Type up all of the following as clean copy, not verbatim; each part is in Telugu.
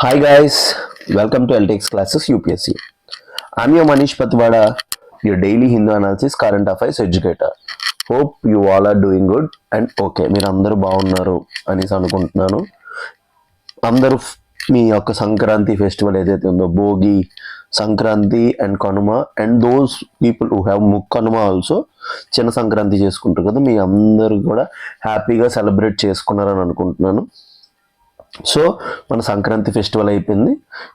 Hi guys, welcome to LTX Classes UPSC. I'm your Manish Patwada, your daily Hindu analysis current affairs educator. Hope you all are doing good and okay. మీరు అందరూ బాగున్నారు అనేసి అనుకుంటున్నాను. అందరూ మీ యొక్క సంక్రాంతి ఫెస్టివల్ ఏదైతే ఉందో Bhogi Sankranti and Kanuma and those people who have Mukkanuma also చిన్న సంక్రాంతి చేసుకుంటారు కదా, మీ అందరూ కూడా హ్యాపీగా సెలబ్రేట్ చేసుకున్నారని అనుకుంటున్నాను. సో మన సంక్రాంతి ఫెస్టివల్ అయిపోయింది.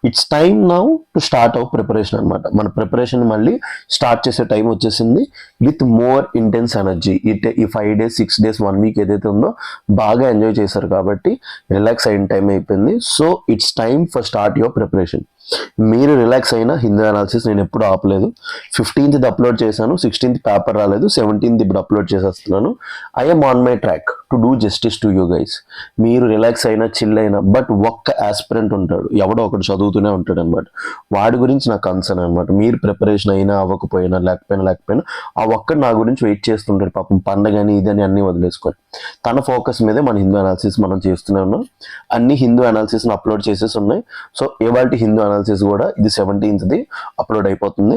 It's time now to start our preparation అనమాట. మన ప్రిపరేషన్ మళ్ళీ స్టార్ట్ చేసే టైం వచ్చేసింది విత్ మోర్ ఇంటెన్స్ ఎనర్జీ. ఈ 5 days 6 days 1 week ఏదైతే ఉందో బాగా ఎంజాయ్ చేశారు కాబట్టి రిలాక్స్ అయిన టైం అయిపోయింది. So it's time for start your preparation. మీరు రిలాక్స్ అయిన హిందూ అనాలిసిస్ నేను ఎప్పుడు ఆపలేదు. 15th అప్లోడ్ చేశాను, 16th పేపర్ రాలేదు, 17th ఇప్పుడు అప్లోడ్ చేసేస్తున్నాను. I'm on my track to do justice to you guys. మీరు రిలాక్స్ అయినా చిల్ అయినా బట్ ఒక్క ఆస్పిరెంట్ ఉంటాడు, ఎవడో ఒకటి చదువుతూనే ఉంటాడు అనమాట. వాడి గురించి నాకు కన్సర్న్ అనమాట. మీరు ప్రిపరేషన్ అయినా అవ్వకపోయినా లేకపోయినా ఆ ఒక్కడు నా గురించి వెయిట్ చేస్తుంటాడు పాపం. పండగని ఇదని అన్నీ వదిలేసుకొని తన ఫోకస్ మీదే మన హిందూ అనాలిసిస్ మనం చేస్తూనే ఉన్నాం. అన్ని హిందూ అనాలిసిస్ని అప్లోడ్ చేసేసి ఉన్నాయి. సో ఇవాళ హిందూ అనాలిసిస్ కూడా ఇది 17th అప్లోడ్ అయిపోతుంది.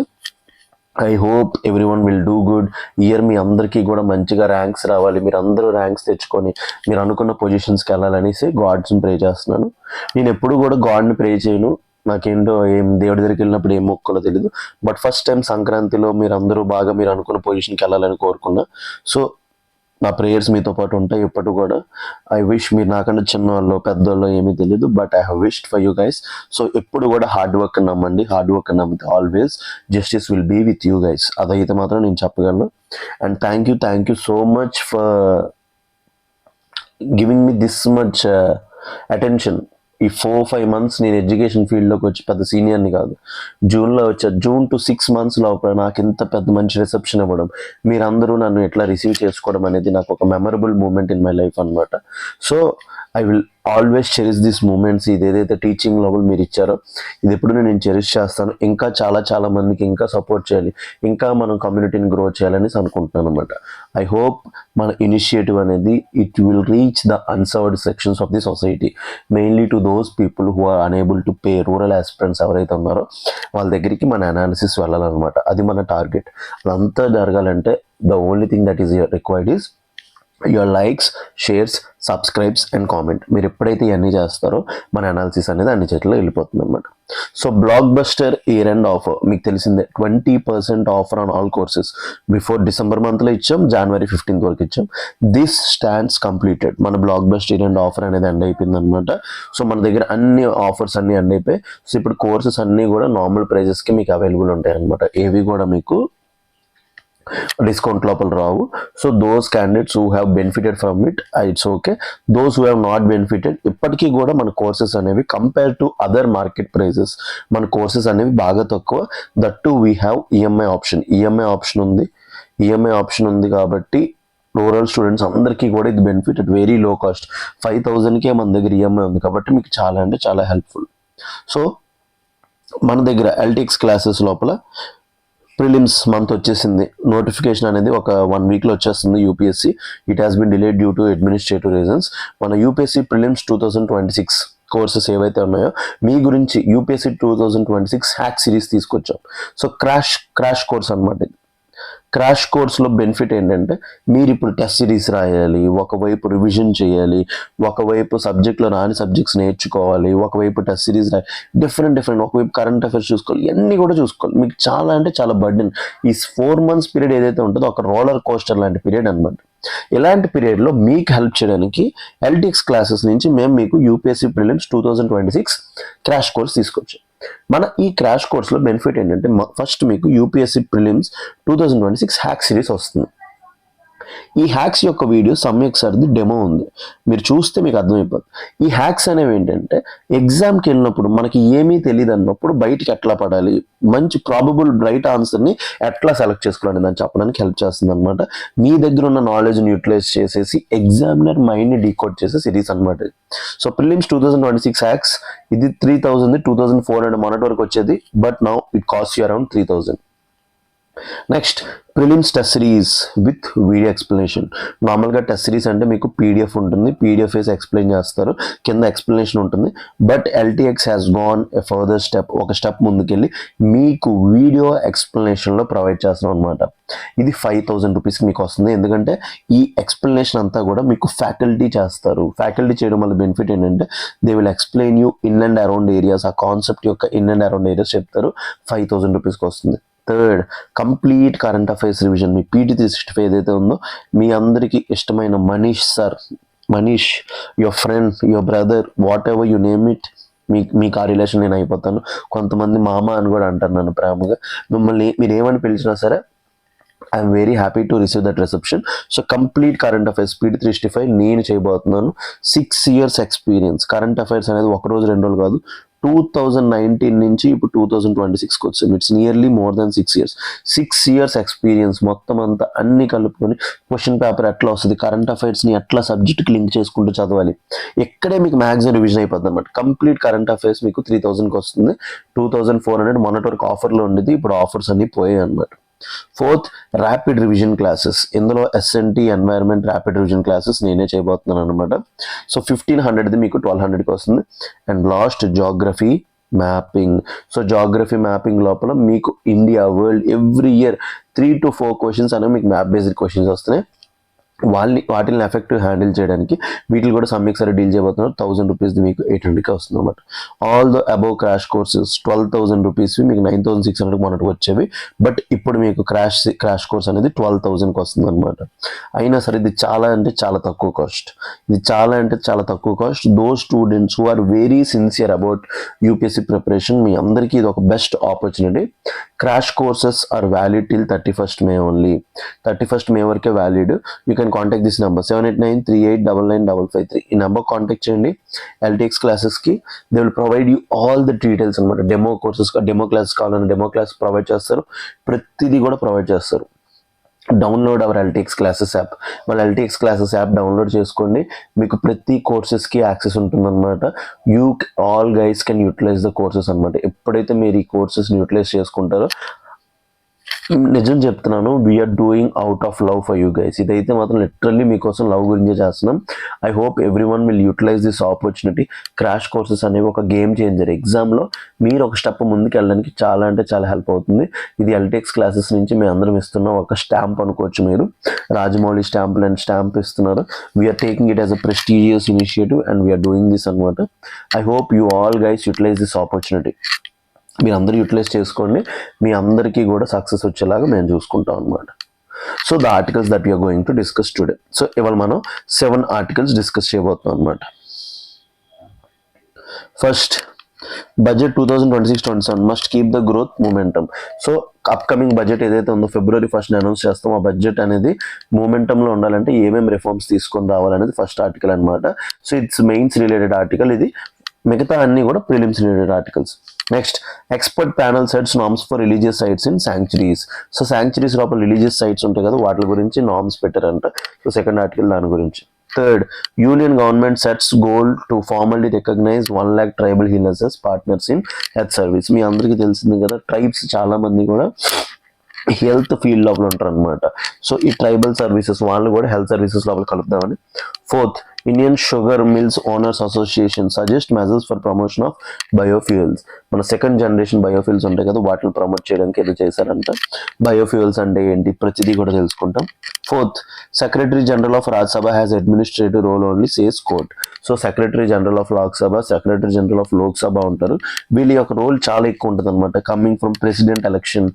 I hope every one will do good. Year మీ అందరికీ కూడా మంచిగా ర్యాంక్స్ రావాలి, మీరు అందరూ ర్యాంక్స్ తెచ్చుకొని మీరు అనుకున్న పొజిషన్స్కి వెళ్ళాలనేసి గాడ్స్ని ప్రే చేస్తున్నాను. నేను ఎప్పుడు కూడా గాడ్ని ప్రే చేయను, నాకేంటో ఏం దేవుడి దగ్గరికి వెళ్ళినప్పుడు ఏం మొక్కలో తెలియదు. బట్ ఫస్ట్ టైం సంక్రాంతిలో మీరు అందరూ బాగా మీరు అనుకున్న పొజిషన్కి వెళ్ళాలని కోరుకున్నా. సో నా ప్రేయర్స్ మీతో పాటు ఉంటాయి ఎప్పటి కూడా. ఐ విష్ మీరు నాకంటే చిన్నవాళ్ళు పెద్దవాళ్ళు ఏమీ తెలియదు, but I have wished for you guys. So ఎప్పుడు కూడా హార్డ్ వర్క్ నమ్మండి, హార్డ్ వర్క్ నమ్మితే always justice will be with you guys. అదైతే మాత్రం నేను చెప్పగలను. And thank you so much for giving me this much attention. ఈ 4-5 months నేను ఎడ్యుకేషన్ ఫీల్డ్లోకి వచ్చి పెద్ద సీనియర్ని కాదు, జూన్లో వచ్చా. June to 6 months లోపల నాకు ఇంత పెద్ద మంచి రిసెప్షన్ ఇవ్వడం, మీరందరూ నన్ను ఎట్లా రిసీవ్ చేసుకోవడం అనేది నాకు ఒక memorable moment in my life అనమాట. So I will always cherish this moments. ఇది ఏదైతే టీచింగ్ లెవెల్ మీరు ఇచ్చారో ఇది ఎప్పుడు నేను చెరిష్ చేస్తాను. ఇంకా చాలా మందికి ఇంకా సపోర్ట్ చేయాలి, ఇంకా మనం కమ్యూనిటీని గ్రో చేయాలని అనుకుంటున్నాను అనమాట. ఐ హోప్ మన ఇనిషియేటివ్ అనేది it will reach the unserved sections of the society, mainly to those people who are unable to pay. Rural aspirants ఎవరైతే ఉన్నారో వాళ్ళ దగ్గరికి మన అనాలిసిస్ వెళ్ళాలన్నమాట. అది మన టార్గెట్. అదంతా జరగాలంటే the only thing that is required is your likes, shares, subscribes and comment. మీరు ఎప్పుడైతే ఇవన్నీ చేస్తారో మన అనాలిసిస్ అనేది అన్ని చేతిలో వెళ్ళిపోతుంది అనమాట. So blockbuster year end offer మీకు తెలిసిందే, 20% offer on all courses. Before December మంత్లో ఇచ్చాం, January 15th వరకు ఇచ్చాం. This stands completed. మన blockbuster year end offer అనేది ఎండ్ అయిపోయింది అనమాట. సో మన దగ్గర అన్ని ఆఫర్స్ అన్నీ ఎండ్ అయిపోయి, సో ఇప్పుడు కోర్సెస్ అన్నీ కూడా నార్మల్ ప్రైజెస్కి మీకు అవైలబుల్ ఉంటాయి అనమాట. ఏవి కూడా మీకు డిస్కౌంట్ లోపల రావు. So those candidates who have benefited from it, it's okay. Those who have not benefited, ఇప్పటికీ కూడా మన కోర్సెస్ అనేవి compare to other market prices మన కోర్సెస్ అనేవి బాగా తక్కువ. That too we have EMI option ఉంది కాబట్టి రూరల్ స్టూడెంట్స్ అందరికీ కూడా ఇది benefit at very low cost. 5,000కే మన దగ్గర ఈఎంఐ ఉంది కాబట్టి మీకు చాలా అంటే చాలా హెల్ప్ఫుల్. సో మన దగ్గర ఎల్టీఎక్స్ క్లాసెస్ లోపల ప్రిలిమ్స్ మంత్ వచ్చేసింది. నోటిఫికేషన్ అనేది ఒక 1 weekలో వచ్చేస్తుంది. UPSC it has been delayed due to administrative reasons. మన యూపీఎస్సీ ప్రిలిమ్స్ 2026 కోర్సెస్ ఏవైతే ఉన్నాయో మీ గురించి యూపీఎస్సీ 2026 హ్యాక్ సిరీస్ తీసుకొచ్చాం. సో క్రాష్ కోర్స్ అనమాట. క్రాష్ కోర్స్లో బెనిఫిట్ ఏంటంటే మీరు ఇప్పుడు టెస్ట్ సిరీస్ రాయాలి, ఒకవైపు రివిజన్ చేయాలి, ఒకవైపు సబ్జెక్ట్లో రాని సబ్జెక్ట్స్ నేర్చుకోవాలి, ఒకవైపు టెస్ట్ సిరీస్ రాయాలి, డిఫరెంట్ ఒకవైపు కరెంట్ అఫైర్స్ చూసుకోవాలి, ఇవన్నీ కూడా చూసుకోవాలి. మీకు చాలా అంటే చాలా బర్డెన్. ఈ 4 months పీరియడ్ ఏదైతే ఉంటుందో ఒక రోలర్ కోస్టర్ లాంటి పీరియడ్ అనమాట. ఇలాంటి పీరియడ్లో మీకు హెల్ప్ చేయడానికి ఎల్టీఎక్స్ క్లాసెస్ నుంచి మేము మీకు యూపీఎస్సీ ప్రిలిమ్స్ 2026 క్రాష్ కోర్స్ తీసుకొచ్చాం. మన ఈ క్రాష్ కోర్స్లో బెనిఫిట్ ఏంటంటే ఫస్ట్ మీకు యూపీఎస్సీ ప్రిలిమ్స్ 2026 హ్యాక్ సిరీస్ వస్తుంది. ఈ హ్యాక్స్ యొక్క వీడియో సమ్యక్ సార్ది డెమో ఉంది, మీరు చూస్తే మీకు అర్థమైపోతుంది. ఈ హ్యాక్స్ అనేవి ఏంటంటే ఎగ్జామ్కి వెళ్ళినప్పుడు మనకి ఏమీ తెలియదు అన్నప్పుడు బయటికి ఎట్లా పడాలి, మంచి ప్రాబబుల్ రైట్ ఆన్సర్ని ఎట్లా సెలెక్ట్ చేసుకోవాలని దాన్ని చెప్పడానికి హెల్ప్ చేస్తుంది అనమాట. మీ దగ్గర ఉన్న నాలెడ్జ్ని యూటిలైజ్ చేసేసి ఎగ్జామినర్ మైండ్ని డీకోడ్ చేసే సిరీస్ అనమాట. సో ప్రిలిమ్స్ 2026 హ్యాక్స్ ఇది 3,000 2,400 మొన్నటి వరకు వచ్చేది, but now it cost you around 3,000. Next prelims test series with video explanation. నార్మల్గా టెస్ట్ సిరీస్ అంటే మీకు పీడిఎఫ్ ఉంటుంది, పీడిఎఫ్ వేసి ఎక్స్ప్లెయిన్ చేస్తారు, కింద ఎక్స్ప్లెనేషన్ ఉంటుంది. But LTX has gone a further step, ఒక స్టెప్ ముందుకెళ్ళి మీకు వీడియో ఎక్స్ప్లెనేషన్లో ప్రొవైడ్ చేస్తున్నాం అనమాట. ఇది 5,000 రూపీస్కి మీకు వస్తుంది. ఎందుకంటే ఈ ఎక్స్ప్లెనేషన్ అంతా కూడా మీకు ఫ్యాకల్టీ చేస్తారు. ఫ్యాకల్టీ చేయడం వల్ల బెనిఫిట్ ఏంటంటే they will explain you in and around areas, ఆ కాన్సెప్ట్ యొక్క ఇన్ అండ్ అరౌండ్ ఏరియాస్ చెప్తారు. 5,000 రూపీస్కి వస్తుంది. Third, complete current affairs revision. మీ పీటీ 365 ఏదైతే ఉందో మీ అందరికీ ఇష్టమైన Manish sir, Manish your friend, your brother, whatever you name it, మీకు ఆ రిలేషన్ నేను అయిపోతాను. కొంతమంది మామ అని కూడా అంటారు నన్ను ప్రేమగా. మిమ్మల్ని మీరు ఏమని పిలిచినా సరే I'm very happy to receive that reception. So complete current affairs PT 365 నేను చేయబోతున్నాను. 6 years ఎక్స్పీరియన్స్. కరెంట్ అఫైర్స్ అనేది ఒక రోజు 2 రోజులు కాదు, 2019 నుంచి ఇప్పుడు 2026కి వచ్చాము. It's nearly more than 6 years. 6 years experience మొత్తం అంతా అన్ని కలుపుకొని క్వశ్చన్ పేపర్ ఎట్లా వస్తుంది, కరెంట్ అఫైర్స్ని ఎట్లా సబ్జెక్ట్కి లింక్ చేసుకుంటూ చదవాలి, ఎక్కడే మీకు మ్యాక్సిమం రివిజన్ అయిపోతుంది అనమాట. కంప్లీట్ కరెంట్ అఫైర్స్ మీకు 3,000కి వస్తుంది. 2,400 మొన్నటి వరకు ఆఫర్లో ఉండేది, ఇప్పుడు ఆఫర్స్ అన్ని పోయాయి అనమాట. Fourth, rapid revision classes. ఇందులో SNT environment rapid revision classes నేనే చేయబోతున్నాను అనమాట. సో 1,500ది మీకు 1,200కి వస్తుంది. And last, geography mapping. So geography mapping లోపల మీకు India, world, every year 3 to 4 questions అనేవి మీకు మ్యాప్ బేస్డ్ క్వశ్చన్స్ వస్తున్నాయి. వాటిని ఎఫెక్టివ్ హ్యాండిల్ చేయడానికి వీటిని కూడా సమ్మిక్సరీ డీల్ చేయబోతున్నారు. 1,000 రూపీస్ది మీకు 800కి వస్తుంది అనమాట. All the above crash courses 12,000 రూపీస్వి మీకు 9,600 మొన్నటికి వచ్చేవి. బట్ ఇప్పుడు మీకు క్రాష్ కోర్స్ అనేది 12,000కి వస్తుంది అనమాట. అయినా సరే ఇది చాలా అంటే చాలా తక్కువ కాస్ట్. ఇది చాలా అంటే చాలా తక్కువ cost. Those students who are very sincere about UPSC preparation, మీ అందరికీ ఇది ఒక best opportunity. Crash courses are valid till 31st May only. 31st May వరకే valid. You can contact this number 7893899553. ఈ నెంబర్ కాంటాక్ట్ చేయండి. ఎల్టీఎక్స్ క్లాసెస్కి they will provide you all the details అనమాట. డెమో కోర్సెస్, డెమో క్లాస్ కావాలని డెమో క్లాస్ ప్రొవైడ్ చేస్తారు. ప్రతిదీ కూడా ప్రొవైడ్ చేస్తారు. Download our LTX classes app. వాళ్ళ ఎల్టీఎక్స్ క్లాసెస్ యాప్ డౌన్లోడ్ చేసుకోండి. మీకు ప్రతి కోర్సెస్కి యాక్సెస్ ఉంటుందన్నమాట. You all guys can utilise the courses అనమాట. ఎప్పుడైతే మీరు ఈ కోర్సెస్ని యూటిలైజ్ చేసుకుంటారో, నిజం చెప్తున్నాను, we're doing out of love for you guys. ఇదైతే మాత్రం లిటరల్లీ మీకోసం లవ్ గురించే చేస్తున్నాం. I hope every one will utilise this opportunity. Crash courses అనేవి ఒక గేమ్ చేంజర్. ఎగ్జామ్లో మీరు ఒక స్టెప్ ముందుకు వెళ్ళడానికి చాలా అంటే చాలా హెల్ప్ అవుతుంది. ఇది ఎల్టీఎక్స్ క్లాసెస్ నుంచి మేము అందరం ఇస్తున్నాం. ఒక స్టాంప్ అనుకోవచ్చు మీరు, రాజమౌళి స్టాంప్ అండ్ స్టాంప్ ఇస్తున్నారు. We're taking it as a prestigious initiative and we're doing this అనమాట. I hope you all guys utilise this opportunity. మీరు అందరూ యూటిలైజ్ చేసుకోండి. మీ అందరికీ కూడా సక్సెస్ వచ్చేలాగా మేము చూసుకుంటాం అనమాట. So the articles that we're going to discuss today. So ఇవాళ మనం 7 ఆర్టికల్స్ డిస్కస్ చేయబోతున్నాం అనమాట. First, budget 2026-27 must keep the growth momentum. So upcoming budget ఏదైతే ఉందో February 1st అనౌన్స్ చేస్తాం. ఆ బడ్జెట్ అనేది మూమెంటంలో ఉండాలంటే ఏమేమి రిఫార్మ్స్ తీసుకొని రావాలనేది ఫస్ట్ ఆర్టికల్ అనమాట. So it's mains related article ఇది. మిగతా అన్ని కూడా prelims related articles. Next, expert panel sets norms for religious sites in sanctuaries. So sanctuaries లోపల రిలీజియస్ సైట్స్ ఉంటాయి కదా, వాటి గురించి నార్మ్స్ పెట్టారంట. సో సెకండ్ ఆర్టికల్ దాని గురించి. Third, union government sets goal to formally recognise 1 lakh tribal healers as partners in health service. మీ అందరికీ తెలిసింది కదా, ట్రైబ్స్ చాలా మంది కూడా హెల్త్ ఫీల్డ్ లోపల ఉంటారు అనమాట. సో ఈ ట్రైబల్ సర్వీసెస్ వాళ్ళు కూడా హెల్త్ సర్వీసెస్ లోపల కలుపుదామని. Fourth, Indian sugar mills owners association suggest measures for promotion of biofuels. మన సెకండ్ జనరేషన్ బయోఫ్యూయల్స్ ఉంటాయి కదా, వాటిని ప్రమోట్ చేయడానికి ఏదో చేశారంట. బయోఫ్యూయల్స్ అంటే ఏంటి, ప్రతిదీ కూడా తెలుసుకుంటాం. Fourth, secretary general of Rajya Sabha has administrative role only says court. So secretary general of Lok Sabha, secretary general of Lok Sabha ఉంటారు. వీళ్ళ యొక్క రోల్ చాలా ఎక్కువ ఉంటుంది అనమాట. Coming from president election,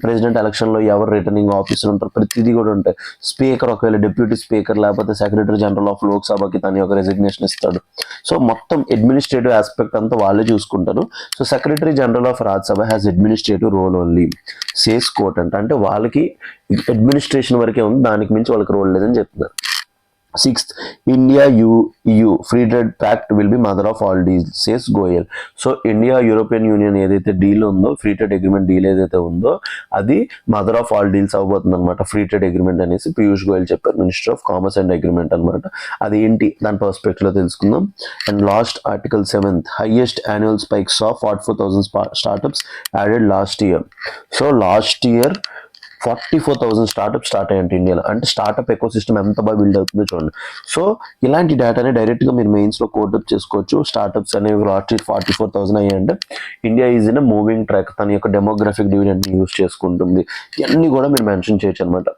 president ఎలక్షన్లో ఎవరు రిటర్నింగ్ ఆఫీసర్ ఉంటారు, ప్రతిదీ కూడా ఉంటాయి. స్పీకర్, ఒకవేళ డిప్యూటీ స్పీకర్ లేకపోతే సెక్రటరీ జనరల్ ఆఫ్ లోక్సభకి తన యొక్క రెసిగ్నేషన్ ఇస్తాడు. సో మొత్తం అడ్మినిస్ట్రేటివ్ ఆస్పెక్ట్ అంతా వాళ్ళే చూసుకుంటారు. So secretary general of Rajya Sabha has administrative role only says court అంటే వాళ్ళకి అడ్మినిస్ట్రేషన్ వరకే ఉంది, దానికి మించి వాళ్ళకి రోల్ లేదని చెప్తున్నారు. Sixth, India EU free trade pact will be mother of all deals says Goyal. So India European union ఏదైతే డీల్ ఉందో, ఫ్రీ ట్రేడ్ అగ్రిమెంట్ డీల్ ఏదైతే ఉందో అది మదర్ ఆఫ్ ఆల్ డీల్స్ అవబోతుంది అనమాట. ఫ్రీ ట్రేడ్ అగ్రిమెంట్ అనేసి పీయూష్ గోయల్ చెప్పారు, minister of commerce and agreement అనమాట. అది ఏంటి దాని పర్స్పెక్టివ్ లో తెలుసుకుందాం. And last article 7th, highest annual spikes of 44,000 startups added last year. So last year 44,000 startup start అయ్యంటే ఇండియాలో. అంటే స్టార్ట్అప్ ఎకో సిస్టమ్ ఎంత బాగా బిల్డ్ అవుతుందో చూడండి. సో ఇలాంటి డేటాని డైరెక్ట్గా మీరు మెయిన్స్లో కోటప్ చేసుకోవచ్చు. స్టార్ట్అప్స్ అనేవి లాస్ట్ 44,000 అయ్యాయంటే India is in moving track. తన యొక్క డెమోగ్రఫిక్ డివిడెంట్ని యూస్ చేసుకుంటుంది. ఇవన్నీ కూడా మీరు మెన్షన్ చేయొచ్చు అనమాట.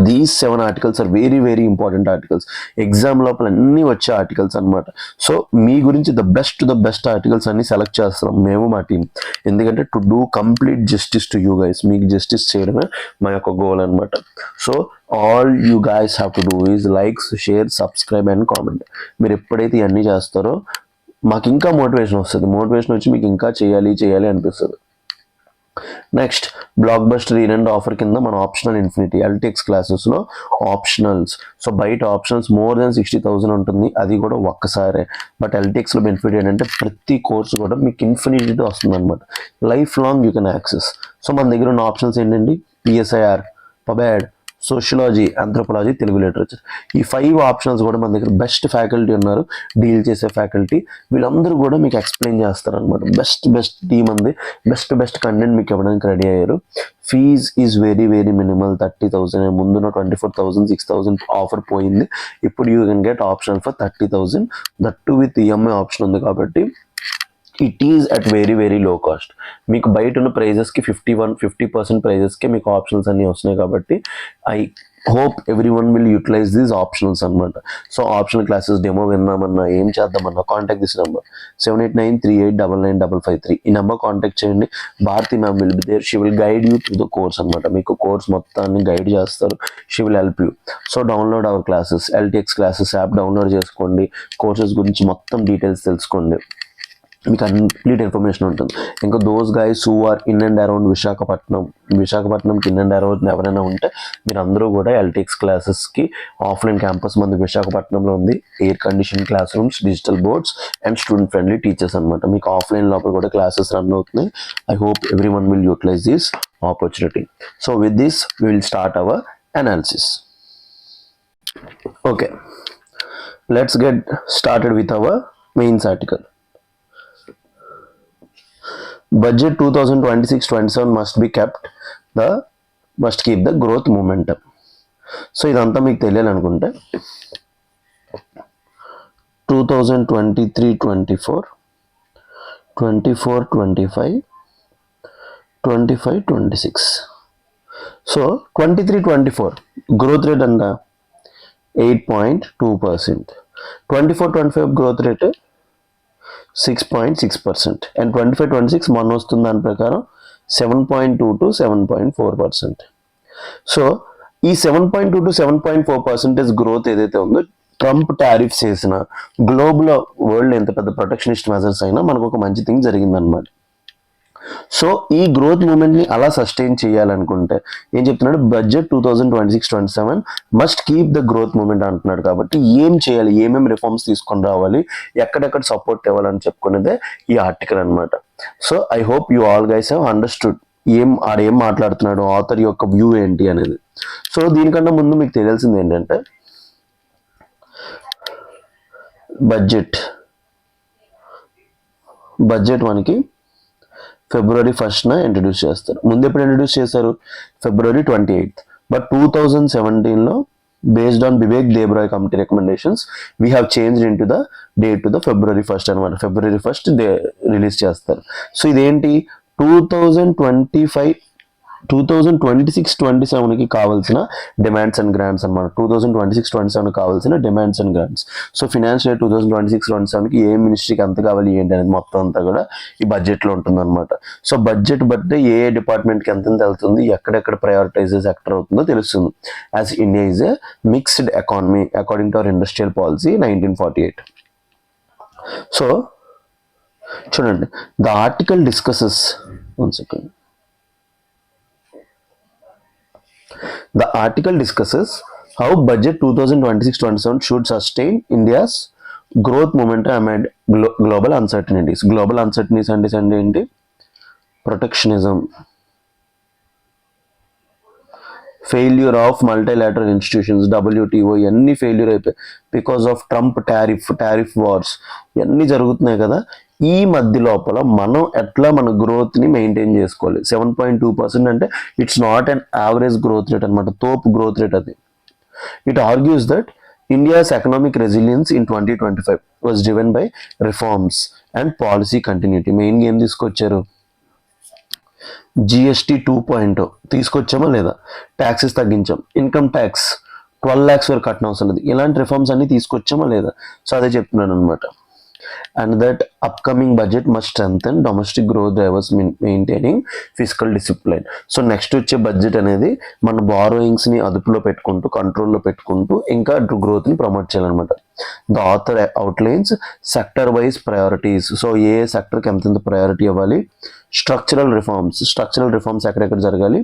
These 7 articles are very very important articles. Exam లోపల అన్నీ వచ్చే ఆర్టికల్స్ అనమాట. సో మీ గురించి ద బెస్ట్ ఆర్టికల్స్ అన్ని సెలెక్ట్ చేస్తున్నాం మేము, మా టీం. ఎందుకంటే to do complete justice to you guys, మీకు జస్టిస్ చేయడమే మా యొక్క గోల్ అనమాట. So all you guys have to do is likes, share, subscribe and comment. మీరు ఎప్పుడైతే ఇవన్నీ చేస్తారో మాకు ఇంకా మోటివేషన్ వస్తుంది. మోటివేషన్ వచ్చి మీకు ఇంకా చేయాలి అనిపిస్తుంది. Next blockbuster event offer కింద మన ఆప్షనల్ ఇన్ఫినిటీ ఎల్టీఎక్స్ క్లాసెస్లో ఆప్షనల్స్. సో బయట ఆప్షనల్స్ మోర్ దెన్ 60,000 ఉంటుంది, అది కూడా ఒక్కసారే. బట్ ఎల్టీఎక్స్లో బెనిఫిట్ ఏంటంటే ప్రతి కోర్సు కూడా మీకు ఇన్ఫినిటీతో వస్తుంది అనమాట. Life long you can access. So మన దగ్గర ఉన్న ఆప్షన్స్ ఏంటండి? PSIR, PubAd, sociology, anthropology, Telugu literature. ఈ 5 ఆప్షన్స్ కూడా మన దగ్గర బెస్ట్ ఫ్యాకల్టీ ఉన్నారు, డీల్ చేసే ఫ్యాకల్టీ. వీళ్ళందరూ కూడా మీకు ఎక్స్ప్లెయిన్ చేస్తారనమాట. బెస్ట్ టీమ్ ఉంది, బెస్ట్ కంటెంట్ మీకు ఇవ్వడానికి రెడీ అయ్యారు. Fees is very very minimal, 30,000. ముందున్న 24,000, 6,000 ఆఫర్ పోయింది. ఇప్పుడు you can get option for 30,000, that too with EMI option ఉంది. కాబట్టి it is at very very low cost. మీకు బయట ఉన్న ప్రైజెస్కి 50% ప్రైజెస్కే మీకు ఆప్షన్స్ అన్నీ వస్తున్నాయి. కాబట్టి I hope every one will utilise these optionals అనమాట. సో ఆప్షనల్ క్లాసెస్ డెమో విందామన్నా, ఏం చేద్దామన్నా, కాంటాక్ట్ దిస్ నెంబర్ 7893899553. ఈ నెంబర్ కాంటాక్ట్ చేయండి. Bharati ma'am will be there. She will guide you through the course అనమాట. మీకు కోర్స్ మొత్తాన్ని గైడ్ చేస్తారు. She will help you. So download our classes, LTX classes app download చేసుకోండి. కోర్సెస్ గురించి మొత్తం డీటెయిల్స్ తెలుసుకోండి, మీకు కంప్లీట్ ఇన్ఫర్మేషన్ ఉంటుంది. ఇంకా those guys who are in and around విశాఖపట్నంకి ఇన్ అండ్ అరౌండ్ ఎవరైనా ఉంటే మీరు అందరూ కూడా ఎల్టీఎక్స్ క్లాసెస్కి ఆఫ్లైన్ క్యాంపస్ మనకి విశాఖపట్నంలో ఉంది. Air condition classrooms, digital boards and student friendly teachers అనమాట. మీకు ఆఫ్లైన్ లోపల కూడా క్లాసెస్ రన్ అవుతున్నాయి. I hope every one will utilise this opportunity. So with this we will start our analysis. Okay, let's get started with our mains article. Budget 2026-27 must keep the growth momentum. So ఇదంతా మీకు తెలియాలనుకుంటే 2023-24, 24-25, 25-26. సో 23-24 గ్రోత్ రేట్ అంట 8.2%, 24-25 గ్రోత్ రేట్ 6.6%, అండ్ 25-26 మొన్న వస్తుంది దాని ప్రకారం 7.2 to 7.4%. సో ఈ 7.2 to 7.4% గ్రోత్ ఏదైతే ఉందో, ట్రంప్ టారిఫ్స్ చేసిన గ్లోబల్ వరల్డ్ ఎంత పెద్ద ప్రొటెక్షనిస్ట్ మెజర్స్ అయినా మనకు ఒక మంచి థింగ్ జరిగిందనమాట. సో ఈ గ్రోత్ మూమెంట్ని అలా సస్టైన్ చేయాలనుకుంటే ఏం చెప్తున్నాడు? Budget 2026-27 must keep the growth moment అంటున్నాడు. కాబట్టి ఏం చేయాలి, ఏమేమి రిఫార్మ్స్ తీసుకొని రావాలి, ఎక్కడెక్కడ సపోర్ట్ ఇవ్వాలని చెప్పుకునేదే ఈ ఆర్టికల్ అనమాట. So I hope you all guys have understood ఏం మాట్లాడుతున్నాడు, ఆథర్ యొక్క వ్యూ ఏంటి అనేది. సో దీనికన్నా ముందు మీకు తెలియాల్సింది ఏంటంటే బడ్జెట్ మనకి February 1st ఇంట్రడ్యూస్ చేస్తారు. ముందు ఎప్పుడు ఇంట్రడ్యూస్ చేశారు? February 28th. బట్ 2017లో based on Bibek Debroy committee recommendations we have changed into the date to the ద February 1st అనమాట. February 1st రిలీజ్ చేస్తారు. సో ఇదేంటి 2026-27కి కావాల్సిన డిమాండ్స్ అండ్ గ్రాంట్స్ అనమాట. 2026-27 కావాల్సిన demands and grants. So financial 2026-27కి ఏ మినిస్ట్రీకి ఎంత కావాలి ఏంటి అనేది మొత్తం అంతా కూడా ఈ బడ్జెట్లో ఉంటుందన్నమాట. సో బడ్జెట్ బట్టి ఏ డిపార్ట్మెంట్కి ఎంత వెళ్తుంది, ఎక్కడెక్కడ ప్రయారిటైజెస్ ఎక్కడ అవుతుందో తెలుస్తుంది. As India is a mixed economy according to our industrial policy 1948. So చూడండి, the article discusses The article discusses how budget 2026-27 should sustain India's growth momentum amid global uncertainties. Global uncertainties అంటే ఏంటి? Protectionism, failure of multilateral institutions, WTO ఇవన్నీ ఫెయిల్యూర్ అయిపోయాయి because of Trump tariff wars ఇవన్నీ జరుగుతున్నాయి కదా. ఈ మధ్య లోపల మనం ఎట్లా మన గ్రోత్ని మెయింటైన్ చేసుకోవాలి. 7.2% అంటే it's not an average growth rate అనమాట, తోపు గ్రోత్ రేట్ అది. It argues that India's economic resilience in 2025 was driven by reforms and policy continuity. మెయిన్గా ఏం తీసుకొచ్చారు, GST 2.0 తీసుకొచ్చామా లేదా, ట్యాక్సెస్ తగ్గించాం, ఇన్కమ్ ట్యాక్స్ 12 lakhs వరకు కట్టిన అవసరం లేదు, ఇలాంటి రిఫార్మ్స్ అన్ని తీసుకొచ్చామా లేదా. సో అదే చెప్తున్నాను అనమాట. And that upcoming budget must strengthen domestic growth drivers maintaining fiscal discipline. So next వచ్చే బడ్జెట్ అనేది మన బారోయింగ్స్ని అదుపులో పెట్టుకుంటూ కంట్రోల్లో పెట్టుకుంటూ ఇంకా గ్రోత్ని ప్రమోట్ చేయాలన్నమాట. The author outlines sector wise priorities. So ఏ సెక్టర్కి ఎంతెంత ప్రయారిటీ ఇవ్వాలి. స్ట్రక్చరల్ రిఫార్మ్స్ ఎక్కడెక్కడ జరగాలి.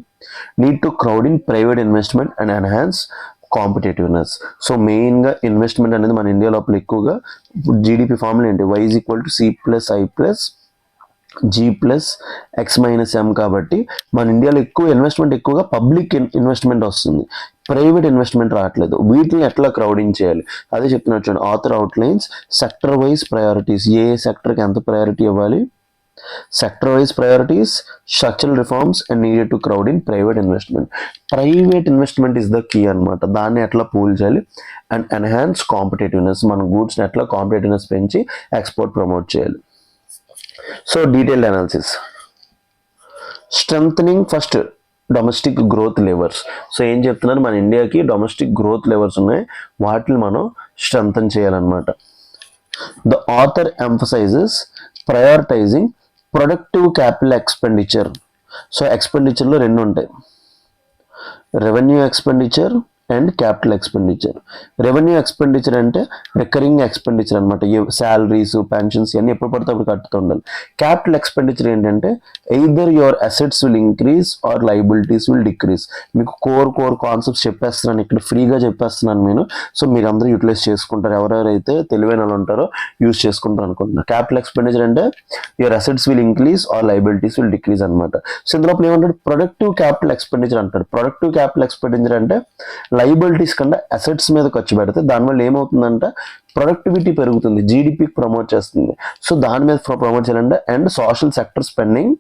Need to crowd in private investment and enhance competitiveness. So మెయిన్గా ఇన్వెస్ట్మెంట్ అనేది మన ఇండియా లోపల ఎక్కువగా జీడిపి ఫార్ములా ఏంటి, Y = C+I + G + X - M. కాబట్టి మన ఇండియాలో ఎక్కువగా పబ్లిక్ ఇన్వెస్ట్మెంట్ వస్తుంది, ప్రైవేట్ ఇన్వెస్ట్మెంట్ రావట్లేదు. వీటిని ఎట్లా క్రౌడింగ్ చేయాలి అదే చెప్తున్నారు చూడండి. Author outlines sector wise priorities, ఏ సెక్టర్కి ఎంత ప్రయారిటీ ఇవ్వాలి, sector wise priorities, structural reforms and needed to crowd in private investment. Private investment is the key అన్నమాట. దాన్ని ఎట్లా పూల్ చేయాలి అండ్ ఎన్హాన్స్ కాంపిటేటివ్నెస్, మన గూడ్స్ని ఎట్లా కాంపిటేటివ్నెస్ పెంచి ఎక్స్పోర్ట్ ప్రమోట్ చేయాలి. So detailed analysis. Strengthening first domestic growth levers. So ఏం చెప్తున్నారు, మన ఇండియాకి డొమెస్టిక్ గ్రోత్ లెవర్స్ ఉన్నాయి, వాటిని మనం స్ట్రెంథన్ చేయాలన్నమాట. The author emphasises prioritising productive capital expenditure. So ఎక్స్పెండిచర్లో రెండు ఉంటాయి, revenue expenditure and capital expenditure. Revenue expenditure అంటే రికరింగ్ ఎక్స్పెండిచర్ అనమాట, శాలరీస్ పెన్షన్స్ ఇవన్నీ ఎప్పుడు పడితే అప్పుడు కట్టుతూ ఉండాలి. క్యాపిటల్ ఎక్స్పెండిచర్ ఏంటంటే either your assets will increase or liabilities will decrease. మీకు కోర్ కాన్సెప్ట్స్ చెప్పేస్తున్నాను ఇక్కడ, ఫ్రీగా చెప్పేస్తున్నాను నేను. సో మీరు అందరూ యూటిలైజ్ చేసుకుంటారు, ఎవరెవరైతే తెలివైన వాళ్ళు ఉంటారో యూజ్ చేసుకుంటారు అనుకుంటున్నారు. క్యాపిటల్ ఎక్స్పెండిచర్ అంటే your assets will increase or liabilities will decrease అనమాట. సో ఇందులో ఏమంటాడు, ప్రొడక్టివ్ క్యాపిటల్ ఎక్స్పెండిచర్ అంటాడు. ప్రొడక్టివ్ క్యాపిటల్ ఎక్స్పెండిచర్ అంటే లైబిలిటీస్ కన్నా అసెట్స్ మీద ఖర్చు పెడితే దానివల్ల ఏమవుతుందంటే ప్రొడక్టివిటీ పెరుగుతుంది, జీడిపికి ప్రమోట్ చేస్తుంది. సో దాని మీద ప్రమోట్ చేయాలంటే and social sector spending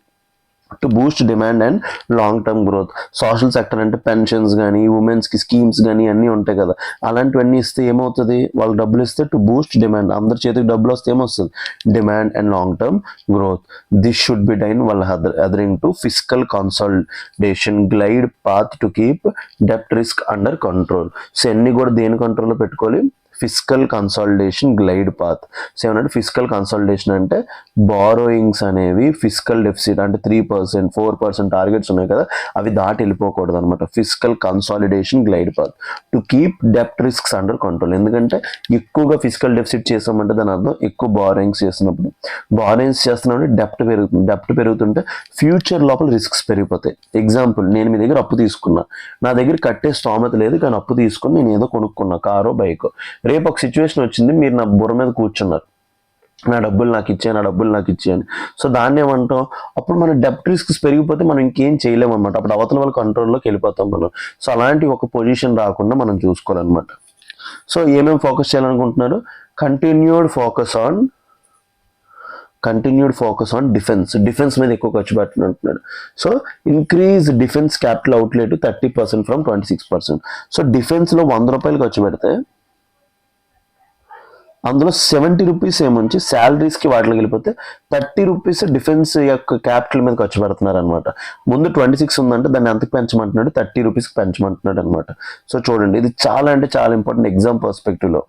to Boost demand and long term growth. Social sector అంటే పెన్షన్స్ కానీ ఉమెన్స్కి స్కీమ్స్ కానీ అన్నీ ఉంటాయి కదా, అలాంటివన్నీ ఇస్తే ఏమవుతుంది, వాళ్ళకి డబ్బులు ఇస్తే టు బూస్ట్ డిమాండ్, అందరి చేతికి డబ్బులు వస్తే ఏమొస్తుంది, demand and long term growth. This should be done while adhering to fiscal consolidation glide path to keep డెప్ట్ రిస్క్ అండర్ కంట్రోల్. సో అన్ని కూడా దేని కంట్రోల్లో పెట్టుకోవాలి, fiscal consolidation glide path. So ఏమన్నా ఫిజికల్ కన్సాలిడేషన్ అంటే బారోయింగ్స్ అనేవి ఫిజికల్ డెఫిసిట్ అంటే 3%, 4% టార్గెట్స్ ఉన్నాయి కదా, అవి దాటి వెళ్ళిపోకూడదు అనమాట. Fiscal consolidation glide path to keep డెప్ట్ రిస్క్స్ అండర్ కంట్రోల్. ఎందుకంటే ఎక్కువగా ఫిజికల్ డెఫిసిట్ చేసామంటే దాని అర్థం ఎక్కువ బారోయింగ్స్ చేస్తున్నప్పుడు, బారోయింగ్స్ చేస్తున్నప్పుడు డెప్ట్ పెరుగుతుంది, డెప్ట్ పెరుగుతుంటే ఫ్యూచర్ లోపల రిస్క్స్ పెరిగిపోతాయి. ఎగ్జాంపుల్, నేను మీ దగ్గర అప్పు తీసుకున్నా, నా దగ్గర కట్టే స్తోమత లేదు కానీ అప్పు తీసుకుని నేను ఏదో కొనుక్కున్నా, కారో బైకో. రేపు ఒక సిచ్యువేషన్ వచ్చింది, మీరు నా బుర్ర మీద కూర్చున్నారు, నా డబ్బులు నాకు ఇచ్చేయని. సో దాన్ని ఏమంటాం, అప్పుడు మన డెప్ట్ రిస్క్స్ పెరిగిపోతే మనం ఇంకేం చేయలేము అనమాట, అప్పుడు అవతల వాళ్ళ కంట్రోల్లోకి వెళ్ళిపోతాం మనం. సో అలాంటి ఒక పొజిషన్ రాకుండా మనం చూసుకోవాలన్నమాట. సో ఏమేమి ఫోకస్ చేయాలనుకుంటున్నారు, కంటిన్యూడ్ ఫోకస్ ఆన్ డిఫెన్స్ మీద ఎక్కువ ఖర్చు పెట్టాలంటున్నాడు. So increase defence capital outlay to 30% from 26%. So డిఫెన్స్లో 100 రూపాయలు ఖర్చు పెడితే అందులో 70 రూపీస్ ఏముంచి శాలరీస్కి వాటికి వెళ్ళిపోతే 30 రూపీస్ డిఫెన్స్ యొక్క క్యాపిటల్ మీద ఖర్చు పెడుతున్నారు అనమాట. ముందు 26 ఉందంటే దాన్ని ఎంతకు పెంచమంటున్నాడు, 30 రూపీస్కి పెంచమంటున్నాడు అనమాట. సో చూడండి, ఇది చాలా అంటే చాలా ఇంపార్టెంట్ ఎగ్జామ్ పర్స్పెక్టివ్లో.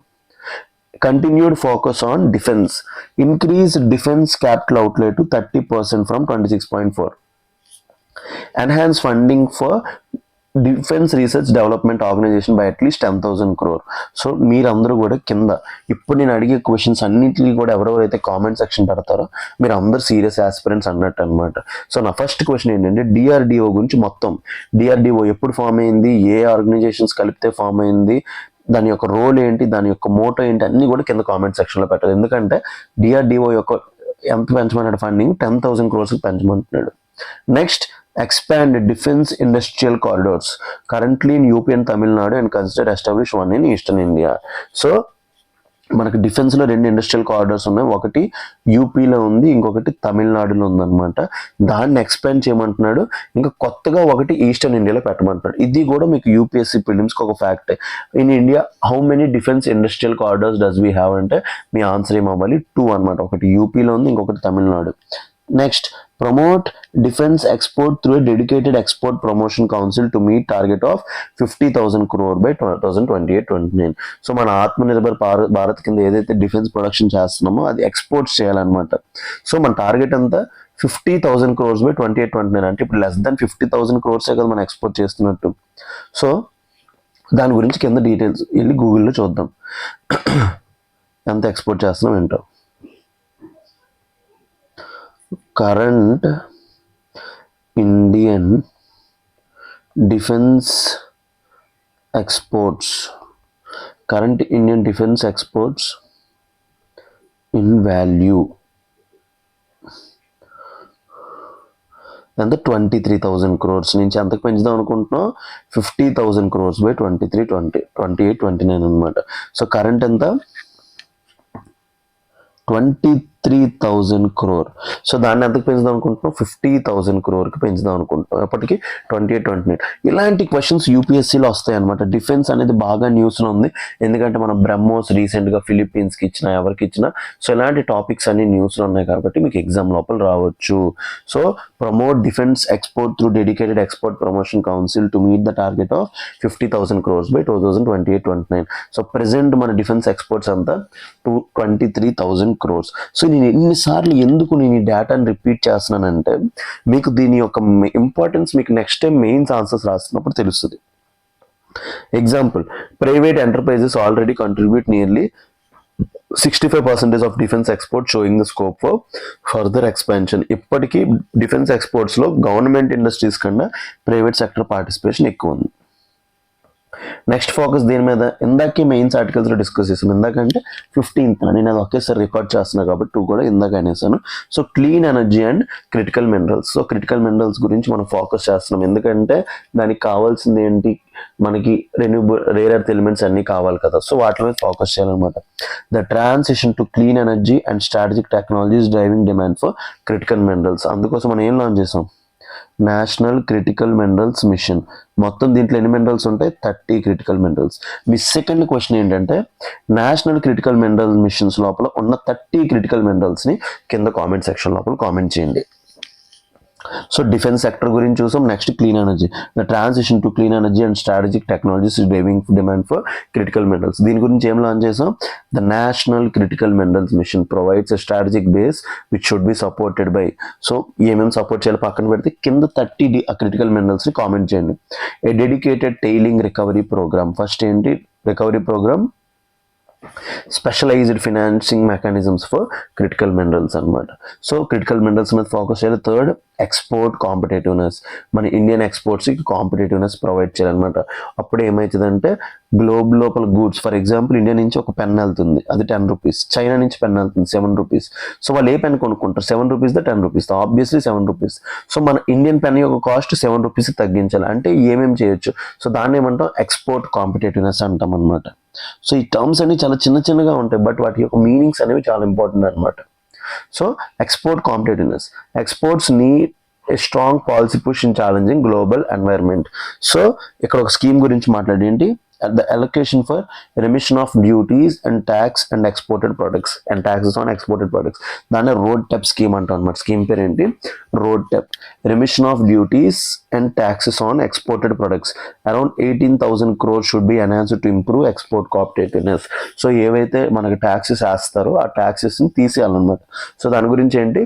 Continued focus on defence, increase defence capital outlay to 30% from 26.4. Enhance funding for defence research development organisation by at least 10,000 crore. So మీరందరూ కూడా కింద ఇప్పుడు నేను అడిగే క్వశ్చన్స్ అన్నింటినీ కూడా ఎవరెవరైతే కామెంట్ సెక్షన్ పెడతారో మీరు అందరు సీరియస్ ఆస్పిరెంట్స్ అన్నట్టు అనమాట. సో నా ఫస్ట్ క్వశ్చన్ ఏంటంటే DRDO గురించి, మొత్తం DRDO ఎప్పుడు ఫామ్ అయింది, ఏ ఆర్గనైజేషన్స్ కలిపితే ఫామ్ అయింది, దాని యొక్క రోల్ ఏంటి, దాని యొక్క మోటో ఏంటి, అన్నీ కూడా కింద కామెంట్ సెక్షన్లో పెట్టాలి. ఎందుకంటే DRDO యొక్క ఎంత పెంచమన్నాడు ఫండింగ్, 10,000 crores పెంచమంటున్నాడు. Next expand defense industrial corridors currently in UP and Tamil Nadu and consider establish one in Eastern India. So మనకి డిఫెన్స్లో 2 ఇండస్ట్రియల్ కారిడార్స్ ఉన్నాయి, ఒకటి యూపీలో ఉంది, ఇంకొకటి తమిళనాడులో ఉందన్నమాట. దాన్ని ఎక్స్పాండ్ చేయమంటున్నాడు, ఇంకా కొత్తగా ఒకటి ఈస్టర్న్ ఇండియాలో పెట్టమంటున్నాడు. ఇది కూడా మీకు యూపీఎస్సీ ప్రిలిమ్స్కి ఒక fact. In India how many defence industrial corridors does we have అంటే మీ ఆన్సర్ ఏమవ్వాలి 2 అనమాట. ఒకటి యూపీలో ఉంది, ఇంకొకటి Tamil Nadu. Next, promote defence export through a dedicated export promotion council to meet target of 50,000 crore by 2028-29. So మన ఆత్మనిర్భర్ భారత్ కింద ఏదైతే డిఫెన్స్ ప్రొడక్షన్ చేస్తున్నామో అది ఎక్స్పోర్ట్స్ చేయాలన్నమాట. సో మన టార్గెట్ అంతా 50,000 crores బై 28-29, అంటే ఇప్పుడు లెస్ దాన్ 50,000 crores కదా మనం ఎక్స్పోర్ట్ చేస్తున్నట్టు. సో దాని గురించి కింద డీటెయిల్స్ వెళ్ళి గూగుల్లో చూద్దాం ఎంత ఎక్స్పోర్ట్ చేస్తున్నాం ఏంటో. Current Indian defense exports in value ఎంత 23,000 crores నుంచి ఎంతకు పెంచుదాం అనుకుంటున్నాం 50,000 crores బై 28-29 అనమాట. సో కరెంట్ ఎంత 23,000 crore. సో దాన్ని ఎంతకు పెంచుదాం అనుకుంటున్నాం 50,000 crore పెంచుదాం అనుకుంటున్నాం. అప్పటికి 28-29 ఇలాంటి క్వశ్చన్స్ యూపీఎస్సీలో వస్తాయి అనమాట. డిఫెన్స్ అనేది బాగా న్యూస్లో ఉంది, ఎందుకంటే మన బ్రహ్మోస్ రీసెంట్గా ఫిలిప్పీన్స్కి ఇచ్చినా ఎవరికి ఇచ్చినా, సో ఇలాంటి టాపిక్స్ అన్ని న్యూస్లో ఉన్నాయి కాబట్టి మీకు ఎగ్జామ్ లోపల రావచ్చు. So promote defence export through dedicated export promotion council to meet the target of 50,000 crores by 2028-29. So present మన డిఫెన్స్ ఎక్స్పోర్ట్స్ అంతా 23,000 crores. సో నేను ఎన్నిసార్లు ఎందుకు నేను ఈ డేటాని రిపీట్ చేస్తున్నానంటే మీకు దీని యొక్క ఇంపార్టెన్స్ మీకు నెక్స్ట్ టైం మెయిన్స్ ఆన్సర్స్ రాస్తున్నప్పుడు తెలుస్తుంది. Example, private enterprises already contribute nearly 65% of defence export showing the scope for further expansion. ఇప్పటికీ డిఫెన్స్ ఎక్స్పోర్ట్స్లో గవర్నమెంట్ ఇండస్ట్రీస్ కన్నా ప్రైవేట్ సెక్టర్ పార్టిసిపేషన్ ఎక్కువ ఉంది. నెక్స్ట్ ఫోకస్ దేని మీద, ఇందాకే మెయిన్స్ ఆర్టికల్స్లో డిస్కస్ చేసాం. ఇందాకంటే 15th నేను అది ఒకేసారి రికార్డ్ చేస్తున్నా కాబట్టి 2 కూడా ఇందాక అనేసాను. So clean energy and critical minerals. So critical minerals గురించి మనం ఫోకస్ చేస్తున్నాం, ఎందుకంటే దానికి కావాల్సింది ఏంటి, మనకి రెన్యూబుల్ రేర్ ఎర్త్ ఎలిమెంట్స్ అన్నీ కావాలి కదా. సో వాటి మీద ఫోకస్ చేయాలన్నమాట. The transition to clean energy and strategic technologies driving demand for critical minerals. అందుకోసం మనం ఏం లాంచ్ చేసాం, నేషనల్ క్రిటికల్ మినరల్స్ మిషన్. మొత్తం దీంట్లో ఎన్ని మినరల్స్ ఉంటాయి, 30 క్రిటికల్ మినరల్స్. మీ సెకండ్ క్వశ్చన్ ఏంటంటే నేషనల్ క్రిటికల్ మినరల్ మిషన్స్ లోపల ఉన్న 30 క్రిటికల్ మినరల్స్ని కింద కామెంట్ సెక్షన్ లోపల కామెంట్ చేయండి. సో డిఫెన్స్ సెక్టర్ గురించి చూసాం. Next clean energy, the transition to clean energy and strategic technologies driving demand for critical minerals. దీని గురించి ఏం లాంచ్ చేసాం, the national critical minerals mission provides a strategic base which should be supported by. So ఏమేమి సపోర్ట్ చేయాలి పక్కన పెడితే కింద 30 క్రిటికల్ మినరల్స్ని కామెంట్ చేయండి. A dedicated tailing recovery programme. First ఏంటి recovery programme, specialised financing mechanisms for critical minerals అనమాట. సో క్రిటికల్ మినరల్స్ మీద ఫోకస్ చేయాలి. Third, export competitiveness. మన ఇండియన్ ఎక్స్పోర్ట్స్కి కాంపిటేటివ్నెస్ ప్రొవైడ్ చేయాలన్నమాట. అప్పుడు ఏమవుతుందంటే గ్లోబ్ లోపల గూడ్స్, ఫర్ ఎగ్జాంపుల్ ఇండియా నుంచి ఒక పెన్ వెళ్తుంది, అది 10 రూపీస్. చైనా నుంచి పెన్ వెళ్తుంది 7 రూపీస్. సో వాళ్ళు ఏ పెన్ కొనుక్కుంటారు, 7 rupees 10 rupees, obviously 7 rupees. So మన ఇండియన్ పెన్ యొక్క కాస్ట్ 7 రూపీస్ తగ్గించాలి అంటే ఏమేమి చేయొచ్చు, సో దాన్ని ఏమంటాం ఎక్స్పోర్ట్ కాంపిటేటివ్నెస్ అంటాం అనమాట. సో ఈ టర్మ్స్ అన్ని చాలా చిన్నగా ఉంటాయి, బట్ వాటి యొక్క మీనింగ్స్ అనేవి చాలా ఇంపార్టెంట్ అనమాట. So export competitiveness, exports need a strong policy push in challenging global environment. So ఇక్కడ ఒక స్కీమ్ గురించి మాట్లాడేంటి, the allocation for remission of duties and tax and exported products and taxes on exported products. దాన్ని రోడ్ టెప్ స్కీమ్ అంటాం అనమాట. స్కీమ్ పేరు ఏంటి, road టెప్. remission of duties and taxes on exported products around 18,000 crores should be enhanced to improve export competitiveness. So ఏవైతే మనకి ట్యాక్సెస్ వేస్తారో ఆ ట్యాక్సెస్ని తీసేయాలన్నమాట. సో దాని గురించి ఏంటి,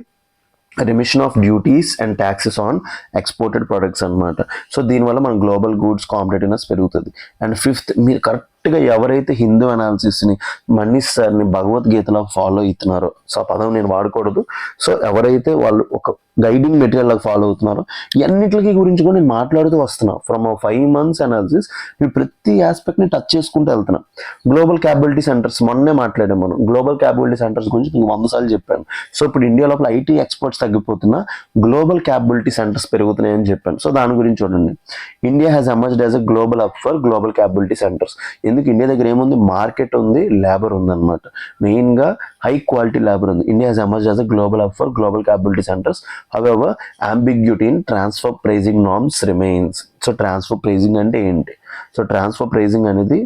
remission of duties and taxes on exported products అనమాట. సో దీనివల్ల మన గ్లోబల్ గూడ్స్ కాంపిటేటివ్నెస్ పెరుగుతుంది. అండ్ 5th, మీరు కరెక్ట్ కరెక్ట్గా ఎవరైతే హిందూ అనాలిసిస్ని మనీష్ సార్ని భగవద్గీతలో ఫాలో అవుతున్నారో, సో ఆ పదం నేను వాడకూడదు, సో ఎవరైతే వాళ్ళు ఒక గైడింగ్ మెటీరియల్ లాగా ఫాలో అవుతున్నారో అన్నిటికి గురించి కూడా నేను మాట్లాడుతూ వస్తున్నా. ఫ్రమ్ 5 months అనాలిసిస్ నేను ప్రతి ఆస్పెక్ట్ని టచ్ చేసుకుంటూ వెళ్తున్నా. గ్లోబల్ క్యాపబిలిటీ సెంటర్స్ మొన్నే మాట్లాడాం మనం. గ్లోబల్ క్యాపబిలిటీ సెంటర్స్ గురించి నేను 100 సార్లు చెప్పాను. సో ఇప్పుడు ఇండియా లోపల ఐటీ ఎక్స్పర్ట్స్ తగ్గిపోతున్నా, గ్లోబల్ క్యాపబిలిటీ సెంటర్స్ పెరుగుతున్నాయని చెప్పాను. సో దాని గురించి చూడండి. India has emerged as a global hub for global capability centres. ఎందుకు ఇండియా దగ్గర ఏముంది? మార్కెట్ ఉంది, లేబర్ ఉంది అనమాట. మెయిన్గా హై క్వాలిటీ లేబర్ ఉంది. India has emerged as a global hub for global capability centres. However, ambiguity in transfer pricing norms remains. So transfer pricing అంటే ఏంటి? సో ట్రాన్స్ఫర్ ప్రైజింగ్ అనేది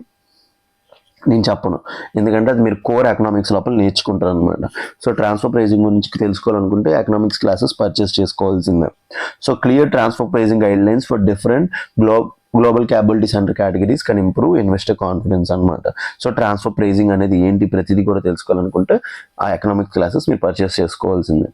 నేను చెప్పను, ఎందుకంటే అది మీరు కోర్ ఎకనామిక్స్ లోపల నేర్చుకుంటారు అనమాట. సో ట్రాన్స్ఫర్ ప్రైజింగ్ గురించి తెలుసుకోవాలనుకుంటే ఎకనామిక్స్ క్లాసెస్ పర్చేస్ చేసుకోవాల్సిందే. So clear transfer pricing guidelines for different global capability centre categories can improve investor confidence అనమాట. సో ట్రాన్స్ఫర్ ప్రైజింగ్ అనేది ఏంటి ప్రతిదీ కూడా తెలుసుకోవాలనుకుంటే ఆ ఎకనామిక్స్ క్లాసెస్ మీరు పర్చేస్ చేసుకోవాల్సిందే.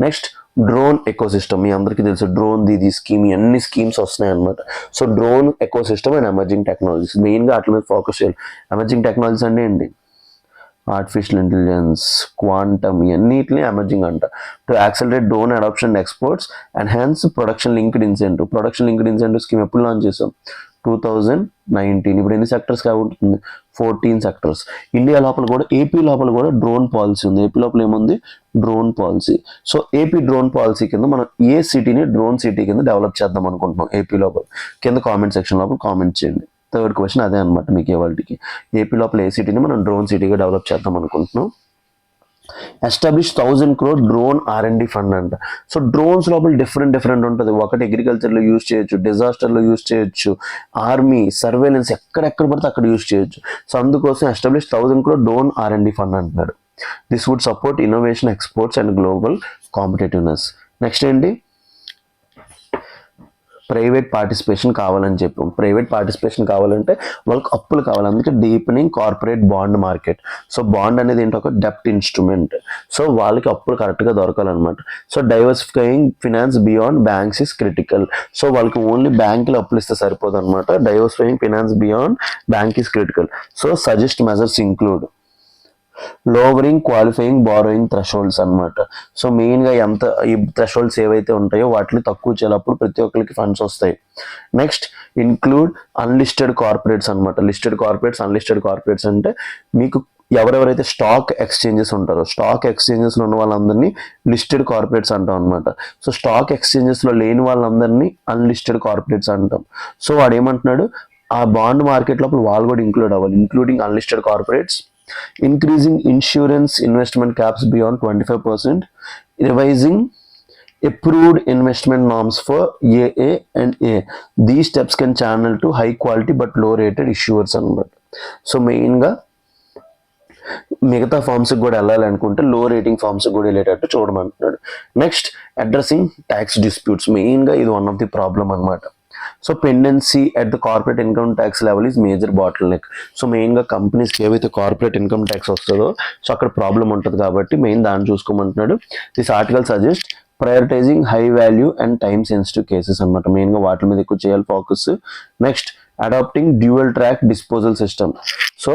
Next drone ecosystem. మీ అందరికీ తెలుసు డ్రోన్ ది స్కీమ్, అన్ని స్కీమ్స్ వస్తున్నాయి అనమాట. So drone ecosystem and emerging technologies, మెయిన్గా అట్ల మీద ఫోకస్ చేయాలి. ఎమర్జింగ్ టెక్నాలజీస్ అంటే ఏంటి? ఆర్టిఫిషియల్ ఇంటెలిజెన్స్, క్వాంటమ్, ఇవన్నిటిని ఎమర్జింగ్ అంట. To accelerate drone adoption exports and enhance production linked incentive. Production linked incentive scheme ఎప్పుడు లాంచ్ చేసాం? 2019. ఇప్పుడు ఎన్ని సెక్టర్స్ కాబట్టి 14 సెక్టర్స్. ఇండియా లోపల కూడా, ఏపీ లోపల కూడా డ్రోన్ పాలసీ ఉంది. ఏపీ లోపల ఏముంది? Drone policy. So AP drone policy కింద మనం ఏ సిటీని డ్రోన్ సిటీ కింద డెవలప్ చేద్దాం అనుకుంటున్నాం ఏపీ లోపల? కింద కామెంట్ సెక్షన్ లోపల కామెంట్ చేయండి. థర్డ్ క్వశ్చన్ అదే అనమాట మీకు ఇవాళకి. ఏపీ లోపల ఏ సిటీని మనం డ్రోన్ సిటీగా డెవలప్ చేద్దాం అనుకుంటున్నాం? Establish 1000 crore drone R&D fund అంట. సో డ్రోన్స్ లోపల డిఫరెంట్ ఉంటుంది. ఒకటి అగ్రికల్చర్లో యూజ్ చేయొచ్చు, డిజాస్టర్లో యూజ్ చేయొచ్చు, ఆర్మీ సర్వేలెన్స్ ఎక్కడెక్కడ పడితే అక్కడ యూజ్ చేయొచ్చు. సో అందుకోసం establish 1000 crore drone R&D fund అంటున్నాడు. This would support innovation, exports and global competitiveness. Next ఏంటి? ప్రైవేట్ పార్టిసిపేషన్ కావాలని చెప్పాం. ప్రైవేట్ పార్టిసిపేషన్ కావాలంటే వాళ్ళకి అప్పులు కావాలి. అందుకే deepening corporate bond market. So bond అనేది ఏంటి? ఒక డెప్ట్ ఇన్స్ట్రుమెంట్. సో వాళ్ళకి అప్పులు కరెక్ట్గా దొరకాలన్నమాట. So diversifying finance beyond banks is critical. So వాళ్ళకి ఓన్లీ బ్యాంకులు అప్పులు ఇస్తే సరిపోదు అనమాట. Diversifying finance beyond bank is critical. So suggest measures include lowering qualifying borrowing thresholds అనమాట. సో మెయిన్గా ఎంత ఈ థ్రెషోల్డ్స్ ఏవైతే ఉంటాయో వాటిని తక్కువ చేయాలప్పుడు ప్రతి ఒక్కరికి ఫండ్స్ వస్తాయి. నెక్స్ట్ ఇన్క్లూడ్ అన్లిస్టెడ్ కార్పొరేట్స్ అనమాట. లిస్టెడ్ కార్పొరేట్స్, అన్లిస్టెడ్ కార్పొరేట్స్ అంటే మీకు ఎవరెవరైతే స్టాక్ ఎక్స్చేంజెస్ ఉంటారో, స్టాక్ ఎక్స్చేంజెస్లో ఉన్న వాళ్ళందరినీ లిస్టెడ్ కార్పొరేట్స్ అంటాం అనమాట. సో స్టాక్ ఎక్స్చేంజెస్లో లేని వాళ్ళందరినీ అన్లిస్టెడ్ కార్పొరేట్స్ అంటాం. సో వాడు ఏమంటున్నాడు? ఆ బాండ్ మార్కెట్ లోపల వాళ్ళు కూడా ఇంక్లూడ్ అవ్వాలి, including unlisted corporates. Increasing insurance investment caps beyond 25%, revising approved investment norms for AA and A. These steps can channel to high quality but low rated issuers అనమాట. సో మెయిన్గా మిగతా ఫార్మ్స్ కూడా వెళ్ళాలనుకుంటే లో రేటింగ్ ఫార్మ్స్ కూడా వెళ్ళేటట్టు చూడమంటున్నాడు. Next addressing tax disputes. మెయిన్గా ఇది వన్ ఆఫ్ ది ప్రాబ్లమ్ అనమాట. So pendency at the corporate income tax level is major bottleneck. So మెయిన్గా కంపెనీస్కి ఏవైతే కార్పొరేట్ ఇన్కమ్ ట్యాక్స్ వస్తుందో సో అక్కడ ప్రాబ్లం ఉంటుంది కాబట్టి మెయిన్ దాన్ని చూసుకోమంటున్నాడు. This article suggest prioritising high value and time sensitive cases అనమాట. మెయిన్గా వాటి మీద ఎక్కువ చేయాలి focus. Next adopting dual track disposal system. So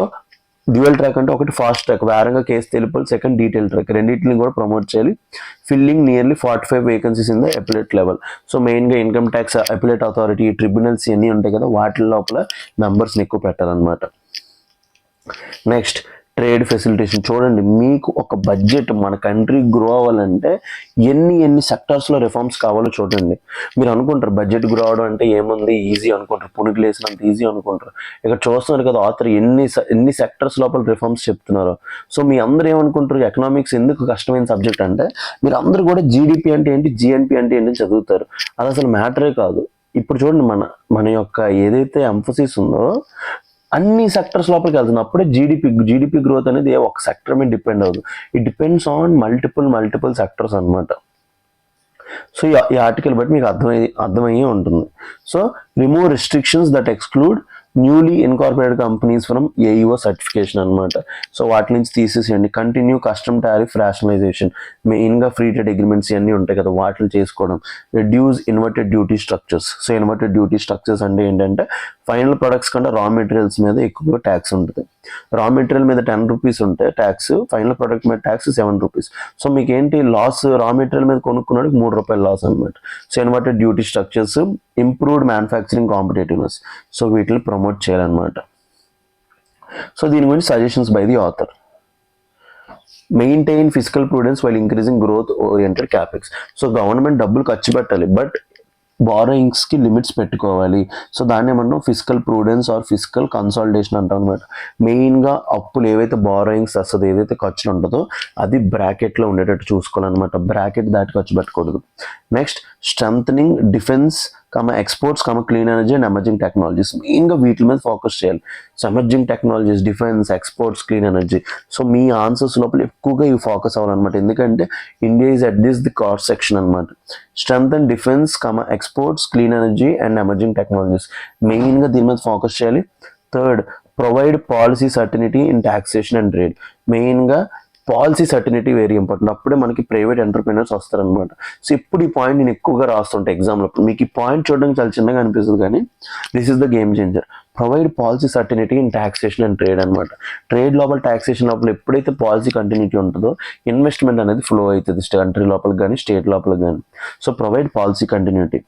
dual track అంటే ఒకటి ఫాస్ట్ ట్రాక్, వేరంగా కేసు తెలుపాలి, సెకండ్ డీటెయిల్ ట్రాక్, రెండింటిని కూడా ప్రమోట్ చేయాలి. Filling nearly 45 vacancies in the appellate level. So మెయిన్గా income tax appellate authority, tribunals ఇవన్నీ ఉంటాయి కదా, వాటి లోపల మెంబర్స్ని ఎక్కువ పెట్టాలన్నమాట. Next trade facilitation. చూడండి, మీకు ఒక బడ్జెట్ మన కంట్రీ గ్రో అవ్వాలంటే ఎన్ని సెక్టార్స్లో రిఫార్మ్స్ కావాలో చూడండి. మీరు అనుకుంటారు బడ్జెట్ గ్రో అవడం అంటే ఏముంది, ఈజీ అనుకుంటారు, పునుగులు వేసినంత ఈజీ అనుకుంటారు. ఇక్కడ చూస్తున్నారు కదా ఆథర్ ఎన్ని సెక్టర్స్ లోపల రిఫార్మ్స్ చెప్తున్నారు. సో మీ అందరూ ఏమనుకుంటారు, ఎకనామిక్స్ ఎందుకు కష్టమైన సబ్జెక్ట్ అంటే మీరు అందరూ కూడా జీడిపి అంటే ఏంటి, జిఎన్పి అంటే ఏంటి చదువుతారు. అది అసలు మ్యాటరే కాదు. ఇప్పుడు చూడండి మన యొక్క ఏదైతే ఎంఫసిస్ ఉందో అన్ని సెక్టర్స్ లోపలికి వెళ్తుంది. అప్పుడే జీడిపి గ్రోత్ అనేది ఒక సెక్టర్ మీద డిపెండ్ అవ్వదు. It depends on multiple sectors అనమాట. సో ఈ ఆర్టికల్ బట్టి మీకు అర్థమయ్యే ఉంటుంది. So remove restrictions that exclude newly incorporated companies from AEO certification అనమాట. సో వాటి నుంచి తీసేసేయండి. Continue custom tariff rationalisation. మెయిన్గా ఫ్రీ ట్రేడ్ అగ్రిమెంట్స్ ఇవన్నీ ఉంటాయి కదా, వాటిని చేసుకోవడం. Reduce inverted duty structures. So inverted duty structures అంటే ఏంటంటే ఫైనల్ ప్రొడక్ట్స్ కంటే రా మెటీరియల్స్ మీద ఎక్కువగా ట్యాక్స్ ఉంటుంది. రా మెటీరియల్ మీద 10 రూపీస్ ఉంటే ట్యాక్స్, ఫైనల్ ప్రొడక్ట్ మీద ట్యాక్స్ 7 రూపీస్. సో మీకు ఏంటి లాస్, రా మెటీరియల్ మీద కొనుక్కున్నాడు 3 రూపాయలు లాస్ అనమాట. So inverted duty structures, improved manufacturing competitiveness, so వీటిని ప్రమోట్ చేయాలన్నమాట. సో దీని గురించి suggestions by the author. Maintain fiscal prudence while increasing growth oriented capex. So government డబ్బులు ఖర్చు పెట్టాలి, బట్ బారోయింగ్స్కి లిమిట్స్ పెట్టుకోవాలి. సో దాన్ని ఏమన్నా fiscal prudence or fiscal consolidation అంటాం అనమాట. మెయిన్గా అప్పులు ఏవైతే బారోయింగ్స్ వస్తుందో, ఏదైతే ఖర్చులు ఉంటుందో అది బ్రాకెట్లో ఉండేటట్టు చూసుకోవాలన్నమాట. బ్రాకెట్ దాటి ఖర్చు పెట్టకూడదు. Next strengthening defence exports clean energy and emerging technologies. మెయిన్గా వీటి మీద ఫోకస్ చేయాలి. So emerging technologies, defence, exports, clean energy. So మీ ఆన్సర్స్ లోపల ఎక్కువగా ఇవి ఫోకస్ అవ్వాలన్నమాట. ఎందుకంటే India is at the cost section అనమాట. Strength and defence exports, clean energy and emerging technologies, మెయిన్గా దీని మీద ఫోకస్ చేయాలి. Third, provide policy certainty in taxation and trade. మెయిన్గా పాలసీ సర్టనిటీ వెరీ ఇంపార్టెంట్. అప్పుడే మనకి ప్రైవేట్ ఎంటర్ప్రీనర్స్ వస్తారనమాట. సో ఇప్పుడు ఈ పాయింట్ నేను ఎక్కువగా రాస్తుంటే ఎగ్జామ్లో. మీకు ఈ పాయింట్ చూడడానికి చాలా చిన్నగా అనిపిస్తుంది, కానీ this is the game changer. Provide policy certainty in taxation and trade అనమాట. ట్రేడ్ లోపల, టాక్సేషన్ లోపల ఎప్పుడైతే పాలసీ కంటిన్యూటీ ఉంటుందో ఇన్వెస్ట్మెంట్ అనేది ఫ్లో అవుతుంది కంట్రీ లోపలికి కానీ స్టేట్ లోపలికి కానీ. So provide policy continuity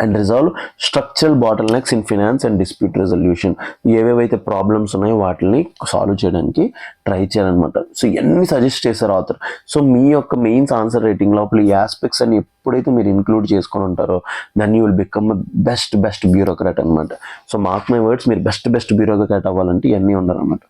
and resolve structural bottlenecks in finance and dispute resolution. ఏవేవైతే ప్రాబ్లమ్స్ ఉన్నాయో వాటిని సాల్వ్ చేయడానికి ట్రై చేయాలన్నమాట. సో ఇవన్నీ సజెస్ట్ చేశారు ఆథర్. సో మీ యొక్క మెయిన్స్ ఆన్సర్ రైటింగ్ లోపల ఈ ఆస్పెక్ట్స్ అని ఎప్పుడైతే మీరు ఇంక్లూడ్ చేసుకొని ఉంటారో then you will become best bureaucrat అనమాట. సో మార్క్ మై వర్డ్స్, మీరు బెస్ట్ బ్యూరోక్రాట్ అవ్వాలంటే ఇవన్నీ ఉండాలన్నమాట.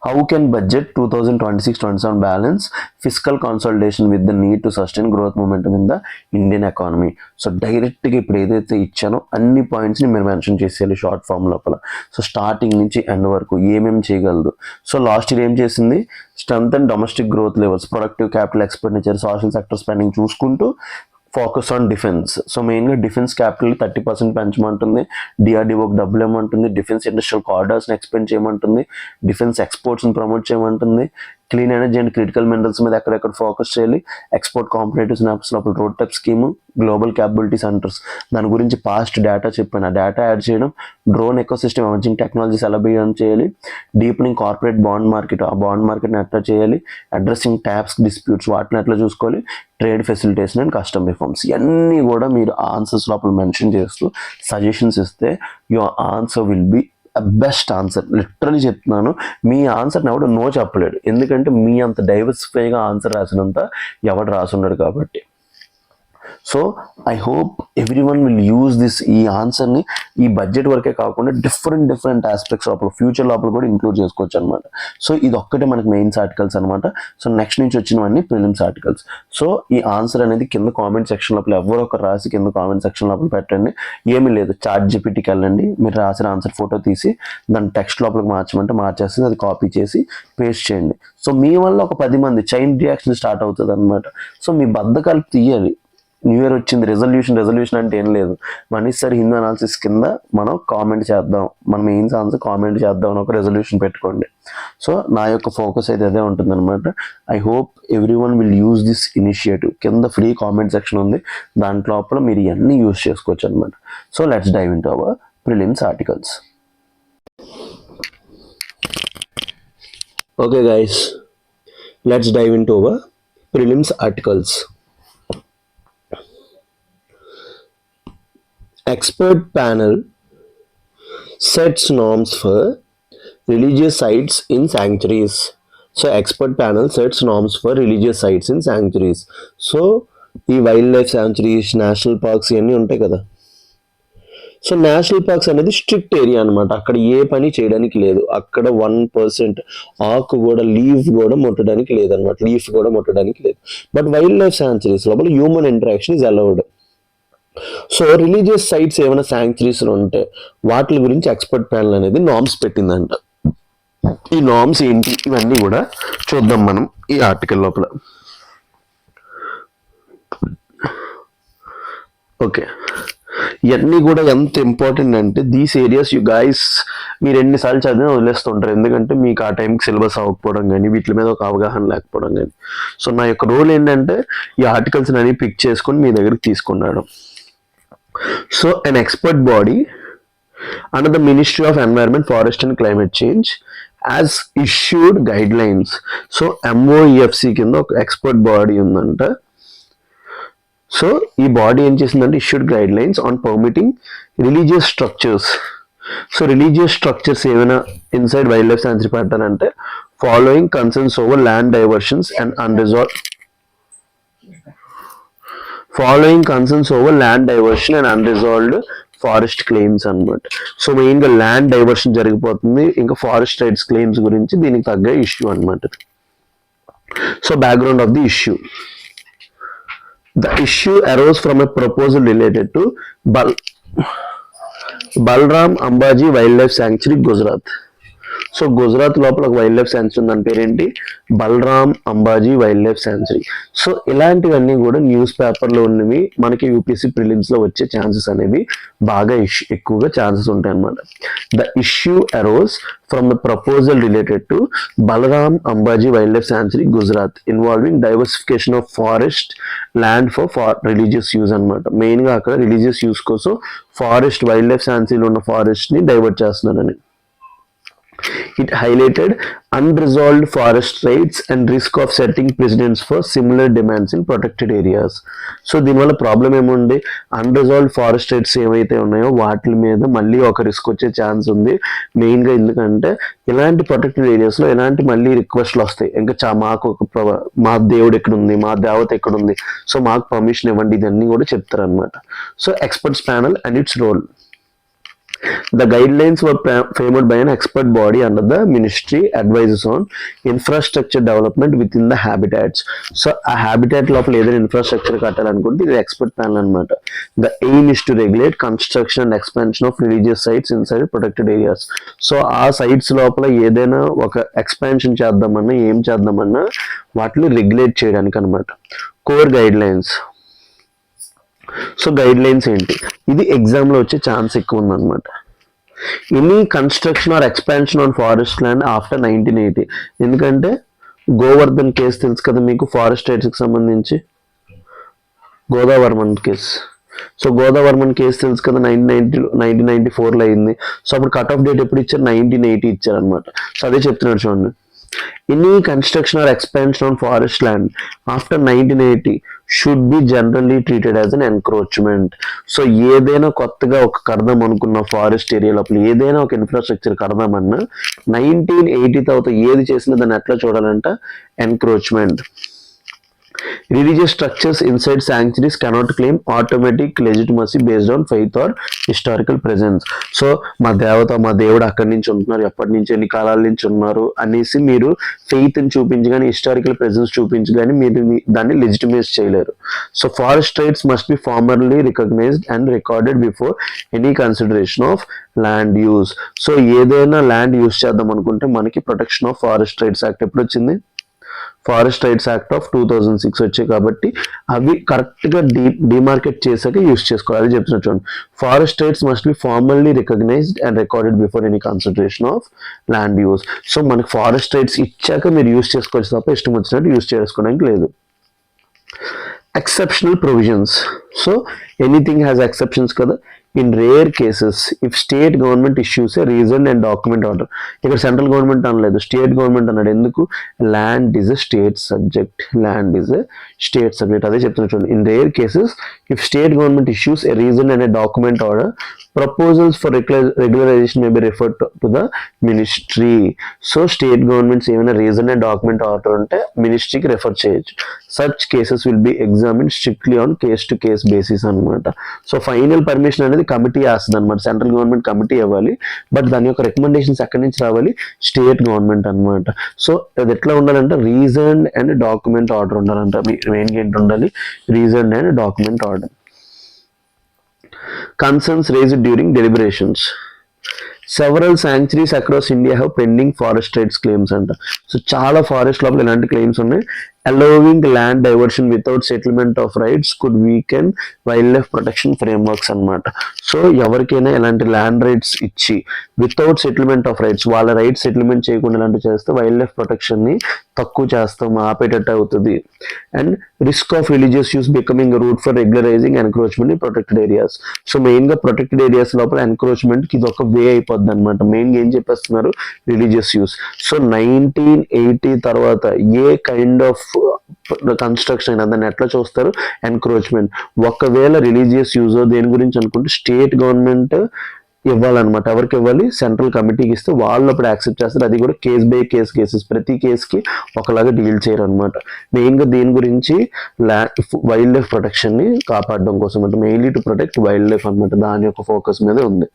How can budget 2026-27 balance fiscal consolidation with the need to sustain growth momentum in the Indian economy? So డైరెక్ట్గా ఇప్పుడు ఏదైతే ఇచ్చానో అన్ని పాయింట్స్ని మీరు మెన్షన్ చేసేయాలి షార్ట్ ఫామ్ లోపల. సో స్టార్టింగ్ నుంచి ఎండ్ వరకు ఏమేమి చేయగలదు. సో లాస్ట్ ఇయర్ ఏం చేసింది, strength and domestic growth levels, productive capital expenditure, social sector spending చూసుకుంటూ ఫోకస్ ఆన్ డిఫెన్స్. సో మెయిన్గా డిఫెన్స్ క్యాపిటల్ 30% పెంచమంటుంది, డిఆర్డిఓకి డబ్బులు ఏమంటుంది, డిఫెన్స్ ఇండస్ట్రియల్ కారిడార్స్ని ఎక్స్పెండ్ చేయమంటుంది, డిఫెన్స్ ఎక్స్పోర్ట్స్ని ప్రమోట్ చేయమంటుంది, clean energy and critical minerals మీద ఎక్కడెక్కడ ఫోకస్ చేయాలి, ఎక్స్పోర్ట్ కాంపిటేటివ్ స్నాప్స్ లోపల RoDTEP scheme, global capability centres, దాని గురించి పాస్ట్ డేటా చెప్పాను, ఆ డేటా యాడ్ చేయడం, డ్రోన్ ఎకోసిస్టమ్, ఎమర్జింగ్ టెక్నాలజీస్ ఎలా బియ్యం చేయాలి, డీపెనింగ్ కార్పొరేట్ బాండ్ మార్కెట్, ఆ బాండ్ మార్కెట్ని ఎట్లా చేయాలి, అడ్రస్సింగ్ ట్యాక్స్ డిస్ప్యూట్స్ వాటిని ఎట్లా చూసుకోవాలి, trade facilitation and custom reforms. ఇవన్నీ కూడా మీరు ఆన్సర్స్ లోపల మెన్షన్ చేస్తూ సజెషన్స్ ఇస్తే your answer will be best answer. Literally చెప్తున్నాను, మీ ఆన్సర్ని ఎవడు నో చెప్పలేడు. ఎందుకంటే మీ అంత డైవర్సిఫైగా ఆన్సర్ రాసినంత ఎవడు రాసున్నాడు కాబట్టి. So I hope every one will use this. ఈ ఆన్సర్ని ఈ బడ్జెట్ వరకే కాకుండా డిఫరెంట్ ఆస్పెక్ట్స్ లోపల ఫ్యూచర్ లోపల కూడా ఇంక్లూడ్ చేసుకోవచ్చు అనమాట. సో ఇది ఒక్కటే మనకి మెయిన్స్ ఆర్టికల్స్ అనమాట. సో నెక్స్ట్ నుంచి వచ్చినవన్నీ ప్రిలిమ్స్ ఆర్టికల్స్. సో ఈ ఆన్సర్ అనేది కింద కామెంట్ సెక్షన్ లోపల ఎవరో ఒకరు రాసి కింద కామెంట్ సెక్షన్ లోపల పెట్టండి. ఏమీ లేదు, చాట్ జీపీటీకి వెళ్ళండి, మీరు రాసిన ఆన్సర్ ఫోటో తీసి దాన్ని టెక్స్ట్ లోపలికి మార్చమంటే మార్చేస్తుంది, అది కాపీ చేసి పేస్ట్ చేయండి. సో మీ వల్ల ఒక 10 మంది చైన్ రియాక్షన్ స్టార్ట్ అవుతుంది అనమాట. సో మీ బద్ధకాలు తీయాలి. న్యూ ఇయర్ వచ్చింది, రెజల్యూషన్ అంటే ఏం లేదు. మనీష్ సార్ హిందూ అనాలిసిస్ కింద మనం కామెంట్ చేద్దాం, మన మెయిన్స్ ఆన్సర్ కామెంట్ చేద్దాం అని ఒక రెజల్యూషన్ పెట్టుకోండి. సో నా యొక్క ఫోకస్ అయితే అదే ఉంటుంది అనమాట. I hope every one will use this initiative. కింద ఫ్రీ కామెంట్ సెక్షన్ ఉంది, దాంట్లో లోపల మీరు ఇవన్నీ యూజ్ చేసుకోవచ్చు అనమాట. So let's dive into our prelims articles. Okay guys, let's dive into our prelims articles. Expert panel sets norms for religious sites in sanctuaries. So expert panel sets norms for religious sites in sanctuaries. So ఈ wild life sanctuaries, national parks ఇవన్నీ ఉంటాయి కదా. సో నేషనల్ పార్క్స్ అనేది స్ట్రిక్ట్ ఏరియా అనమాట. అక్కడ ఏ పని చేయడానికి లేదు. అక్కడ 1% ఆకు కూడా, లీఫ్ కూడా ముట్టడానికి లేదనమాట. లీఫ్ కూడా ముట్టడానికి లేదు. బట్ వైల్డ్ లైఫ్ శాంచురీస్ లోపల human interaction is allowed. So religious sites ఏమైనా శాంక్చురీస్ ఉంటే వాటి గురించి ఎక్స్పర్ట్ ప్యానల్ అనేది నార్మ్స్ పెట్టిందంట. ఈ నార్మ్స్ ఏంటి ఇవన్నీ కూడా చూద్దాం మనం ఈ ఆర్టికల్ లోపల. ఓకే, ఇవన్నీ కూడా ఎంత ఇంపార్టెంట్ అంటే దీస్ ఏరియాస్ యూ గైస్ మీరు ఎన్నిసార్లు చదివినా వదిలేస్తుంటారు. ఎందుకంటే మీకు ఆ టైంకి సిలబస్ అవ్వకపోవడం కానీ వీటి మీద ఒక అవగాహన లేకపోవడం కానీ. సో నా యొక్క రోల్ ఏంటంటే ఈ ఆర్టికల్స్ అన్ని పిక్ చేసుకొని మీ దగ్గరికి తీసుకున్నాడు. So an expert body Under the Ministry of Environment, Forest and Climate Change has issued guidelines. So MOEFC కింద ఒక ఎక్స్పర్ట్ బాడీ ఉందంట. సో ఈ బాడీ ఏం చేసిందంటే issued guide lines on permitting religious structures. So religious structures ఏమైనా ఇన్సైడ్ వైల్డ్ లైఫ్ శాంక్చురీ పెట్టాలంటే following concerns over land diversions and unresolved forest claims అన్నమాట. సో మెయిన్ గా ల్యాండ్ డైవర్షన్ జరిగిపోతుంది, ఇంకా ఫారెస్ట్ రైట్స్ క్లెయిమ్స్ గురించి దీనికి తగ్గ ఇష్యూ అన్నమాట. So background of the issue. The issue arose from a proposal related to Balram Ambaji Wildlife Sanctuary, Gujarat. So Gujarat లోపల ఒక వైల్డ్ లైఫ్ శాంక్చురీ దాని పేరేంటి, Balaram Ambaji wildlife sanctuary. So ఇలాంటివన్నీ కూడా న్యూస్ పేపర్లో ఉన్నవి మనకి యూపీఎస్సీ ప్రిలిమ్స్ లో వచ్చే ఛాన్సెస్ అనేవి బాగా ఎక్కువగా ఛాన్సెస్ ఉంటాయి అన్నమాట. The issue arose from the proposal related to Balaram Ambaji wildlife sanctuary, Gujarat, involving diversification of forest land for religious use అనమాట. మెయిన్ గా అక్కడ రిలీజియస్ యూజ్ కోసం ఫారెస్ట్ వైల్డ్ లైఫ్ శాంక్చురీలో ఉన్న ఫారెస్ట్ ని డైవర్ట్ చేస్తున్నారని. It highlighted unresolved forest rights and risk of setting precedents for similar demands in protected areas. So దీనివల్ల ప్రాబ్లం ఏముంది, అన్రిజాల్వ్డ్ ఫారెస్ట్ రైట్స్ ఏవైతే ఉన్నాయో వాటి మీద మళ్ళీ ఒక రిస్క్ వచ్చే ఛాన్స్ ఉంది. మెయిన్గా ఎందుకంటే ఇలాంటి ప్రొటెక్టెడ్ ఏరియాస్లో ఎలాంటి మళ్ళీ రిక్వెస్ట్లు వస్తాయి, ఇంకా మాకు మా దేవుడు ఎక్కడుంది, మా దేవత ఎక్కడుంది, సో మాకు పర్మిషన్ ఇవ్వండి, ఇదన్నీ కూడా చెప్తారనమాట. So experts panel and it's role. The guidelines were framed by an expert body under the ministry, advises on infrastructure development within the habitats. So a habitat లోపల ఏదైనా ఇన్ఫ్రాస్ట్రక్చర్ కట్టాలనుకుంటే ఇది ఎక్స్పర్ట్ ప్యానల్ అనమాట. The aim is to regulate construction and expansion of religious sites inside protected areas. So ఆ సైట్స్ లోపల ఏదైనా ఒక ఎక్స్పాన్షన్ చేద్దామన్నా ఏం చేద్దామన్నా వాటిని రెగ్యులేట్ చేయడానికి అనమాట. Core guidelines. సో గైడ్ లైన్స్ ఏంటి, ఇది ఎగ్జామ్ లో వచ్చే ఛాన్స్ ఎక్కువ ఉందన్నమాట. Any construction or expansion on forest land after 1980. ఎందుకంటే గోవర్ధన్ కేసు తెలుసు కదా మీకు, ఫారెస్ట్ రైట్స్ కి సంబంధించి Godavarman case. So Godavarman case తెలుసు కదా, 1994లో అయింది. సో అప్పుడు కట్ ఆఫ్ డేట్ ఎప్పుడు ఇచ్చారు, 1980 ఇచ్చారు అనమాట. సో అదే చెప్తున్నాడు చూడండి. Any construction or expansion on forest land after 1980 should be generally treated as an encroachment. So ఏదైనా కొత్తగా ఒక కడదాం అనుకున్న ఫారెస్ట్ ఏరియా లోపల ఏదైనా ఒక ఇన్ఫ్రాస్ట్రక్చర్ కడదామన్నా 1980 తర్వాత ఏది చేసినా దాన్ని ఎట్లా చూడాలంట, encroachment. Religious structures inside sanctuaries cannot claim automatic legitimacy based on faith or historical presence. So మా దేవత మా దేవుడు అక్కడి నుంచి ఉంటున్నారు, ఎప్పటి నుంచి ఎన్ని కాలాల నుంచి ఉన్నారు అనేసి మీరు ఫెయిత్ ని చూపించి కానీ హిస్టారికల్ ప్రెజెన్స్ చూపించి కానీ మీరు దాన్ని లెజిటిమైజ్ చేయలేరు. So forest rights must be formally recognised and recorded before any consideration of land use. So ఏదైనా ల్యాండ్ యూజ్ చేద్దాం అనుకుంటే మనకి protection of forest rights act ఎప్పుడు వచ్చింది, ఫారెస్ట్ రైట్స్ యాక్ట్ ఆఫ్ 2006 వచ్చాయి. కాబట్టి అవి కరెక్ట్ గా డిమార్కెట్ చేసాక యూస్ చేసుకోవాలి. అది చెప్తున్నా చూడండి. Forest rights must be formally recognised and recorded before any consideration of land use. So మనకి ఫారెస్ట్ రైట్స్ ఇచ్చాక మీరు యూస్ చేసుకోవచ్చు తప్ప ఇష్టం వచ్చినట్టు యూస్ చేసుకోవడానికి లేదు. Exceptional provisions. So anything has exceptions కదా. In rare cases, if state government issues a reasoned and document order, ఇక్కడ సెంట్రల్ గవర్నమెంట్ అనలేదు, స్టేట్ గవర్నమెంట్ అన్నాడు. ఎందుకు, land is a state subject, land is a state subject. అదే చెప్తున్నా చూడండి. In rare cases if state government issues a reason and a document order, proposals for regularization may be referred to the ministry. So state governments ఏమైనా రీజన్ అండ్ డాక్యుమెంట్ ఆర్డర్ ఉంటే మినిస్ట్రీకి రెఫర్ చేయొచ్చు. Such cases will be examine strictly on case to case basis అనమాట. సో ఫైనల్ పర్మిషన్ అనేది కమిటీ వేస్తుంది అనమాట. సెంట్రల్ గవర్నమెంట్ కమిటీ ఇవ్వాలి, బట్ దాని యొక్క రికమెండేషన్స్ ఎక్కడి నుంచి రావాలి, స్టేట్ గవర్నమెంట్ అనమాట. సో అది ఎట్లా ఉండాలంటే రీజన్ అండ్ డాక్యుమెంట్ ఆర్డర్ ఉండాలంట. మెయిన్ ఏంటి ఉండాలి, reason and document order. Concerns raised during deliberations. Several sanctuaries across India have pending forest rights claims అంట. సో చాలా ఫారెస్ట్ లోపల ఇలాంటి క్లెయిమ్స్ ఉన్నాయి. allowing land diversion without settlement of rights could weaken wildlife protection frameworks అన్నమాట. సో ఎవరికైనా ఇలాంటి ల్యాండ్ రైట్స్ ఇచ్చి వితౌట్ సెటిల్మెంట్ ఆఫ్ రైట్స్ వాళ్ళ రైట్స్ సెటిల్మెంట్ చేయకుండా ఇలాంటివి చేస్తే వైల్డ్ లైఫ్ ప్రొటెక్షన్ ని తక్కువ చేస్తాం, ఆపేటట్టు అవుతుంది. And risk of religious use becoming route for regularising encroachment in protected areas. So main గా ప్రొటెక్టెడ్ ఏరియాస్ లోపల ఎన్క్రోచ్మెంట్ కి ఇది ఒక వే అయిపోద్ది అనమాట. మెయిన్ గా ఏం చెప్పేస్తున్నారు, రిలీజియస్ యూస్. సో 1980 తర్వాత ఏ కైండ్ ఆఫ్ కన్స్ట్రక్షన్ అయినా దాన్ని ఎట్లా చూస్తారు, ఎన్క్రోచ్మెంట్. ఒకవేళ రిలీజియస్ యూజ్ దేని గురించి అనుకుంటే స్టేట్ గవర్నమెంట్ ఇవ్వాలన్నమాట. ఎవరికి ఇవ్వాలి, సెంట్రల్ కమిటీకి ఇస్తే వాళ్ళు అప్పుడు యాక్సెప్ట్ చేస్తారు. అది కూడా కేస్ బై కేసెస్, ప్రతి కేసుకి ఒకలాగా డీల్ చేయరు అనమాట. మెయిన్ గా దీని గురించి వైల్డ్ లైఫ్ ప్రొటెక్షన్ ని కాపాడడం కోసం అంటే mainly to protect wild life అనమాట. దాని యొక్క ఫోకస్ మీద ఉంది.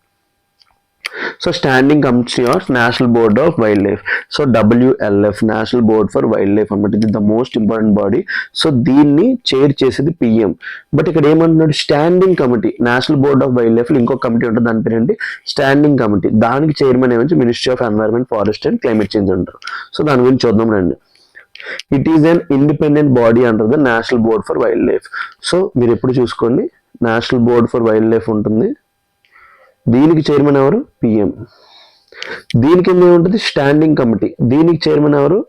So standing committee of national board of wild life. So WLF, national board for wild life అనమాట. ఇది the most important body. So దీన్ని చైర్ చేసేది PM. బట్ ఇక్కడ ఏమంటున్నాడు, standing committee. National board of wild life లో ఇంకో కమిటీ ఉంటుంది, దాని పేరు ఏంటి, స్టాండింగ్ కమిటీ. దానికి చైర్మన్ ఏమంటే ministry of environment, forest and climate change అంటారు. సో దాని గురించి చూద్దాం రండి. It is an independent body అంటారు the national board for wildlife. So మీరు ఎప్పుడు చూసుకోండి, national board for wildlife ఉంటుంది, దీనికి చైర్మన్ ఎవరు, PM. దీనికి ఏముంటుంది, స్టాండింగ్ కమిటీ. దీనికి చైర్మన్ ఎవరు,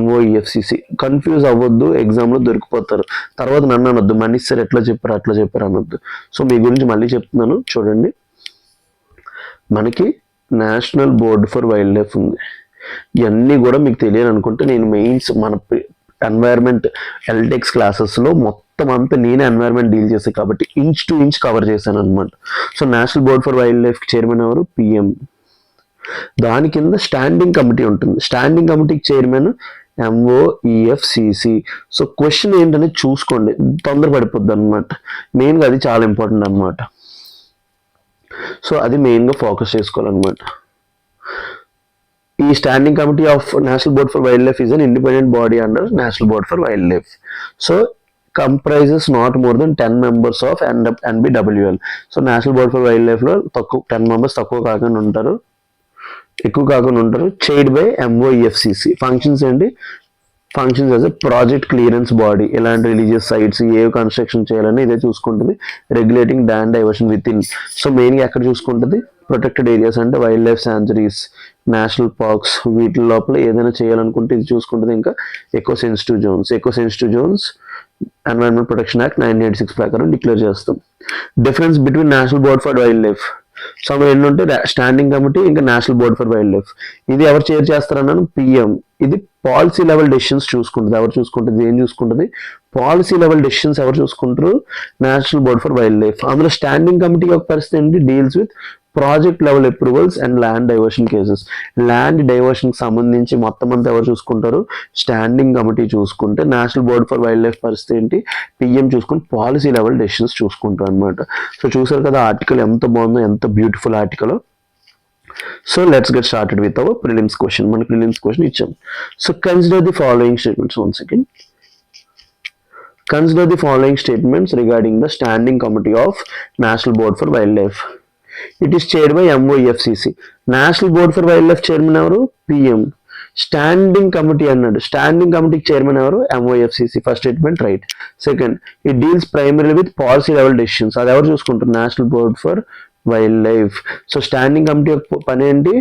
MOEFCC. కన్ఫ్యూజ్ అవ్వద్దు, ఎగ్జామ్ లో దొరికిపోతారు. తర్వాత నన్ను అనొద్దు, మనీష్ సార్ ఎట్లా చెప్పారు అట్లా చెప్పారు అనొద్దు. సో మీ గురించి మళ్ళీ చెప్తున్నాను చూడండి. మనకి national board for wild life ఉంది. ఇవన్నీ కూడా మీకు తెలియాలి అనుకుంటే నేను మెయిన్స్ మన ఎన్వైర్న్మెంట్ ఎల్టెక్స్ క్లాసెస్ లో మొత్తం అంతా నేనే ఎన్వైర్న్మెంట్ డీల్ చేశాను కాబట్టి ఇంచ్ టు ఇంచ్ కవర్ చేశాను అనమాట. So national board for wild life chairman ఎవరు, PM. దాని కింద స్టాండింగ్ కమిటీ ఉంటుంది. స్టాండింగ్ కమిటీకి చైర్మన్ MOEFCC. సో క్వశ్చన్ ఏంటనేది చూసుకోండి, తొందరపడిపోద్ది అనమాట. మెయిన్గా అది చాలా ఇంపార్టెంట్ అనమాట. సో అది మెయిన్గా ఫోకస్ చేసుకోవాలన్నమాట. ఈ standing committee of national board for wild life is an independent body under national board for wildlife. So comprises not more than 10 members of NBWL. So national board for wild life లో 10 మెంబర్స్ తక్కువ కాకుండా ఉంటారు, ఎక్కువ కాకుండా ఉంటారు. Chaired by MOEFCC. ఫంక్షన్స్ ఏంటి, functions as a project clearance body. ఇలాంటి రిలీజియస్ సైట్స్ ఏ కన్స్ట్రక్షన్ చేయాలని ఇదే చూసుకుంటుంది. Regulating land diversion with in. So మెయిన్గా ఎక్కడ చూసుకుంటుంది, ప్రొటెక్టెడ్ ఏరియాస్ అంటే wildlife sanctuaries, national parks, వీటి లోపల ఏదైనా చేయాలనుకుంటే ఇది చూసుకుంటుంది. ఇంకా eco sensitive zones environment protection act 1986 ప్రకారం డిక్లేర్ చేస్తాం. Difference between national board for wildlife. So ఎన్ని ఉంటే స్టాండింగ్ కమిటీ ఇంకా national board for wildlife. ఇది ఎవరు చైర్ చేస్తారన్నాను, PM. ఇది పాలసీ లెవెల్ డెసిషన్స్ చూసుకుంటుంది. ఎవరు చూసుకుంటుంది, ఏం చూసుకుంటుంది, పాలసీ లెవెల్ డెసిషన్స్ ఎవరు చూసుకుంటారు, national board for wild life. అందులో స్టాండింగ్ కమిటీ యొక్క పరిస్థితి ఏంటి, deals with project level approvals and land diversion cases. Land diversion కి సంబంధించి మొత్తం అంతా ఎవరు చూసుకుంటారు, స్టాండింగ్ కమిటీ చూసుకుంటే, national board for wild life పరిస్థితి ఏంటి, PM చూసుకుని పాలసీ లెవెల్ డెసిషన్స్ చూసుకుంటారు అనమాట. సో చూసారు కదా ఆర్టికల్ ఎంత బాగుందో, ఎంత beautiful article. So let's get started with our prelims question. మన ప్రిలిమ్స్ క్వశ్చన్ ఇచ్చాం. So consider the following statements. One second. Consider the following statements regarding the Standing Committee of National Board for Wildlife. It is chaired by MOEFCC. National Board for Wildlife chairman ఎవరు, PM. స్టాండింగ్ కమిటీ అన్నాడు, స్టాండింగ్ కమిటీకి చైర్మన్ ఎవరు, MOEFCC. First statement right. Second, it deals primarily with policy level decisions. అది ఎవరు చూసుకుంటారు, national board for wildlife. So standing committee యొక్క పని ఏంటి,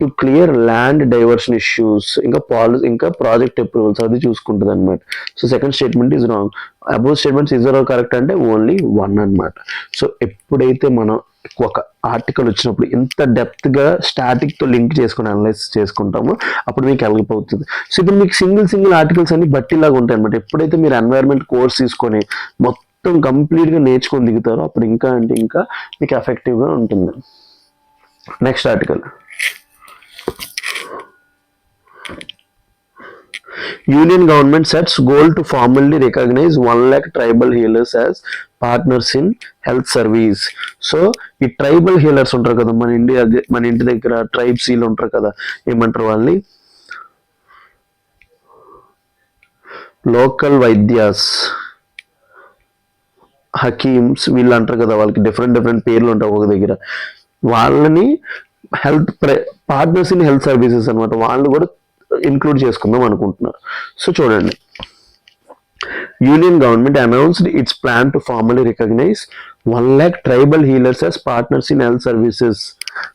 to clear land diversion issues, ఇంకా ప్రాజెక్ట్ అప్రూవల్స్ అది చూసుకుంటుంది అనమాట. So second statement is wrong. Above statements is are correct అంటే ఓన్లీ 1 అనమాట. సో ఎప్పుడైతే మనం ఒక ఆర్టికల్ వచ్చినప్పుడు ఇంత డెప్త్ గా స్టాటిక్ తో లింక్ చేసుకుని అనలైజ్ చేసుకుంటామో అప్పుడు మీకు హెల్ప్ అవుతుంది. సో ఇప్పుడు మీకు సింగిల్ ఆర్టికల్స్ అన్ని బట్టిలాగా ఉంటాయి అనమాట. ఎప్పుడైతే మీరు ఎన్వైరన్మెంట్ కోర్స్ తీసుకొని మొత్తం కంప్లీట్ గా నేర్చుకొని దిగుతారో అప్పుడు ఇంకా అంటే ఇంకా మీకు ఎఫెక్టివ్ గా ఉంటుంది. Next article, Union government sets goal to formally recognize 1 lakh tribal healers as partners in health service. So ఈ ట్రైబల్ హీలర్స్ ఉంటారు కదా, మన ఇంటి దగ్గర ట్రైబ్స్ హీల్ ఉంటారు కదా, ఏమంటారు వాళ్ళని, లోకల్ వైద్యాస్, హకీమ్స్, వీళ్ళు అంటారు కదా, వాళ్ళకి డిఫరెంట్ పేర్లు ఉంటాయి ఒక దగ్గర. వాళ్ళని health partners in health services అనమాట, వాళ్ళు కూడా ఇంక్లూడ్ చేసుకుందాం అనుకుంటున్నారు. సో చూడండి, Union government announced its plan to formally recognize 1 lakh tribal healers as partners in health services.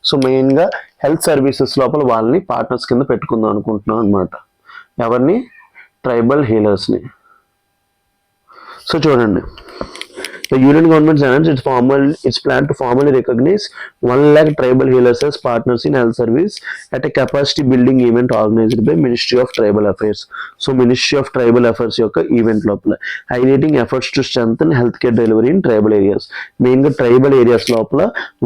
So మెయిన్గా హెల్త్ సర్వీసెస్ లోపల వాళ్ళని పార్ట్నర్స్ కింద పెట్టుకుందాం అనుకుంటున్నాం అనమాట. ఎవరిని? ట్రైబల్ హీలర్స్ని. సో చూడండి, the union government announced its plan to formally recognize 1 lakh tribal healers as partners in health service at a capacity building event organized by Ministry of Tribal Affairs. So Ministry of Tribal Affairs యొక్క ఈవెంట్ లోపల highlighting efforts to strengthen health care delivery in tribal areas. మెయిన్గా ట్రైబల్ ఏరియాస్ లోపల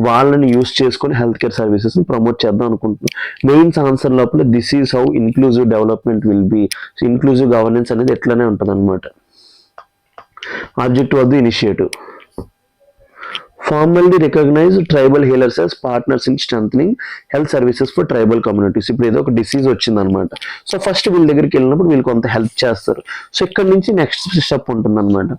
వాళ్ళని యూస్ చేసుకొని హెల్త్ కేర్ సర్వీసెస్ని ప్రమోట్ చేద్దాం అనుకుంటున్నాం. మెయిన్స్ ఆన్సర్ లోపల this is how inclusive development will be. So inclusive governance అనేది ఎట్లనే ఉంటుంది అనమాట. Objective of the initiative: formally recognize tribal healers as partners in strengthening health services for tribal communities. ఇప్పుడు ఏదో ఒక డిసీజ్ వచ్చింది అనమాట. సో ఫస్ట్ వీళ్ళ దగ్గరికి వెళ్ళినప్పుడు వీళ్ళు కొంత హెల్ప్ చేస్తారు. సో ఇక్కడ నుంచి నెక్స్ట్ స్టెప్ ఉంటుంది అనమాట.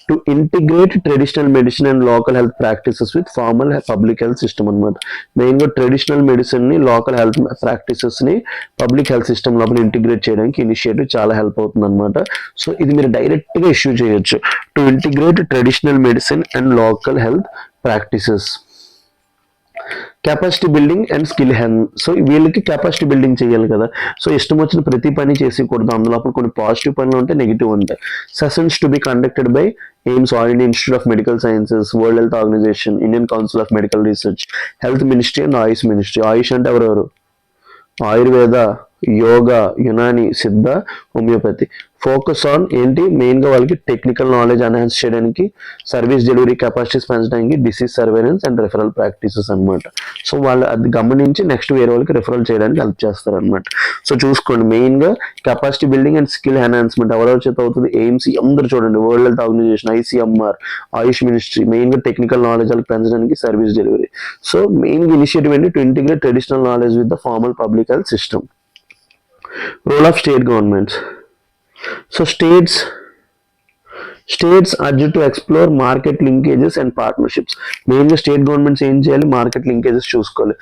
To integrate traditional medicine and local health practices with formal public health system అనమాట. మెయిన్గా ట్రెడిషనల్ మెడిసిన్ ని లోకల్ హెల్త్ ప్రాక్టీసెస్ ని పబ్లిక్ హెల్త్ సిస్టమ్ లోపల ఇంటిగ్రేట్ చేయడానికి ఇనిషియేటివ్ చాలా హెల్ప్ అవుతుంది అనమాట. సో ఇది మీరు డైరెక్ట్ గా ఇష్యూ చేయొచ్చు. To integrate traditional medicine and local health practices. Capacity building and skill hand. So వీళ్ళకి కెపాసిటీ బిల్డింగ్ చేయాలి కదా. సో ఇష్టం వచ్చిన ప్రతి పని చేసేయకూడదు. అందులో కొన్ని పాజిటివ్ పనులు ఉంటాయి, నెగిటివ్ ఉంటాయి. Sessions to be conducted by AIIMS, All India Institute of Medical Sciences, World Health Organization, Indian council of medical Research, health ministry and AYUSH ministry. AYUSH అంటే ఎవరెవరు? ఆయుర్వేద, యోగా, యునాని, సిద్ధ, హోమియోపతి. ఫోకస్ ఆన్ ఏంటి? మెయిన్గా వాళ్ళకి టెక్నికల్ నాలెడ్జ్ ఎన్హాన్స్ చేయడానికి, సర్వీస్ డెలివరీ కెపాసిటీస్ పెంచడానికి, disease surveillance and referral practices అనమాట. సో వాళ్ళు అది గమనించి నెక్స్ట్ వేరే వాళ్ళకి రెఫరల్ చేయడానికి హెల్ప్ చేస్తారు అనమాట. సో చూసుకోండి, మెయిన్గా capacity building and skill enhancement ఎవరెవరి చేత అవుతుంది? ఎయిమ్స్ అందరూ చూడండి, వరల్డ్ హెల్త్ ఆర్గనైజేషన్, ఐసీఎంఆర్, ఆయుష్ మినిస్ట్రీ. మెయిన్గా టెక్నికల్ నాలెడ్జ్ వాళ్ళకి పెంచడానికి, సర్వీస్ డెలివరీ. సో మెయిన్గా ఇనిషియేటివ్ ఏంటి? To integrate traditional knowledge with the formal public health system. Role of state governments. So states urged to explore market linkages and partnerships. మెయిన్గా స్టేట్ గవర్నమెంట్స్ ఏం చేయాలి? మార్కెట్ లింకేజెస్ చూసుకోవాలి.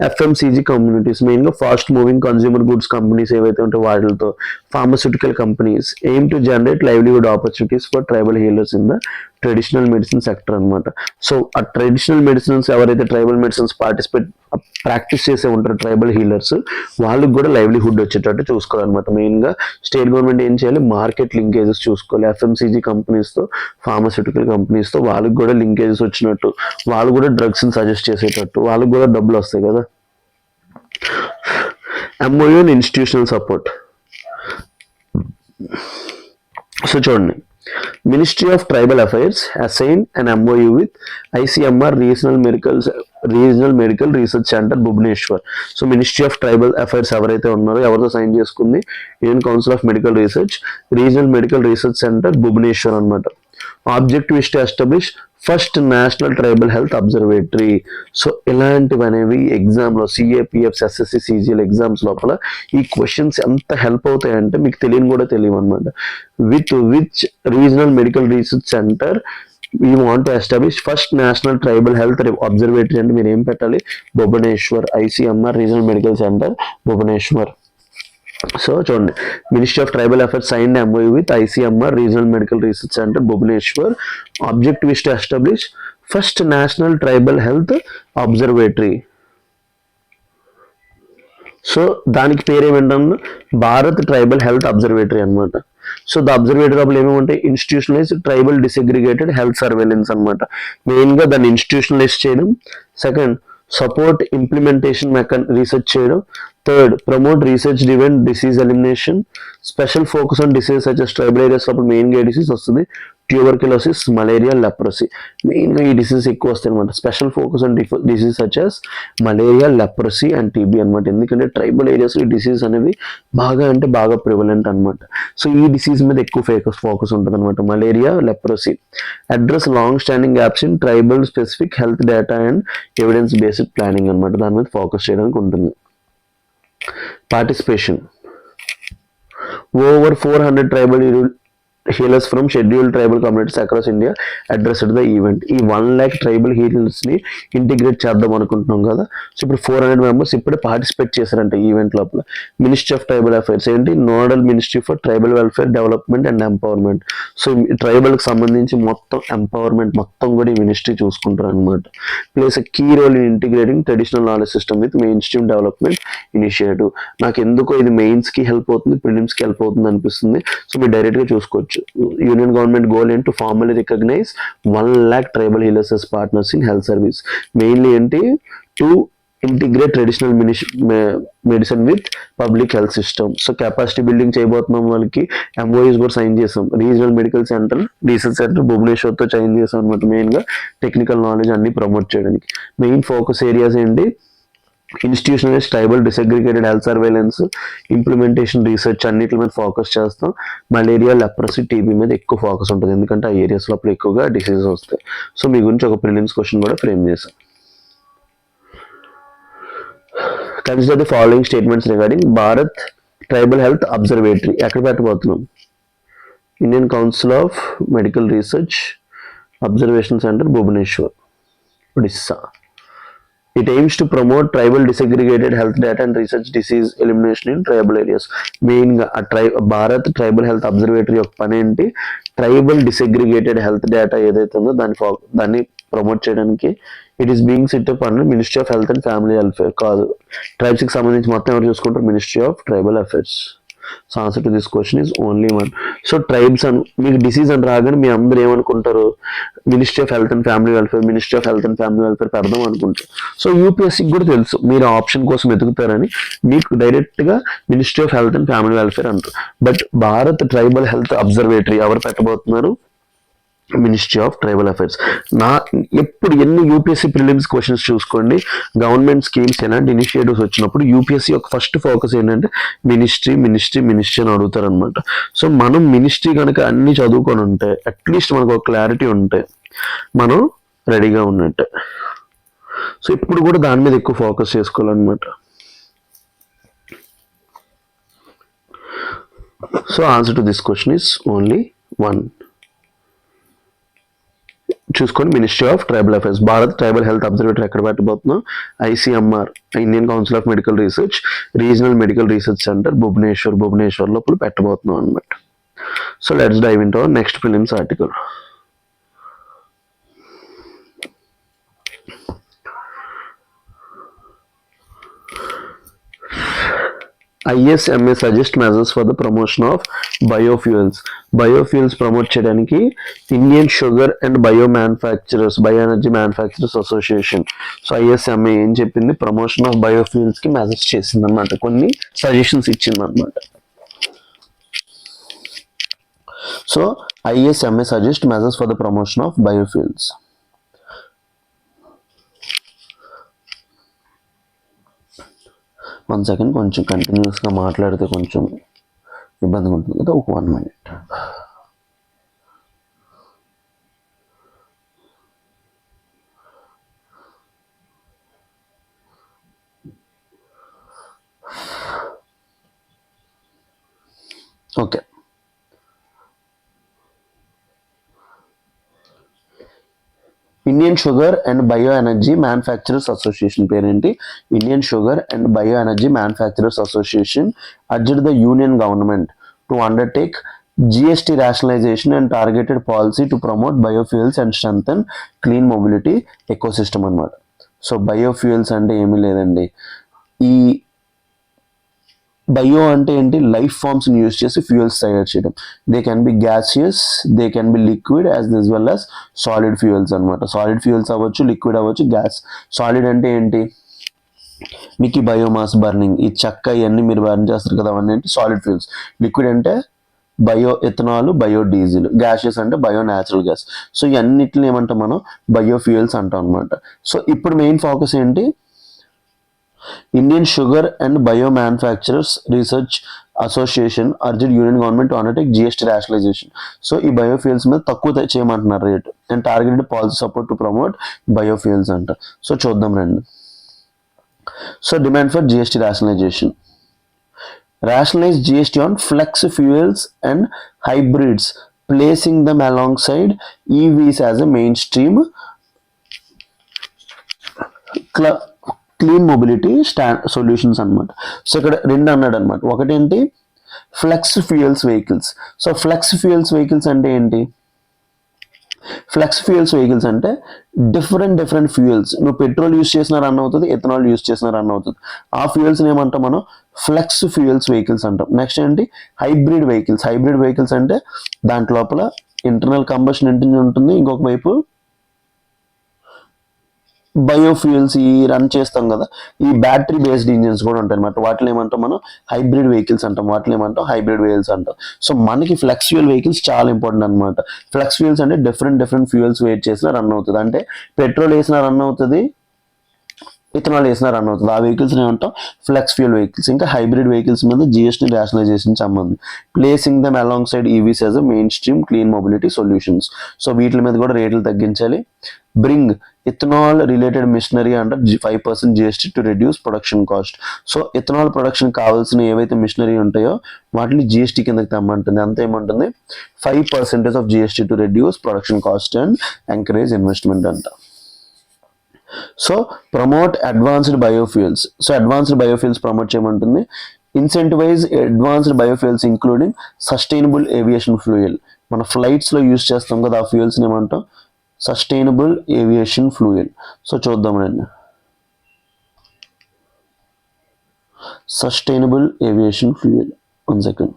ఎఫ్ఎంసీజీ కమ్యూనిటీస్, మెయిన్గా fast moving consumer goods companies ఏవైతే ఉంటాయో వాటితో, pharmaceutical companies aim to generate livelihood opportunities for tribal healers in the traditional medicine sector అనమాట. సో ఆ ట్రెడిషనల్ మెడిసిన్స్ ఎవరైతే ట్రైబల్ మెడిసిన్స్ ప్రాక్టీస్ చేసే ఉంటారు ట్రైబల్ హీలర్స్, వాళ్ళకి కూడా లైవ్లీహుడ్ వచ్చేటట్టు చూసుకోవాలన్నమాట. మెయిన్గా స్టేట్ గవర్నమెంట్ ఏం చేయాలి? మార్కెట్ లింకేజెస్ చూసుకోవాలి. ఎఫ్ఎంసీజీ కంపెనీస్తో, ఫార్మస్యూటికల్ కంపెనీస్తో వాళ్ళకి కూడా లింకేజెస్ వచ్చినట్టు, వాళ్ళు కూడా డ్రగ్స్ని సజెస్ట్ చేసేటట్టు, వాళ్ళకి కూడా డబ్బులు వస్తాయి కదా. MoU and institutional support. So చూడండి, Ministry of Tribal Affairs assigned an MOU with ICMR Regional Medical Research Center Bhubaneswar. So ministry of tribal affairs ఎవరైతే ఉన్నారో ఎవరితో సైన్ చేసుకుంది? Indian council of medical research, regional medical research centre Bhubaneswar అనమాట. Objective is to establish first national tribal health observatory. So ఇలాంటివి అనేవి ఎగ్జామ్లో సిఏపిఎఫ్స్, ఎస్ఎస్సి, సిజిఎల్ ఎగ్జామ్స్ లోపల ఈ క్వశ్చన్స్ ఎంత హెల్ప్ అవుతాయంటే మీకు తెలియని కూడా తెలియవు అనమాట. With which regional medical research centre we want to establish first national tribal health observatory అంటే మీరు ఏం పెట్టాలి? Bhubaneswar, ICMR regional medical centre Bhubaneswar. So చూడండి, ministry of tribal affairs signed MOU with ICMR regional medical research centre Bhubaneswar. Objective is to establish first national tribal health observatory. So దానికి పేరు ఏమంటారు? భారత్ ట్రైబల్ హెల్త్ అబ్జర్వేటరీ అనమాట. సో ద అబ్జర్వేటరీ లోపల ఏమేమి ఉంటాయి? Institutionalise tribal disaggregated health surveillance అనమాట. మెయిన్గా దాన్ని ఇన్స్టిట్యూషనలైజ్ చేయడం. సెకండ్, సపోర్ట్ ఇంప్లిమెంటేషన్ రీసెర్చ్ చేయడం. Third, promote research driven disease elimination. Special focus on disease such as tribal areas లోపల మెయిన్గా డిసీజ్ వస్తుంది ట్యూబర్క్యులోసిస్, మలేరియా, లెప్రసీ. మెయిన్గా ఈ డిసీజ్ ఎక్కువ వస్తాయి అనమాట. Special focus on disease such as malaria, leprosy and TB అనమాట. ఎందుకంటే ట్రైబల్ ఏరియాస్ ఈ డిసీజ్ అనేవి బాగా ప్రివలెంట్ అనమాట. సో ఈ డిసీజ్ మీద ఎక్కువ ఫోకస్ ఉంటుంది అనమాట. Malaria, leprosy. Address long standing gaps in tribal specific health data and evidence based planning అనమాట. దాని మీద ఫోకస్ చేయడానికి ఉంటుంది. Participation. Over 400 healers from scheduled tribal communities across India addressed the event. ఈ 1 lakh ట్రైబల్ హీలర్స్ని ఇంటిగ్రేట్ చేద్దాం అనుకుంటున్నాం కదా. సో ఇప్పుడు 400 మెంబర్స్ ఇప్పుడే పార్టిసిపేట్ చేశారంట ఈవెంట్ లోపల. మినిస్ట్రీ ఆఫ్ ట్రైబల్ అఫైర్స్ ఏంటి, nodal ministry for tribal welfare development and empowerment. So ట్రైబల్కి సంబంధించి మొత్తం ఎంపవర్మెంట్ మొత్తం కూడా ఈ మినిస్ట్రీ చూసుకుంటారు అనమాట. Plays key role in integrating traditional knowledge system with mainstream development initiative. నాకు ఎందుకో ఇది మెయిన్స్కి హెల్ప్ అవుతుంది, ప్రిలిమ్స్కి హెల్ప్ అవుతుంది అనిపిస్తుంది. సో మీరు డైరెక్ట్గా చూసుకోవచ్చు. యూనియన్ గవర్నమెంట్ గోల్ ఏంటి, formally recognise 1 lakh tribal healers as partners in health service. Mainly ఏంటి, to integrate traditional medicine with public health system. So capacity building చేయబోతున్నాం. వాళ్ళకి ఎంఓఈస్ కూడా సైన్ చేసాం. Regional medical centre, research centre భువనేశ్వర్తో సైన్ చేసాం అనమాట. మెయిన్గా టెక్నికల్ నాలెడ్జ్ అన్ని ప్రమోట్ చేయడానికి. మెయిన్ ఫోకస్ ఏరియాస్ ఏంటి, institutionalise tribal disaggregated health surveillance, implementation, research అన్నిటి మీద ఫోకస్ చేస్తాం. మలేరియా, లెప్రసీ, టీబీ మీద ఎక్కువ ఫోకస్ ఉంటుంది, ఎందుకంటే ఆ ఏరియాస్ లోపల ఎక్కువగా డిసీజెస్ వస్తాయి. సో మీ గురించి ఒక ప్రిలిమ్స్ క్వశ్చన్ కూడా ఫ్రేమ్ చేశాం. Consider the following statements regarding Bharat tribal health observatory. ఎక్కడ పెట్టబోతున్నాం, Indian council of medical research observation centre Bhubaneswar, Odisha. It aims to promote tribal disaggregated health data and research disease elimination in tribal areas. మెయిన్గా భారత్ ట్రైబల్ హెల్త్ అబ్జర్వేటరీ యొక్క పని ఏంటి, ట్రైబల్ డిసగ్రిగేటెడ్ హెల్త్ డేటా ఏదైతే ఉందో దాన్ని ప్రమోట్ చేయడానికి. It is being set up under ministry of health and family welfare. కాదు, ట్రైబ్స్కి సంబంధించి మొత్తం ఎవరు చూసుకుంటారు, ministry of tribal affairs. So answer to this question is only 1. So tribes అని మీకు డిసీజ్ అని రాగానే మీ అందరూ ఏమనుకుంటారు, ministry of health and family welfare, ministry of health and family welfare పెడదాం అనుకుంటారు. సో యూపీఎస్సీకి కూడా తెలుసు మీరు ఆప్షన్ కోసం ఎదుగుతారని, మీకు డైరెక్ట్గా ministry of health and family welfare అంటారు. But Bharat tribal health observatory ఎవరు పెట్టబోతున్నారు, మినిస్ట్రీ ఆఫ్ ట్రైబల్ అఫైర్స్. ఎప్పుడు ఎన్ని యూపీఎస్సీ ప్రిలిమ్స్ క్వశ్చన్స్ చూసుకోండి, గవర్నమెంట్ స్కీమ్స్ ఎలాంటి ఇనిషియేటివ్స్ వచ్చినప్పుడు యూపీఎస్సీ యొక్క ఫస్ట్ ఫోకస్ ఏంటంటే మినిస్ట్రీ మినిస్ట్రీ మినిస్ట్రీ అని అడుగుతారు అనమాట. సో మనం మినిస్ట్రీ కనుక అన్ని చదువుకొని ఉంటే, అట్లీస్ట్ మనకు ఒక క్లారిటీ ఉంటే మనం రెడీగా ఉన్నట్టే. సో ఇప్పుడు కూడా దాని మీద ఎక్కువ ఫోకస్ చేసుకోవాలన్నమాట. So answer to this question is only 1. చూసుకొని ministry of tribal affairs, Bharat tribal health observatory ఎక్కడ పెట్టబోతున్నాం, ICMR, Indian council of medical research regional medical research centre Bhubaneswar లోపల పెట్టబోతున్నాం అనమాట. So let's dive into our next prelims article. ISMA suggest measures for the promotion of biofuels. Biofuels promote చేయడానికి Indian sugar and bio energy manufacturers association. So ISMA ఏం చెప్పింది, ప్రమోషన్ ఆఫ్ బయోఫ్యూల్స్ కి మెజర్స్ చేసింది అనమాట, కొన్ని సజెషన్స్ ఇచ్చింది అనమాట. So ISMA suggest measures for the promotion of biofuels. One second, కొంచెం కంటిన్యూస్గా మాట్లాడితే కొంచెం ఇబ్బందిగా ఉంటుంది కదా, ఒక 1 minute. Okay, Indian sugar and bio energy manufacturers association పేరేంటి, Indian sugar and bio energy manufacturers association urged the union government to undertake GST rationalization and targeted policy to promote biofuels and strengthen clean mobility ecosystem అన్నమాట. సో బయోఫ్యూయల్స్ అంటే ఏమీ లేదండి, ఈ బయో అంటే ఏంటి, లైఫ్ ఫార్మ్స్ని యూజ్ చేసి ఫ్యూయల్స్ తయారు చేయడం. They can be gaseous, they can be liquid as well as solid fuels అనమాట. సాలిడ్ ఫ్యూయల్స్ అవ్వచ్చు, లిక్విడ్ అవ్వచ్చు, గ్యాస్. సాలిడ్ అంటే ఏంటి, మీకు ఈ బయోమాస్ బర్నింగ్, ఈ చెక్క ఇవన్నీ మీరు బర్న్ చేస్తారు కదా, అవన్నీ ఏంటి సాలిడ్ ఫ్యూయల్స్. లిక్విడ్ అంటే bio ethanol, bio diesel. Gases అంటే బయో న్యాచురల్ గ్యాస్. సో ఇవన్నిటిని ఏమంటాం మనం, బయోఫ్యూయల్స్ అంటాం అనమాట. సో ఇప్పుడు మెయిన్ ఫోకస్ ఏంటి, Indian sugar and bio manufacturers research association urged union government to undertake GST rationalization. So ఈ బయోఫ్యూయల్స్ మీద తక్కువ చేయమంటున్నారు rate, and targeted policy support to promote biofuels అంట. సో చూద్దాం రండి. So demand for GST rationalization. Rationalize GST on flex fuels and hybrids placing them alongside EVs as a mainstream clean mobility solutions అనమాట. సో ఇక్కడ రెండు అన్నాడు అనమాట. ఒకటేంటి flex fuels vehicles. So flex fuels vehicles అంటే ఏంటి? ఫ్లెక్స్ ఫ్యూయల్స్ వెహికల్స్ అంటే డిఫరెంట్ ఫ్యూయల్స్, నువ్వు పెట్రోల్ యూస్ చేసినా రన్ అవుతుంది, ఎథనాల్ యూస్ చేసినా రన్ అవుతుంది. ఆ ఫ్యూయల్స్ ఏమంటాం మనం? ఫ్లెక్స్ ఫ్యూయల్స్ వెహికల్స్ అంటాం. నెక్స్ట్ ఏంటి? Hybrid vehicles. హైబ్రిడ్ వెహికల్స్ అంటే దాంట్ లోపల ఇంటర్నల్ కంబషన్ ఇంజిన్ ఉంటుంది, ఇంకొక వైపు బయోఫ్యూయల్స్ ఈ రన్ చేస్తాం కదా, ఈ బ్యాటరీ బేస్డ్ ఇంజిన్స్ కూడా ఉంటాయి అనమాట. వాటిని ఏమంటాం మనం? హైబ్రిడ్ వెహికల్స్ అంటాం. వాటిని ఏమంటాం? హైబ్రిడ్ వెహికల్స్ అంటాం. సో మనకి ఫ్లెక్స్ ఫ్యూయల్ వెహికల్స్ చాలా ఇంపార్టెంట్ అనమాట. ఫ్లెక్స్ ఫ్యూయల్స్ అంటే డిఫరెంట్ ఫ్యూయల్స్ వెయిట్ చేసినా రన్ అవుతుంది. అంటే పెట్రోల్ వేసినా రన్ అవుతుంది, ఇథనాల్ వేసినా రన్ అవుతుంది. ఆ వెహికల్స్ ఏమంటాం? Flex fuel vehicles. ఇంకా హైబ్రిడ్ వెహికల్స్ మీద జిఎస్టీ రేషనలైజేషన్ సంబంధం. Placing them alongside EVs as a mainstream clean mobility solutions. So వీటి మీద కూడా రేట్లు తగ్గించాలి. Bring ethanol related machinery under 5% GST to reduce production cost. So ethanol production కావాల్సిన ఏవైతే మిషనరీ ఉంటాయో వాటిని జిఎస్టీ కిందకి తెమ్మంటుంది. అంత ఏమంటుంది? 5% of GST to reduce production cost and encourage investment అంట. So promote advanced biofuels. So advanced biofuels promote చేయమంటుంది. Incentivise advanced biofuels including sustainable aviation fuel. మన ఫ్లైట్స్లో యూస్ చేస్తాం కదా, ఆ ఫ్యూయల్స్ని ఏమంటాం? Sustainable aviation fuel. సో చూద్దామండి. Sustainable aviation fuel, 1 second.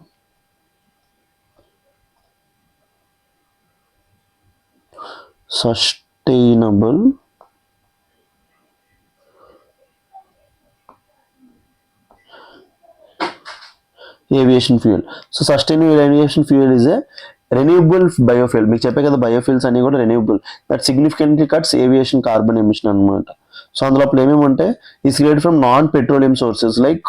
Sustainable aviation fuel. So sustainable aviation fuel is a renewable biofuel. మీకు చెప్పే కదా బయోఫ్యూయల్స్ అన్ని కూడా renewable, that significantly cuts aviation carbon emission అనమాట. సో అందులో ఏమేమి ఉంటాయి? Is created from non petroleum sources like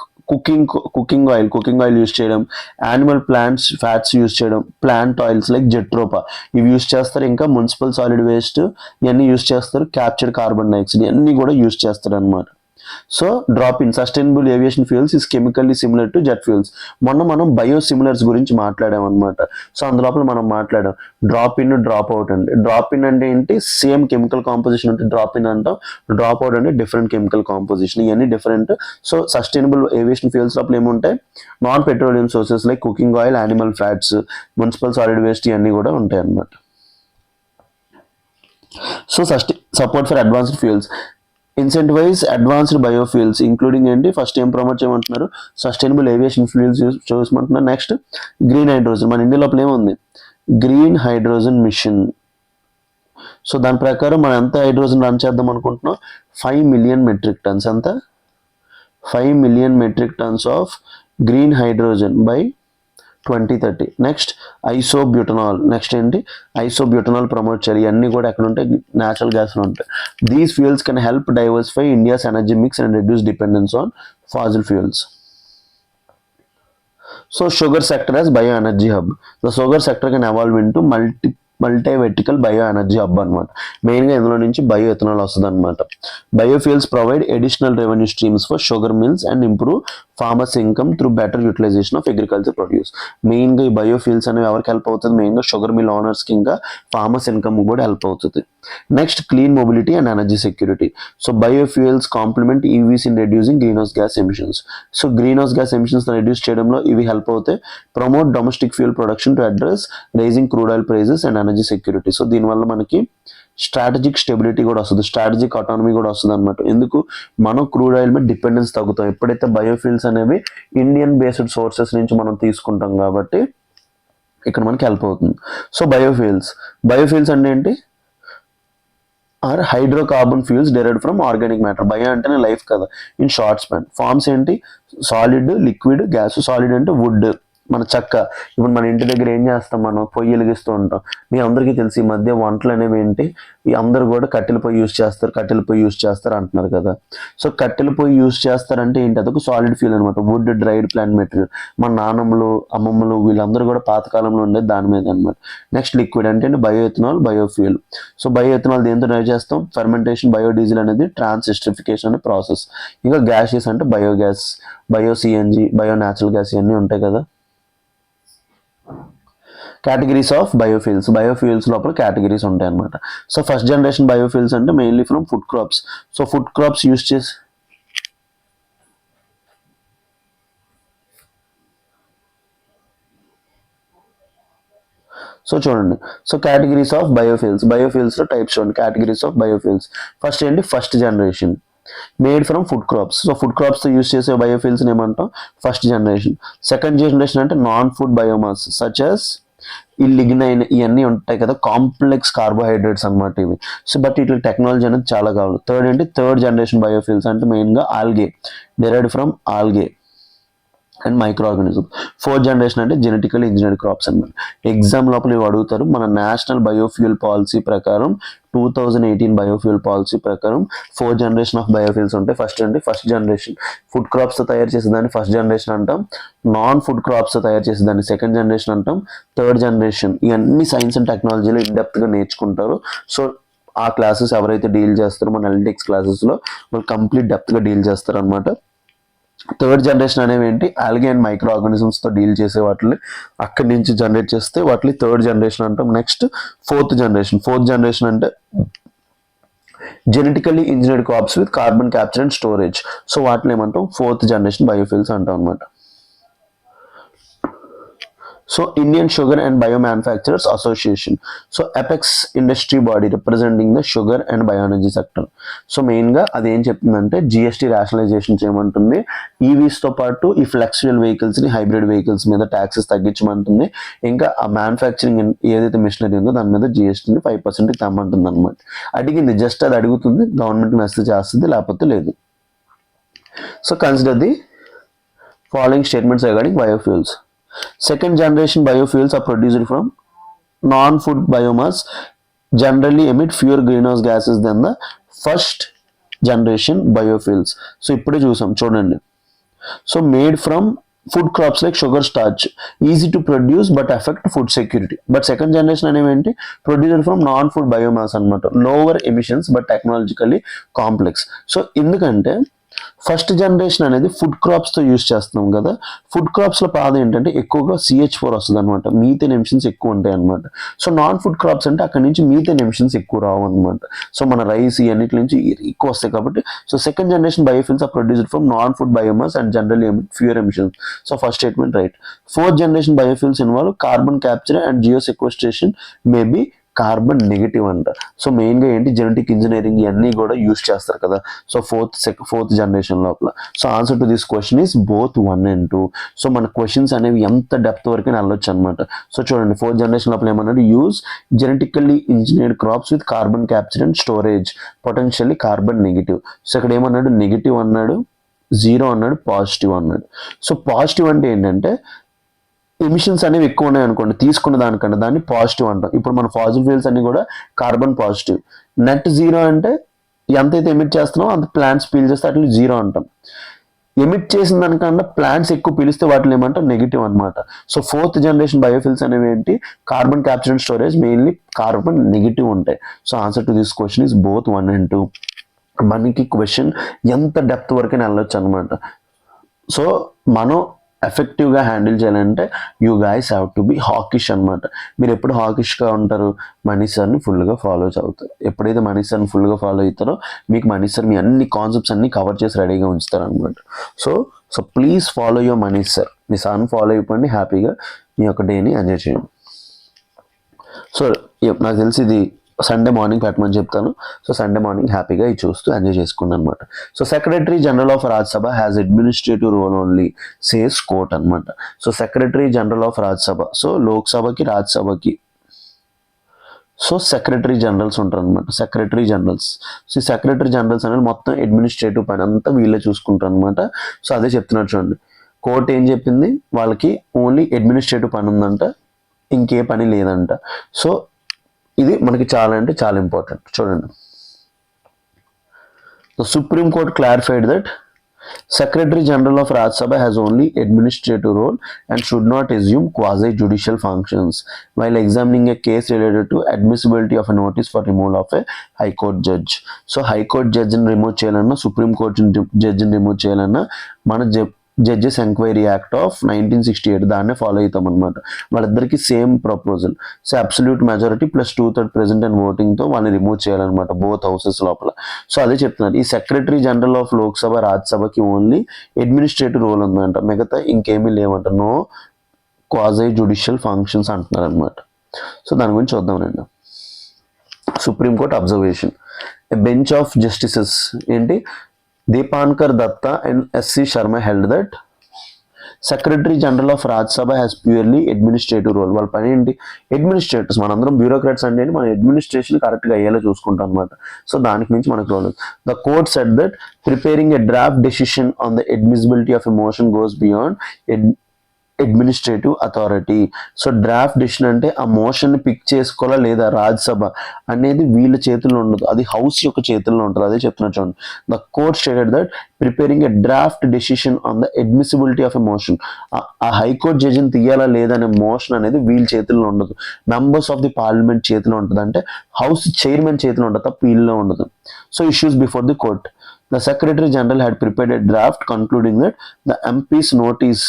cooking oil use చేయడం, యానిమల్ ప్లాంట్స్ ఫ్యాట్స్ యూస్ చేయడం, ప్లాంట్ ఆయిల్స్ లైక్ జెట్రోపా ఇవి యూస్ చేస్తారు. ఇంకా మున్సిపల్ సాలిడ్ వేస్ట్ ఇవన్నీ యూస్ చేస్తారు. క్యాప్చర్డ్ కార్బన్ డైఆక్సైడ్ ఇవన్నీ కూడా యూస్ చేస్తారు అనమాట. So drop in sustainable aviation fuels is chemically similar to jet fuels. మనం బయోసిమిలర్స్ గురించి మాట్లాడాం అనమాట. సో అందులోపల మనం మాట్లాడాం డ్రాప్ ఇన్, డ్రాప్ అవుట్ అండి. డ్రాప్ ఇన్ అంటే ఏంటి? సేమ్ కెమికల్ కాంపోజిషన్ ఉంటే డ్రాప్ ఇన్ అంటాం. డ్రాప్ అవుట్ అంటే డిఫరెంట్ కెమికల్ కాంపోజిషన్, ఇవన్నీ different. So sustainable aviation fuels లోపల ఏముంటాయి? Non petroleum sources like cooking oil, animal fats, municipal solid waste ఇవన్నీ కూడా ఉంటాయి అన్నమాట. So support for advanced fuels. Incentivise advanced biofuels including ఏంటి? ఫస్ట్ ఏం ప్రమోట్ చేయమంటున్నారు? సస్టైనబుల్ ఏవియేషన్ ఫ్యూయల్స్ చూసమంటున్నారు. Next green hydrogen. మన ఇండియా లోపల ఏముంది? Green hydrogen mission. సో దాని ప్రకారం మనం ఎంత హైడ్రోజన్ రన్ చేద్దాం అనుకుంటున్నాం? 5 మిలియన్ మెట్రిక్ టన్స్. ఎంత? 5 million metric tonnes of green hydrogen by 2030. Next isobutanol. Next ఏంటి? ఐసోబ్యూటనాల్ ప్రమోట్ చేయాలి. ఇవన్నీ కూడా ఎక్కడ ఉంటాయి? న్యాచురల్ గ్యాస్లో ఉంటాయి. These fuels can help diversify India's energy mix and reduce dependence on fossil fuels. So sugar sector as bioenergy hub. The sugar sector can evolve into multi bioenergy hub అనమాట. మెయిన్గా ఇందులో నుంచి బయో ఎథనాల్ వస్తుంది అనమాట. Biofuels provide additional revenue streams for sugar mills and improve farmers income through better utilisation of agriculture produce. మెయిన్గా ఈ బయోఫ్యూయల్స్ అనేవి ఎవరికి హెల్ప్ అవుతుంది? మెయిన్గా షుగర్ మిల్ ఓనర్స్కి, ఇంకా ఫార్మర్స్ ఇన్కమ్ కూడా హెల్ప్ అవుతుంది. Next clean mobility and energy security. So biofuels complement EVs in reducing greenhouse gas emissions. So greenhouse gas emissions reduce చేయడంలో ఇవి హెల్ప్ అవుతాయి. Promote domestic fuel production to address rising crude oil prices and energy security. So దీనివల్ల మనకి స్ట్రాటజిక్ స్టెబిలిటీ కూడా వస్తుంది, స్ట్రాటజిక్ ఆటానమీ కూడా వస్తుంది అనమాట. ఎందుకు? మనం క్రూడ్ ఆయిల్ మీద డిపెండెన్స్ తగ్గుతాం ఎప్పుడైతే బయోఫ్యూయల్స్ అనేవి ఇండియన్ బేస్డ్ సోర్సెస్ నుంచి మనం తీసుకుంటాం కాబట్టి ఇక్కడ మనకి హెల్ప్ అవుతుంది. సో బయోఫ్యూయల్స్ అంటే ఏంటి? Are hydrocarbon fuels derived from organic matter. Bio అంటేనే లైఫ్ కదా ఇన్ షార్ట్ స్పాన్. ఫార్మ్స్ ఏంటి? Solid, liquid, gas. సాలిడ్ అంటే వుడ్, మన చెక్క. ఇప్పుడు మన ఇంటి దగ్గర ఏం చేస్తాం? మనం పొయ్యి వెలిగిస్తూ ఉంటాం. మీ అందరికీ తెలిసి ఈ మధ్య వంటలు అనేవి ఏంటి? ఈ అందరు కూడా కట్టెల పొయ్యి యూస్ చేస్తారు అంటున్నారు కదా. సో కట్టెల పొయ్యి యూస్ చేస్తారంటే ఏంటి? అదొక సాలిడ్ ఫ్యూల్ అనమాట. Wood, dried plant material. మన నాన్నమ్మలు, అమ్మమ్మలు వీళ్ళందరూ కూడా పాతకాలంలో ఉండేది దాని మీద అనమాట. నెక్స్ట్ లిక్విడ్ అంటే bio ethanol, biofuel. So bio ethanol దేంతో డ్రైవ్ చేస్తాం? ఫెర్మెంటేషన్, బయోడీజిల్ అనేది ట్రాన్సిస్ట్రిఫికేషన్ అనే ప్రాసెస్. ఇంకా గ్యాసెస్ అంటే biogas, bio CNG, bio natural gas ఇవన్నీ ఉంటాయి కదా. కేటగిరీస్ ఆఫ్ బయోఫ్యూల్స్ లోపల కేటగిరీస్ ఉంటాయి అనమాట. సో ఫస్ట్ జనరేషన్ బయోఫ్యూల్స్ అంటే mainly from food crops. So food crops use చేసి సో చూడండి, సో కేటగిరీస్ ఆఫ్ బయోఫ్యూల్స్ లో టైప్స్ చూడండి. కేటగిరీస్ ఆఫ్ బయోఫ్యూల్స్ ఫస్ట్ ఏంటి, first generation made from food crops. So food crops తో యూస్ చేసే బయోఫ్యూల్స్ ఏమంటాం, ఫస్ట్ జనరేషన్. సెకండ్ జనరేషన్ అంటే non food biomass such as ఈ లిగ్నైన్ ఇవన్నీ ఉంటాయి కదా, కాంప్లెక్స్ కార్బోహైడ్రేట్స్ అనమాట ఇవి. సో బట్ ఇట్లా టెక్నాలజీ అనేది చాలా కావాలి. థర్డ్ ఏంటి, థర్డ్ జనరేషన్ బయోఫ్యూల్స్ అంటే మెయిన్గా algae, derived from algae and micro organism. Fourth generation అంటే జెనెటికల్ ఇంజనీర్డ్ క్రాప్స్ అనమాట. ఎగ్జామ్ లోపల ఇవి అడుగుతారు. మన నేషనల్ బయోఫ్యూల్ పాలసీ ప్రకారం 2018 బయోఫ్యూల్ పాలసీ ప్రకారం 4 జనరేషన్ ఆఫ్ బయోఫ్యూల్స్ ఉంటాయి. ఫస్ట్ జనరేషన్ ఫుడ్ క్రాప్స్ తో తయారు చేసేదాన్ని ఫస్ట్ జనరేషన్ అంటాం. నాన్ ఫుడ్ క్రాప్స్ తో తయారు చేసేదాన్ని సెకండ్ జనరేషన్ అంటాం. థర్డ్ జనరేషన్ ఇవన్నీ సైన్స్ అండ్ టెక్నాలజీలో ఇన్ డెప్త్ గా నేర్చుకుంటారు. సో ఆ క్లాసెస్ ఎవరైతే డీల్ చేస్తారో మన అనలిటిక్స్ క్లాసెస్ లో వాళ్ళు కంప్లీట్ డెప్త్ గా డీల్ చేస్తారు అనమాట. థర్డ్ జనరేషన్ అనేవి ఏంటి, ఆల్గే అండ్ మైక్రో ఆర్గానిజమ్స్ తో డీల్ చేసే వాటిని అక్కడి నుంచి జనరేట్ చేస్తే వాటిని థర్డ్ జనరేషన్ అంటాం. నెక్స్ట్ ఫోర్త్ జనరేషన్ అంటే genetically engineered crops with carbon capture and storage. So వాటిని ఏమంటాం, ఫోర్త్ జనరేషన్ బయోఫ్యూల్స్ అంటాం అనమాట. So Indian sugar and bio manufacturers association, so apex industry body representing the sugar and bioenergy sector. So మెయిన్గా అది ఏం చెప్తుందంటే జిఎస్టీ రేషనలైజేషన్ చేయమంటుంది. ఈవీస్తో పాటు ఈ ఫ్లెక్సిబుల్ వెహికల్స్ని హైబ్రిడ్ వెహికల్స్ మీద ట్యాక్సెస్ తగ్గించమంటుంది. ఇంకా ఆ మ్యానుఫ్యాక్చరింగ్ ఏదైతే మిషనరీ ఉందో దాని మీద జిఎస్టీని 5% తెమ్మంటుంది అనమాట. అడిగింది జస్ట్ అది అడుగుతుంది, గవర్నమెంట్ నచ్చితే చేస్తుంది, లేకపోతే లేదు. So consider the following statements regarding biofuels. Second generation biofuels are produced from non-food biomass, generally emit fewer greenhouse gases than the first generation biofuels. So ఇప్పుడే చూసాం చూడండి. So made from food crops like sugar, starch, easy to produce but affect food security. But second generation అనేవి ఏంటి, produced from non-food biomass అన్నమాట, lower emissions but technologically complex. So ఎందుకంటే ఫస్ట్ జనరేషన్ అనేది ఫుడ్ క్రాప్స్ తో యూస్ చేస్తున్నాం కదా. ఫుడ్ క్రాప్స్ లో బాధ ఏంటంటే ఎక్కువగా CH4 వస్తుంది అనమాట, మీథేన్ ఎమిషన్స్ ఎక్కువ ఉంటాయి అనమాట. సో నాన్ ఫుడ్ క్రాప్స్ అంటే అక్కడ నుంచి మీథేన్ ఎమిషన్స్ ఎక్కువ రావు అనమాట. సో మన రైస్ ఇవన్నిటి నుంచి ఎక్కువ వస్తాయి కాబట్టి. So second generation biofuels are produced from non food biomass and generally fewer emissions. So first statement right. Fourth generation biofuels involve carbon capture and geo sequestration, maybe carbon negative అంట. సో మెయిన్గా ఏంటి, జెనెటిక్ ఇంజనీరింగ్ ఇవన్నీ కూడా యూస్ చేస్తారు కదా. సో ఫోర్త్ జనరేషన్ లోపల. So answer to this question is both 1 and 2. సో మన క్వశ్చన్స్ అనేవి ఎంత డెప్త్ వరకు వెళ్ళొచ్చు అనమాట. సో చూడండి, ఫోర్త్ జనరేషన్ లోపల ఏమన్నాడు, use genetically engineered crops with carbon capture and storage, potentially carbon negative. So ఇక్కడ ఏమన్నాడు, నెగిటివ్ అన్నాడు, 0 అన్నాడు, పాజిటివ్ అన్నాడు. సో పాజిటివ్ అంటే ఏంటంటే ఎమిషన్స్ అనేవి ఎక్కువ ఉన్నాయి అనుకోండి తీసుకున్న దానికంటే, దాన్ని పాజిటివ్ అంటాం. ఇప్పుడు మన ఫాసిల్ ఫ్యూల్స్ అన్ని కూడా కార్బన్ పాజిటివ్. నెట్ 0 అంటే ఎంతైతే ఎమిట్ చేస్తున్నామో అంత ప్లాంట్స్ పీల్ చేస్తే అట్లా 0 అంటాం. ఎమిట్ చేసిన దానికన్నా ప్లాంట్స్ ఎక్కువ పీలిస్తే వాటిని ఏమంటాం, నెగిటివ్ అనమాట. సో ఫోర్త్ జనరేషన్ బయోఫ్యూల్స్ అనేవి ఏంటి, carbon capture and storage, mainly carbon negative ఉంటాయి. So answer to this question is both 1 and 2. మనకి క్వశ్చన్ ఎంత డెప్త్ వరకు వెళ్ళొచ్చు అనమాట. సో మనం ఎఫెక్టివ్గా హ్యాండిల్ చేయాలంటే you guys have to be hawkish అనమాట. మీరు ఎప్పుడు హాకిష్గా ఉంటారు, మనీష్ సార్ని ఫుల్గా ఫాలో అవుతారు. ఎప్పుడైతే మనీష్ సార్ని ఫుల్గా ఫాలో అవుతారో మీకు మనీష్ సార్ మీ అన్ని కాన్సెప్ట్స్ అన్ని కవర్ చేసి రెడీగా ఉంచుతారు అనమాట. So please follow your Manish sir. మీ సార్ని ఫాలో అయిపోండి, హ్యాపీగా మీ యొక్క డేని ఎంజాయ్ చేయండి. సో నాకు తెలిసి ఇది సండే మార్నింగ్ పెట్టమని చెప్తాను. సో సండే మార్నింగ్ హ్యాపీగా ఇది చూస్తూ ఎంజాయ్ చేసుకున్నాను అనమాట. So secretary general of Rajya Sabha has administrative role only, says court అనమాట. So secretary general of Rajya Sabha, so లోక్సభకి రాజ్యసభకి సో సెక్రటరీ జనరల్స్ ఉంటారు అనమాట, సెక్రటరీ జనరల్స్. సో ఈ సెక్రటరీ జనరల్స్ అనేది మొత్తం అడ్మినిస్ట్రేటివ్ పని అంతా వీళ్ళే చూసుకుంటారు అనమాట. సో అదే చెప్తున్నారు చూడండి, కోర్ట్ ఏం చెప్పింది, వాళ్ళకి ఓన్లీ అడ్మినిస్ట్రేటివ్ పని ఉందంట, ఇంకే పని లేదంట. సో ఇది మనకి చాలా అంటే చాలా ఇంపార్టెంట్. చూడండి, the Supreme Court clarified that Secretary General of Rajya Sabha has only administrative role and should not assume quasi-judicial functions while examining a case related to admissibility of a notice for removal of a High Court judge. So High Court judge ni remove చేయాలన్నా, Supreme Court judge ni remove చేయాలన్నా, మన జడ్జెస్ ఎంక్వైరీ యాక్ట్ ఆఫ్ 1968 దాన్నే ఫాలో అవుతాం అనమాట. వాళ్ళిద్దరికి same proposal. So absolute majority plus 2/3 president and ఓటింగ్తో వాళ్ళని రిమూవ్ చేయాలన్నమాట బోత్ హౌసెస్ లోపల. సో అదే చెప్తున్నారు, ఈ సెక్రటరీ జనరల్ ఆఫ్ లోక్సభ రాజ్యసభకి ఓన్లీ అడ్మినిస్ట్రేటివ్ రోల్ ఉందంట, మిగతా ఇంకేమీ లేవంట, నో క్వాజీ జ్యుడిషియల్ ఫంక్షన్స్ అంటున్నారు అనమాట. సో దాని గురించి చూద్దామండి. Supreme court observation, a bench of justices ఏంటి Dipankar Datta and SC Sharma held that secretary general of Rajya Sabha has purely administrative role. వాళ్ళ పని ఏంటి, అడ్మినిస్ట్రేటర్స్, మనందరం బ్యూరోక్రాట్స్ అంటే మన అడ్మినిస్ట్రేషన్ కరెక్ట్గా అయ్యేలా చూసుకుంటాం అనమాట. సో దానికి మించి మనకు role. The court said that preparing a draft decision on the admissibility of a motion goes beyond administrative authority. So draft decision అంటే ఆ మోషన్ ని పిక్ చేసుకోవాలా లేదా రాజ్యసభ అనేది వీళ్ళ చేతుల్లో ఉండదు, అది హౌస్ యొక్క చేతుల్లో ఉంటుంది. అదే చెప్తున్నారు చూడండి. The court stated that preparing a draft decision on the admissibility of a motion, ఆ హైకోర్టు జడ్జిని తీయాలా లేదా అనే మోషన్ అనేది వీళ్ళ చేతుల్లో ఉండదు, మెంబర్స్ ఆఫ్ ది పార్లమెంట్ చేతిలో ఉంటుంది, అంటే హౌస్ చైర్మన్ చేతిలో ఉంటుంది తప్ప వీళ్ళలో ఉండదు. So issues before the court, the secretary general had prepared a draft concluding that the MPs notice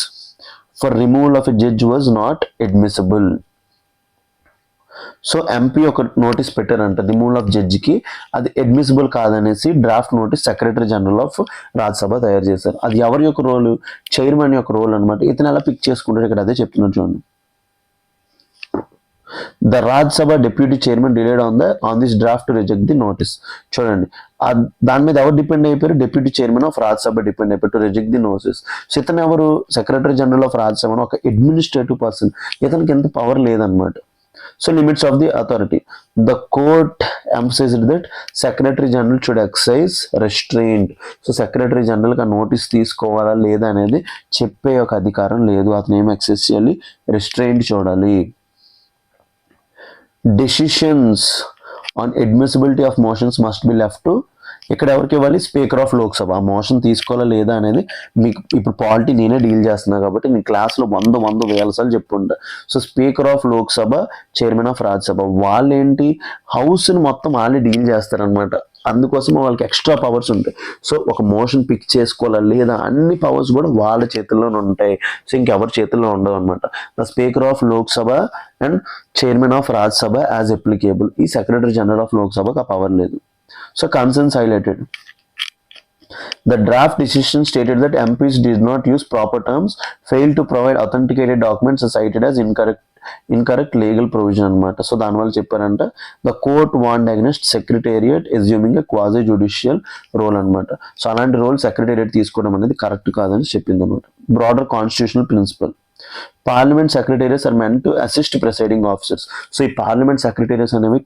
for removal of a judge was not admissible. So MP ఒక నోటీస్ పెట్టారంట రిమూవల్ ఆఫ్ జడ్జికి, అది అడ్మిసిబుల్ కాదనేసి draft notice secretary general of Rajya Sabha తయారు చేశారు. అది ఎవరి యొక్క రోల్, చైర్మన్ యొక్క రోల్ అనమాట. ఇతను ఎలా పిక్ చేసుకుంటారు ఇక్కడ అదే చెప్తున్నారు చూడండి. The Rajya Sabha deputy chairman delayed on this draft to reject the notice. చూడండి దాని మీద ఎవరు డిపెండ్ అయిపోయారు, deputy chairman of Rajya Sabha depend అయిపోయారు to reject the notice. So ఇతను ఎవరు, సెక్రటరీ జనరల్ ఆఫ్ రాజ్యసభ, ఒక అడ్మినిస్ట్రేటివ్ పర్సన్, ఇతనికి ఎంత పవర్ లేదనమాట. So limits of the authority, the court emphasised that secretary general should exercise restraint. So secretary జనరల్కి ఆ నోటీస్ తీసుకోవాలా లేదా అనేది చెప్పే ఒక అధికారం లేదు, అతను ఏం ఎక్సైజ్ చేయాలి, రెస్ట్రెయింట్ చూడాలి. Decisions on admissibility of motions must be left to, ఇక్కడ ఎవరికి ఇవ్వాలి, స్పీకర్ ఆఫ్ లోక్సభ. ఆ మోషన్ తీసుకోవాలా లేదా అనేది మీకు ఇప్పుడు పాలిటీ నేనే డీల్ చేస్తున్నా కాబట్టి నీ క్లాస్లో 100 సార్లు చెప్పుంటా. So speaker of Lok Sabha, chairman of Rajya Sabha, వాళ్ళు ఏంటి హౌస్ని మొత్తం వాళ్ళే డీల్ చేస్తారనమాట. అందుకోసం వాళ్ళకి ఎక్స్ట్రా పవర్స్ ఉంటాయి. సో ఒక మోషన్ పిక్ చేసుకోవాలా లేదా అన్ని పవర్స్ కూడా వాళ్ళ చేతుల్లోనే ఉంటాయి. సో ఇంకెవరి చేతుల్లో ఉండవు అనమాట. The speaker of Lok Sabha and chairman of Rajya Sabha as applicable. ఈ సెక్రటరీ జనరల్ ఆఫ్ లోక్సభకి ఆ పవర్ లేదు. So concerns highlighted. The draft decision stated that MPs did not use proper terms, failed to provide authenticated documents, cited as incorrect legal provision అనమాట. సో దానివల్ల చెప్పారంట the court warned against secretariat assuming a quasi judicial role అనమాట. సో అలాంటి రోల్ సెక్రటేరియట్ తీసుకోవడం అనేది కరెక్ట్ కాదని చెప్పింది అనమాట. Broader constitutional principle, parliament secretariats are meant to assist presiding officers. So ఈ పార్లమెంట్ సెక్రటేరియట్స్ అనేవి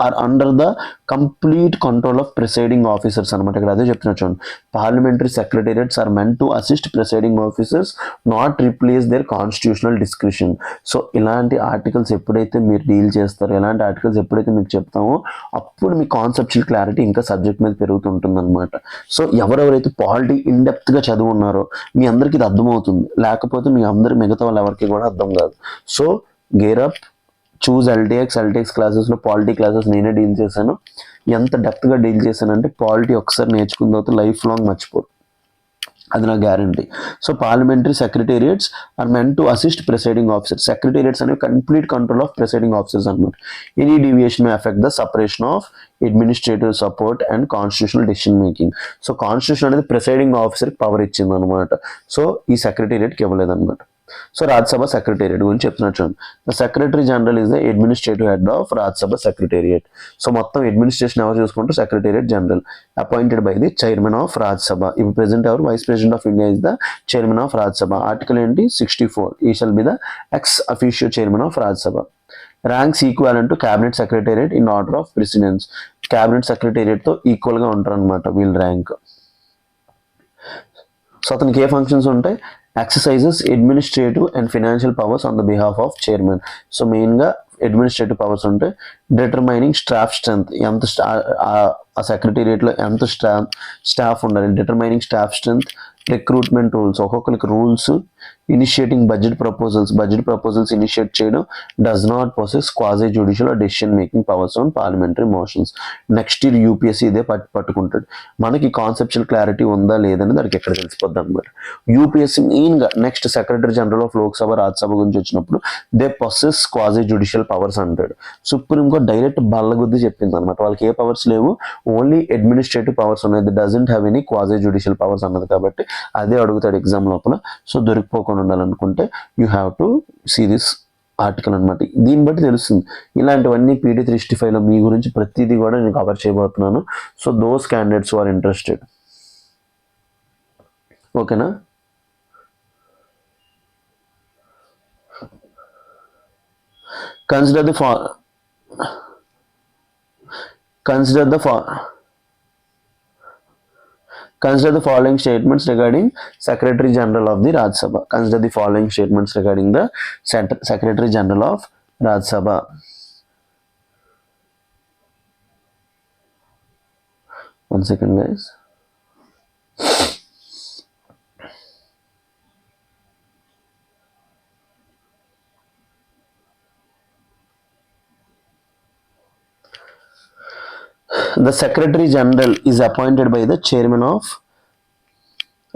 are under the complete control of presiding officers అనమాట. ఇక్కడ అదే చెప్తున్నా చూడండి, parliamentary secretariats are meant to assist presiding officers, not replace their constitutional description. So ఇలాంటి ఆర్టికల్స్ ఎప్పుడైతే మీరు డీల్ చేస్తారో, ఇలాంటి ఆర్టికల్స్ ఎప్పుడైతే మీకు చెప్తామో అప్పుడు మీ కాన్సెప్చువల్ క్లారిటీ ఇంకా సబ్జెక్ట్ మీద పెరుగుతుంటుంది అనమాట. సో ఎవరెవరైతే పాలిటీ ఇన్డెప్త్గా చదువు ఉన్నారో మీ అందరికీ ఇది అర్థమవుతుంది, లేకపోతే మీ అందరి మిగతా వాళ్ళు ఎవరికి కూడా అర్థం కాదు. So gear up, choose LTX క్లాసెస్లో పాలిటీ క్లాసెస్ నేనే డీల్ చేశాను. ఎంత డెప్త్గా డీల్ చేశానంటే పాలిటీ ఒకసారి నేర్చుకున్న తర్వాత లైఫ్ లాంగ్ మర్చిపోరు, అది నా guarantee. So parliamentary secretariats are meant to assist presiding officer. Secretariats అనేవి complete control of presiding officers అనమాట. Any deviation may affect the separation of administrative support and constitutional decision making. So constitution అనేది ప్రిసైడింగ్ ఆఫీసర్కి పవర్ ఇచ్చింది అనమాట. సో ఈ సెక్రటేరియట్కి ఇవ్వలేదు అనమాట. సో రాజ్యసభ సెక్రటేరియట్ గురించి చెప్తున్నారు చూడండి. The secretary general is the administrative head of Rajya Sabha secretariat. So మొత్తం అడ్మినిస్ట్రేషన్ ఎవరు చూసుకుంటూ secretariat general appointed by the chairman of Rajya Sabha. ఇప్పుడు ప్రెసిడెంట్ ఎవరు, vice president of India is the chairman of Rajya Sabha. Article ఏంటి 64, ఈ shall be the ex officio chairman of Rajya Sabha. Ranks equal to cabinet secretariat in order of precedence. Cabinet secretariat తో ఈక్వల్ గా ఉంటారు అనమాట వీళ్ళ ర్యాంక్. సో అతనికి ఏ ఫంక్షన్స్ ఉంటాయి, exercises administrative and financial powers on the behalf of chairman. So మెయిన్గా అడ్మినిస్ట్రేటివ్ పవర్స్ ఉంటాయి. డిటర్మైనింగ్ స్టాఫ్ స్ట్రెంత్, ఎంత ఆ సెక్రటేరియట్లో ఎంత స్టాఫ్ ఉండాలి, determining staff strength, recruitment rules, ఒక్కొక్కరికి rules, initiating budget proposals initiate చేయడం does not possess quasi judicial or decision making powers on parliamentary motions. Next year UPSC ఇదే పట్టుకుంటాడు. మనకి కాన్సెప్చువల్ క్లారిటీ ఉందా లేదని దానికి ఎక్కడ తెలిసిపోద్ది అనమాట. యూపీఎస్సీ మెయిన్గా next secretary general of Lok Sabha Rajya Sabha గురించి వచ్చినప్పుడు they possess quasi judicial powers అంటాడు. సుప్రీంకోర్టు డైరెక్ట్ బల్లగుద్ది చెప్పింది అనమాట, వాళ్ళకి ఏ పవర్స్ లేవు, ఓన్లీ అడ్మినిస్ట్రేటివ్ పవర్స్ ఉన్నాయి, the doesn't have any quasi judicial powers అన్నది. కాబట్టి అదే అడుగుతాడు ఎగ్జామ్ లోపల. సో దొరికిపోకుండా ఉండాలనుకుంటే you have to see this article అనమాట. దీన్ని బట్టి తెలుస్తుంది. ఇలాంటివన్నీ పీడీ 365లో మీ గురించి ప్రతిదీ కూడా నేను కవర్ చేయబోతున్నాను. So those candidates are interested, ఓకేనా. Consider the following statements regarding Secretary General of the Rajya Sabha. Consider the following statements regarding the Secretary General of Rajya Sabha. One second, guys. The Secretary General is appointed by the Chairman of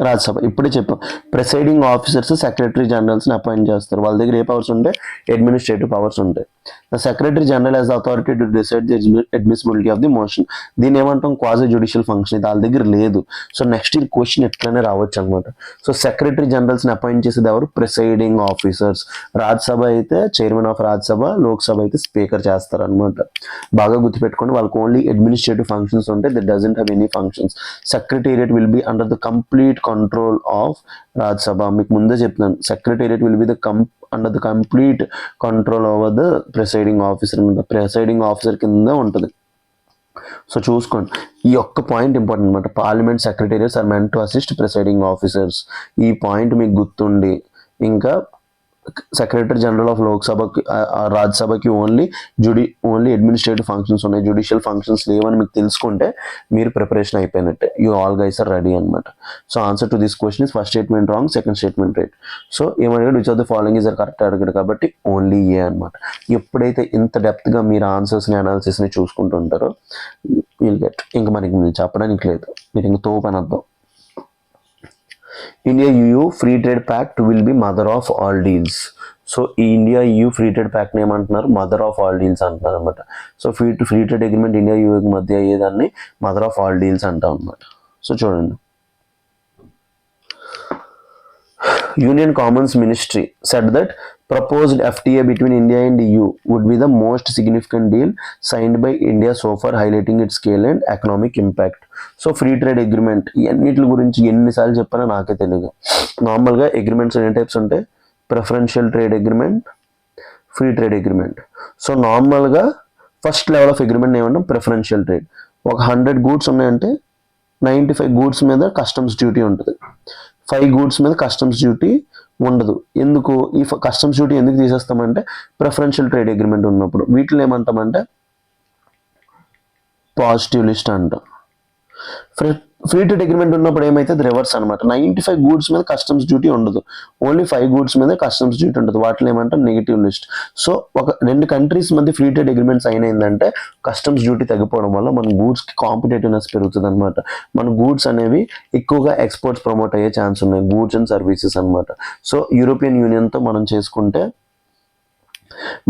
Rajya Sabha. ఇప్పుడే చెప్పాం, ప్రిసైడింగ్ ఆఫీసర్స్ సెక్రటరీ జనరల్స్ని అపాయింట్ చేస్తారు. వాళ్ళ దగ్గర ఏ పవర్స్ ఉంటాయి, అడ్మినిస్ట్రేటివ్ పవర్స్ ఉంటాయి. The secretary general has authority to decide the admissibility of the motion. దీన్ని ఏమంటాం, క్వాజీ జ్యుడిషియల్ ఫంక్షన్. ఇది వాళ్ళ దగ్గర లేదు. సో నెక్స్ట్ ఇయర్ క్వశ్చన్ ఎట్లనే రావచ్చు అనమాట. సో సెక్రటరీ జనరల్స్ని అపాయింట్ చేసేది ఎవరు, ప్రిసైడింగ్ ఆఫీసర్స్. రాజ్యసభ అయితే చైర్మన్ ఆఫ్ రాజ్యసభ, లోక్సభ అయితే స్పీకర్ చేస్తారు అనమాట. బాగా గుర్తుపెట్టుకోండి, వాళ్ళకి ఓన్లీ అడ్మినిస్ట్రేటివ్ ఫంక్షన్స్ ఉంటాయి, they doesn't have any functions. Secretariat will be under the complete control of Rajya Sabha. మీకు ముందే చెప్తున్నాను, secretariat will be the under the complete control over the presiding officer. Presiding officer కింద ఉంటుంది. సో చూసుకోండి, ఈ ఒక్క పాయింట్ ఇంపార్టెంట్ అనమాట. Parliament secretariats are meant to assist presiding officers. ఈ పాయింట్ మీకు గుర్తుండి, ఇంకా సెక్రటరీ జనరల్ ఆఫ్ లోక్సభకి రాజ్యసభకి ఓన్లీ అడ్మినిస్ట్రేటివ్ ఫంక్షన్స్ ఉన్నాయి, జ్యుడిషియల్ ఫంక్షన్స్ లేవని మీకు తెలుసుకుంటే మీరు ప్రిపరేషన్ అయిపోయినట్టే. You all guys are ready అనమాట. So answer to this question is first statement wrong, second statement right. So ఏమడిగాడు, which of the following is correct అడిగాడు కాబట్టి ఓన్లీ ఏ అనమాట. ఎప్పుడైతే ఇంత డెప్త్గా మీరు ఆన్సర్స్ని అనాలిసిస్ని చూసుకుంటుంటారో విల్ గెట్. ఇంకా మనకి నేను చెప్పడానికి లేదు, మీరు ఇంక తోపని అర్థం. India EU free trade pact will be mother of all deals. So ఈ India EU free trade pact ఏమంటున్నారు, మదర్ ఆఫ్ ఆల్ డీల్స్ అంటున్నారు అనమాట. So free trade agreement India EU మధ్య అయ్యేదాన్ని మదర్ ఆఫ్ ఆల్ డీల్స్ అంటాం అనమాట. సో చూడండి, Union Commons Ministry said that proposed FTA between India and EU would be the most significant deal signed by India so far, highlighting its scale and economic impact. So free trade agreement ఇవన్నిటి గురించి ఎన్నిసార్లు చెప్పానో నాకే తెలియదు. నార్మల్గా అగ్రిమెంట్స్ ఎన్ని టైప్స్ ఉంటాయి, preferential trade agreement, free trade agreement. So నార్మల్గా ఫస్ట్ లెవెల్ ఆఫ్ అగ్రిమెంట్ ఏమంటాం, ప్రిఫరెన్షియల్ ట్రేడ్. ఒక 100 గూడ్స్ ఉన్నాయంటే 95 గూడ్స్ మీద కస్టమ్స్ డ్యూటీ ఉంటుంది, 5 గూడ్స్ మీద కస్టమ్స్ డ్యూటీ ఉండదు. ఎందుకు ఈ కస్టమ్స్ డ్యూటీ ఎందుకు తీసేస్తామంటే, ప్రిఫరెన్షియల్ ట్రేడ్ అగ్రిమెంట్ ఉన్నప్పుడు. వీటిని ఏమంటామంటే పాజిటివ్ లిస్ట్ అంటాం. ఫ్రీ ట్రేడ్ అగ్రిమెంట్ ఉన్నప్పుడు ఏమైతే రివర్స్ అనమాట, 95 గూడ్స్ మీద కస్టమ్స్ డ్యూటీ ఉండదు, ఓన్లీ 5 గూడ్స్ మీద కస్టమ్స్ డ్యూటీ ఉంటుంది. వాటిని ఏమంటాం నెగిటివ్ లిస్ట్. సో ఒక 2 కంట్రీస్ మధ్య ఫ్రీ ట్రేడ్ అగ్రిమెంట్ సైన్ అయిందంటే కస్టమ్స్ డ్యూటీ తగ్గిపోవడం వల్ల మన గూడ్స్కి కాంపిటేటివ్నెస్ పెరుగుతుంది అనమాట. మన గూడ్స్ అనేవి ఎక్కువగా ఎక్స్పోర్ట్స్ ప్రమోట్ అయ్యే ఛాన్స్ ఉన్నాయి, గూడ్స్ అండ్ సర్వీసెస్ అనమాట. సో యూరోపియన్ యూనియన్తో మనం చేసుకుంటే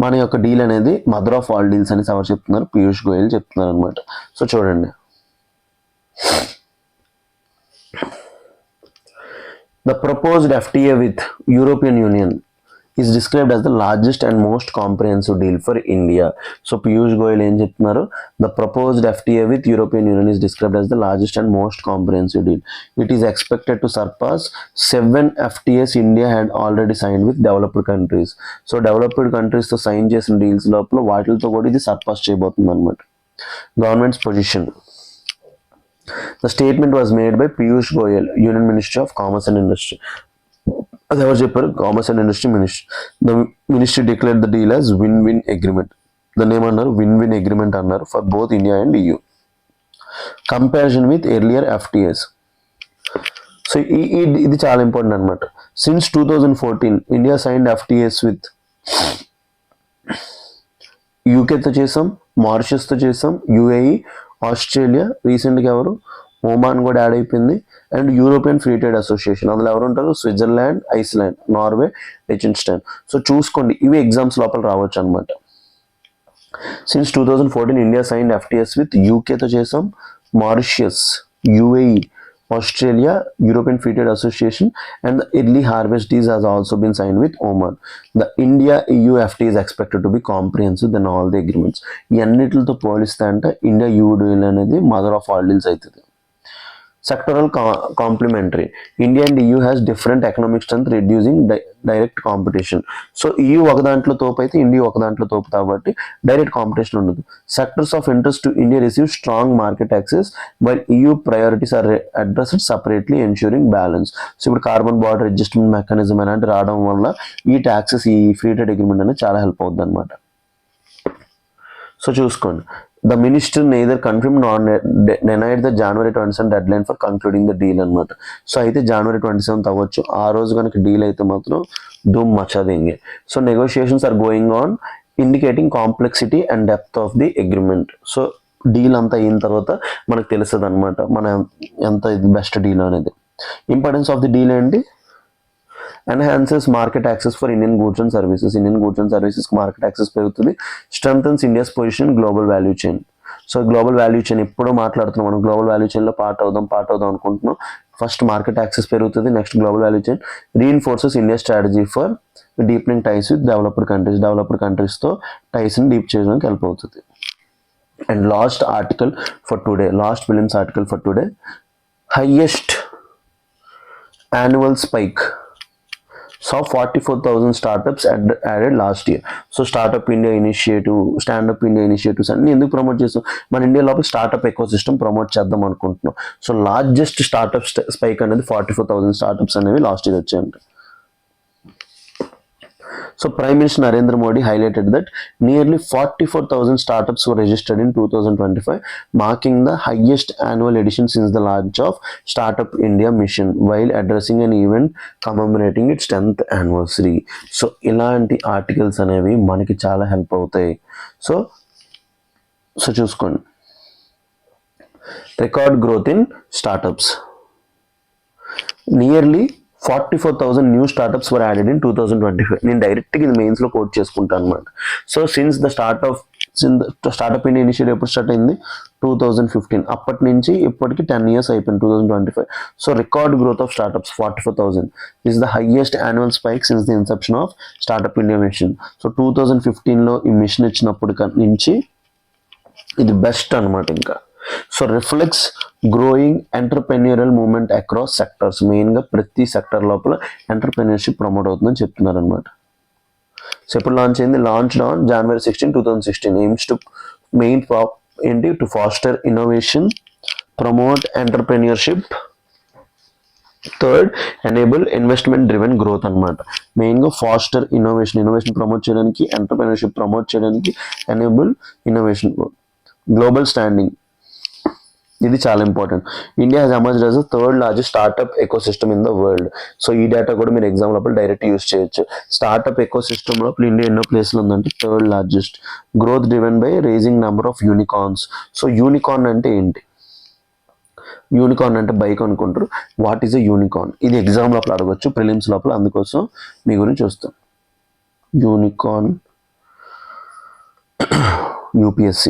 మన యొక్క డీల్ అనేది మదర్ ఆఫ్ ఆల్ డీల్స్ అని ఎవరు చెప్తున్నారు, పీయూష్ గోయల్ చెప్తున్నారు అనమాట. సో చూడండి, the proposed FTA with European Union is described as the largest and most comprehensive deal for India. So Piyush Goyal ఏం చెప్తున్నారు, the proposed FTA with European Union is described as the largest and most comprehensive deal. It is expected to surpass 7 FTAs India had already signed with developed countries. So developed countries తో సైన్ చేసిన డీల్స్ లోపల వాటితో కూడా ఇది సర్పాస్ చేయబోతుంది అనమాట. Governments position. The statement was made by Piyush Goyal, Union Ministry of Commerce and Industry. అది ఎవరు చెప్పారు, commerce and industry ministry. The ministry declared the deal as win-win agreement. దాన్ని ఏమన్నారు, విన్-విన్ అగ్రిమెంట్ అన్నారు for both India and EU. Comparison with earlier FTAs. So ఇది చాలా ఇంపార్టెంట్ అనమాట. Since 2014 India signed FTAs with యూకేతో చేసాం, మారిషస్తో చేసాం, UAE, ఆస్ట్రేలియా, రీసెంట్గా ఎవరు ఒమాన్ కూడా యాడ్ అయిపోయింది, and European free trade association. అందులో ఎవరు ఉంటారు? Switzerland, Iceland, Norway, Liechtenstein. So చూసుకోండి, ఇవి ఎగ్జామ్స్ లోపల రావచ్చు అనమాట. Since 2014 India signed FTAs with యూకేతో చేసాం, Mauritius, UAE, Australia, European free trade association, and the early harvest deals has also been signed with Oman. The India EU FTA is expected to be comprehensive than all the agreements. ఈ అన్నిటితో పోలిస్తే అంటే ఇండియా EU డీల్ అనేది మదర్ ఆఫ్ ఆల్ డీల్స్ అవుతుంది. Sectoral complementary. India and EU has different economic strength, reducing direct competition. So EU ఒక దాంట్లో తోపు అయితే ఇండియా ఒక దాంట్లో తోపు కాబట్టి డైరెక్ట్ కాంపిటీషన్ ఉండదు. Sectors of interest to India receive strong market access while EU priorities are addressed separately ensuring balance. So ఇప్పుడు కార్బన్ బార్డర్ అడ్జస్ట్మెంట్ మెకానిజం అలాంటి రావడం వల్ల ఈ ట్యాక్సెస్, ఈ ఫ్రీ ట్రేడ్ అగ్రిమెంట్ అనేది చాలా హెల్ప్ అవుతుంది అనమాట. సో చూసుకోండి, the minister neither confirmed nor denied the January 27 deadline for concluding the deal అనమాట. సో అయితే January 27 అవ్వచ్చు, ఆ రోజు కనుక డీల్ అయితే మాత్రం ధూమ్ మచాదేంగే. So negotiations are going on indicating complexity and depth of the agreement. So deal అంతా అయిన తర్వాత మనకు తెలుస్తుంది అనమాట మన ఎంత ఇది బెస్ట్ డీల్ అనేది. ఇంపార్టెన్స్ ఆఫ్ ది డీల్ ఏంటి? enhances market access for Indian goods and services. Indian goods and services market access పెరుగుతుంది. Strengthens India's position in global value chain. So global value chain ఎప్పుడో మాట్లాడుతున్నాం మనం, గ్లోబల్ వాల్యూ చైన్లో పార్ట్ అవుదాం అనుకుంటున్నాం. ఫస్ట్ మార్కెట్ యాక్సెస్ పెరుగుతుంది, next global value chain. Reinforces India strategy for deepening ties with developed కంట్రీస్తో టైస్ని డీప్ చేయడానికి హెల్ప్ అవుతుంది. And last prelims article for today, highest annual spike. So 44,000 startups added last year. So Startup India initiative, Stand Up India initiatives అన్ని ఎందుకు ప్రమోట్ చేస్తాం? మన ఇండియా లోపల స్టార్ట్అప్ ఎకో సిస్టమ్ ప్రమోట్ చేద్దాం అనుకుంటున్నాం. సో లార్జెస్ట్ స్టార్ట్అప్ స్పైక్ అనేది 44,000 స్టార్ట్అప్స్ అనేవి లాస్ట్ ఇయర్ వచ్చాయంట. So Prime Minister Narendra Modi highlighted that nearly 44,000 startups were registered in 2025, marking the highest annual addition since the launch of Startup India mission, while addressing an event commemorating its 10th anniversary. So ఇలాంటి ఆర్టికల్స్ అనేవి మనకి చాలా హెల్ప్ అవుతాయి. సో చూసుకోండి, record growth in startups. Nearly 44,000 new startups were added in 2025. నేను డైరెక్ట్గా ఇది మెయిన్స్లో కోట్ చేసుకుంటాను అనమాట. So since the startup India initiative ఎప్పుడు స్టార్ట్ అయింది? 2015. అప్పటి నుంచి ఇప్పటికి 10 years అయిపోయింది, 2025. So record growth of startups 44,000 is the highest annual spike since the inception of startup India mission. So 2015లో ఈ మిషన్ ఇచ్చినప్పటి నుంచి ఇది బెస్ట్ అనమాట ఇంకా. So reflects growing entrepreneurial movement across sectors. మెయిన్గా ప్రతి సెక్టర్ లోపల ఎంటర్ప్రెన్యూర్షిప్ ప్రమోట్ అవుతుందని చెప్తున్నారు అనమాట. సో ఎప్పుడు లాంచ్ అయింది? Launched on January 16, 2016. Aims to main ఏంటి? To foster innovation, promote entrepreneurship, third enable investment driven growth అనమాట. మెయిన్గా ఫాస్టర్ ఇన్నోవేషన్ ప్రమోట్ చేయడానికి, ఎంటర్ప్రెన్యూర్షిప్ ప్రమోట్ చేయడానికి, enable innovation growth. Global standing, ఇది చాలా important. India has emerged as the third largest startup ecosystem in the world. So ఈ డేటా కూడా మీరు ఎగ్జామ్ లోపల డైరెక్ట్ యూస్ చేయొచ్చు. స్టార్ట్అప్ ఎకో సిస్టమ్ లోపల ఇండియా ఎన్నో ప్లేస్లో ఉందంటే third largest. Growth driven by raising number of unicorns. So unicorn అంటే ఏంటి? యూనికార్న్ అంటే బైక్ అనుకుంటారు. What is a unicorn? ఇది ఎగ్జామ్ లోపల అడగొచ్చు, ప్రిలిమ్స్ లోపల. అందుకోసం మీ గురించి వస్తాం. Unicorn UPSC.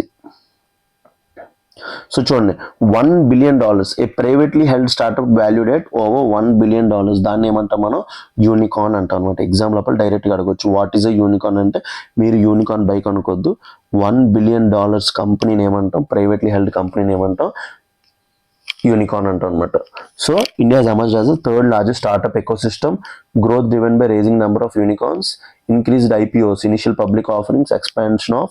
సో చూడండి, $1 billion, A privately held startup valued at over $1 billion. దాన్ని ఏమంటాం మనం? యూనికార్న్ అంటాం అనమాట. ఎగ్జామ్ లోపల డైరెక్ట్గా అడగొచ్చు, వాట్ ఈజ్ ఎ యూనికార్న్ అంటే మీరు యూనికార్న్ బైక్ అనుకోవద్దు. $1 billion కంపెనీని ఏమంటాం? ప్రైవేట్లీ హెల్డ్ కంపెనీని ఏమంటాం? యూనికార్న్ అంటాం అనమాట. So India has emerged as the third largest startup ecosystem, growth driven by raising number of unicorns, increased IPOs, initial public offerings, expansion of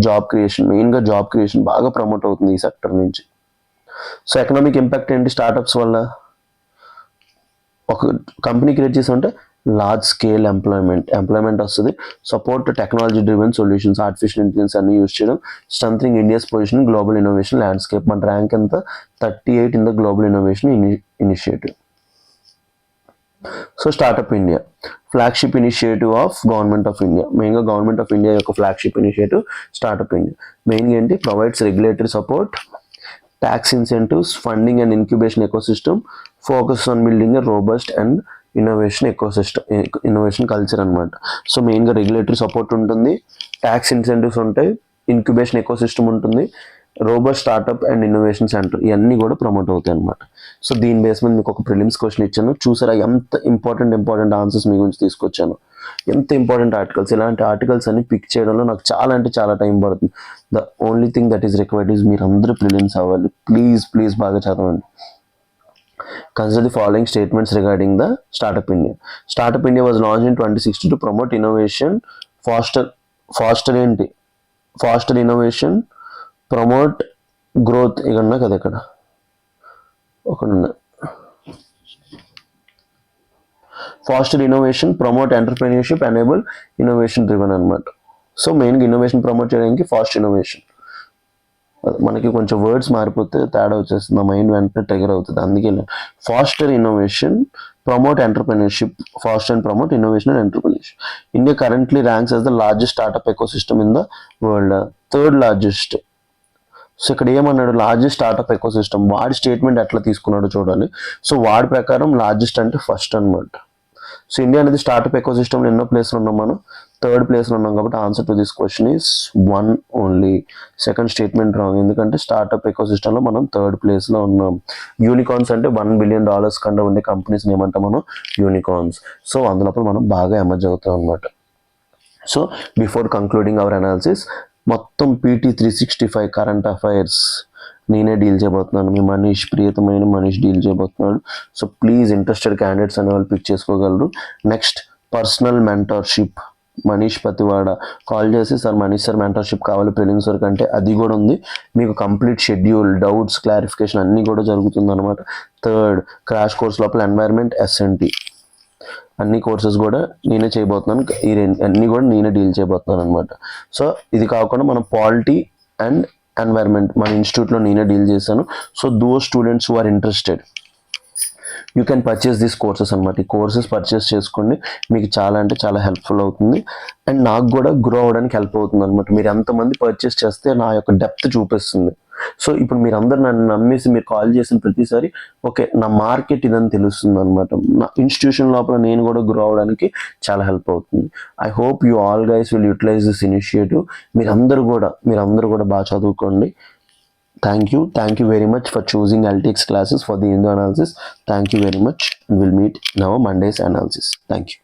job creation. మెయిన్గా జాబ్ క్రియేషన్ బాగా ప్రమోట్ అవుతుంది ఈ సెక్టర్ నుంచి. సో ఎకనామిక్ ఇంపాక్ట్ ఏంటి స్టార్టప్స్ వల్ల? ఒక కంపెనీ క్రియేట్ చేసామంటే లార్జ్ స్కేల్ ఎంప్లాయ్మెంట్ వస్తుంది. Support technology driven solutions, artificial intelligence అన్ని యూజ్ చేయడం. Strengthening India's position global innovation landscape. మన ర్యాంక్ ఎంత? 38 in the global innovation initiative. So startup India flagship initiative of government of India. మెయిన్గా గవర్నమెంట్ ఆఫ్ ఇండియా యొక్క ఫ్లాగ్షిప్ ఇనిషియేటివ్ స్టార్టప్ ఇండియా. మెయిన్గా ఏంటి, provides regulatory support, tax incentives, funding and incubation ecosystem, focus on building a robust and innovation culture అనమాట. సో మెయిన్గా రెగ్యులేటరీ సపోర్ట్ ఉంటుంది, ట్యాక్స్ ఇన్సెంటివ్స్ ఉంటాయి, ఇంక్యుబేషన్ ఎకోసిస్టమ్ ఉంటుంది, robust startup and innovation centre, ఇవన్నీ కూడా ప్రమోట్ అవుతాయి అనమాట. సో దీని బేస్ మీద మీకు ఒక ప్రిలిమ్స్ క్వశ్చన్ ఇచ్చాను, చూసారా ఎంత ఇంపార్టెంట్ ఆన్సర్స్ మీ గురించి తీసుకొచ్చాను, ఎంత ఇంపార్టెంట్ ఆర్టికల్స్. ఇలాంటి ఆర్టికల్స్ అన్ని పిక్ చేయడంలో నాకు చాలా అంటే చాలా టైం పడుతుంది. The only thing that is required is మీరు అందరూ ప్రిలిమ్స్ అవ్వాలి. ప్లీజ్ బాగా చదవండి. Consider the following statements regarding the Startup India. Startup India was launched in 2016 to promote innovation, foster innovation, promote growth. ఇక్కడ కదా ఇక్కడ faster innovation, promote entrepreneurship, enable innovation driven అనమాట. సో మెయిన్గా ఇన్నోవేషన్ ప్రమోట్ చేయడానికి ఫాస్ట్ ఇన్నోవేషన్. మనకి కొంచెం వర్డ్స్ మారిపోతే తేడా వచ్చేస్తుంది, నా మైండ్ వెంటనే ట్రిగర్ అవుతుంది. అందుకే faster innovation, promote entrepreneurship, fast and promote innovation and entrepreneurship. India currently ranks as the largest startup ecosystem in the world, third largest. So ఇక్కడ ఏమన్నాడు, లార్జెస్ట్ స్టార్టప్ ఎకోసిస్టమ్, వాడి స్టేట్మెంట్ ఎట్లా తీసుకున్నాడో చూడాలి. సో వాడి ప్రకారం లార్జెస్ట్ అంటే ఫస్ట్ అనమాట. సో ఇండియా అనేది స్టార్టప్ ఎకోసిస్టమ్ ఎన్నో ప్లేస్లో ఉన్నాం, మనం థర్డ్ ప్లేస్లో ఉన్నాం. కాబట్టి answer to this question is 1 only. Second statement wrong, ఎందుకంటే స్టార్టప్ ఎకోసిస్టంలో మనం థర్డ్ ప్లేస్లో ఉన్నాం. యూనికార్న్స్ అంటే $1 billion కన్నా ఉండే కంపెనీస్ని ఏమంటాం మనం, యూనికార్న్స్. సో అందులోపల మనం బాగా ఎమర్జ్ అవుతాం అనమాట. So before concluding hour analysis, మొత్తం PT 365 కరెంట్ అఫైర్స్ నేనే డీల్ చేయబోతున్నాను. మీ ప్రియతమైన మనీష్ డీల్ చేయబోతున్నాడు. సో ప్లీజ్ ఇంట్రెస్టెడ్ క్యాండిడేట్స్ అనే వాళ్ళు పిక్ చేసుకోగలరు. Next personal mentorship, Manish Pativada call చేసి సార్ మనీష్ సార్ మెంటర్షిప్ కావాలి ప్రిలిమ్స్ వరకు అంటే అది కూడా ఉంది. మీకు కంప్లీట్ షెడ్యూల్, డౌట్స్ క్లారిఫికేషన్ అన్నీ కూడా జరుగుతుంది అనమాట. థర్డ్ క్రాష్ కోర్స్ లోపల ఎన్వైర్న్మెంట్, SNT అన్ని కోర్సెస్ కూడా నేనే చేయబోతున్నాను. అన్నీ కూడా నేనే డీల్ చేయబోతున్నాను అనమాట. సో ఇది కాకుండా మనం పాలిటీ అండ్ ఎన్వైర్న్మెంట్ మన ఇన్స్టిట్యూట్లో నేనే డీల్ చేశాను. So those students who are interested you can purchase this courses అనమాట. ఈ కోర్సెస్ పర్చేస్ చేసుకోండి, మీకు చాలా అంటే చాలా హెల్ప్ఫుల్ అవుతుంది. అండ్ నాకు కూడా గ్రో అవ్వడానికి హెల్ప్ అవుతుంది అనమాట. మీరు ఎంతమంది పర్చేస్ చేస్తే నా యొక్క డెప్త్ చూపిస్తుంది. సో ఇప్పుడు మీరు అందరు నన్ను నమ్మేసి మీరు కాల్ చేసిన ప్రతిసారి ఓకే నా మార్కెట్ ఇదని తెలుస్తుంది అనమాట. నా ఇన్స్టిట్యూషన్ లోపల నేను కూడా గ్రో అవడానికి చాలా హెల్ప్ అవుతుంది. I hope you all guys will utilise this initiative. మీరందరూ కూడా బాగా చదువుకోండి. Thank you very much for choosing LTX classes for the Hindu analysis. Thank you very much, and we'll meet in our Monday's analysis. Thank you.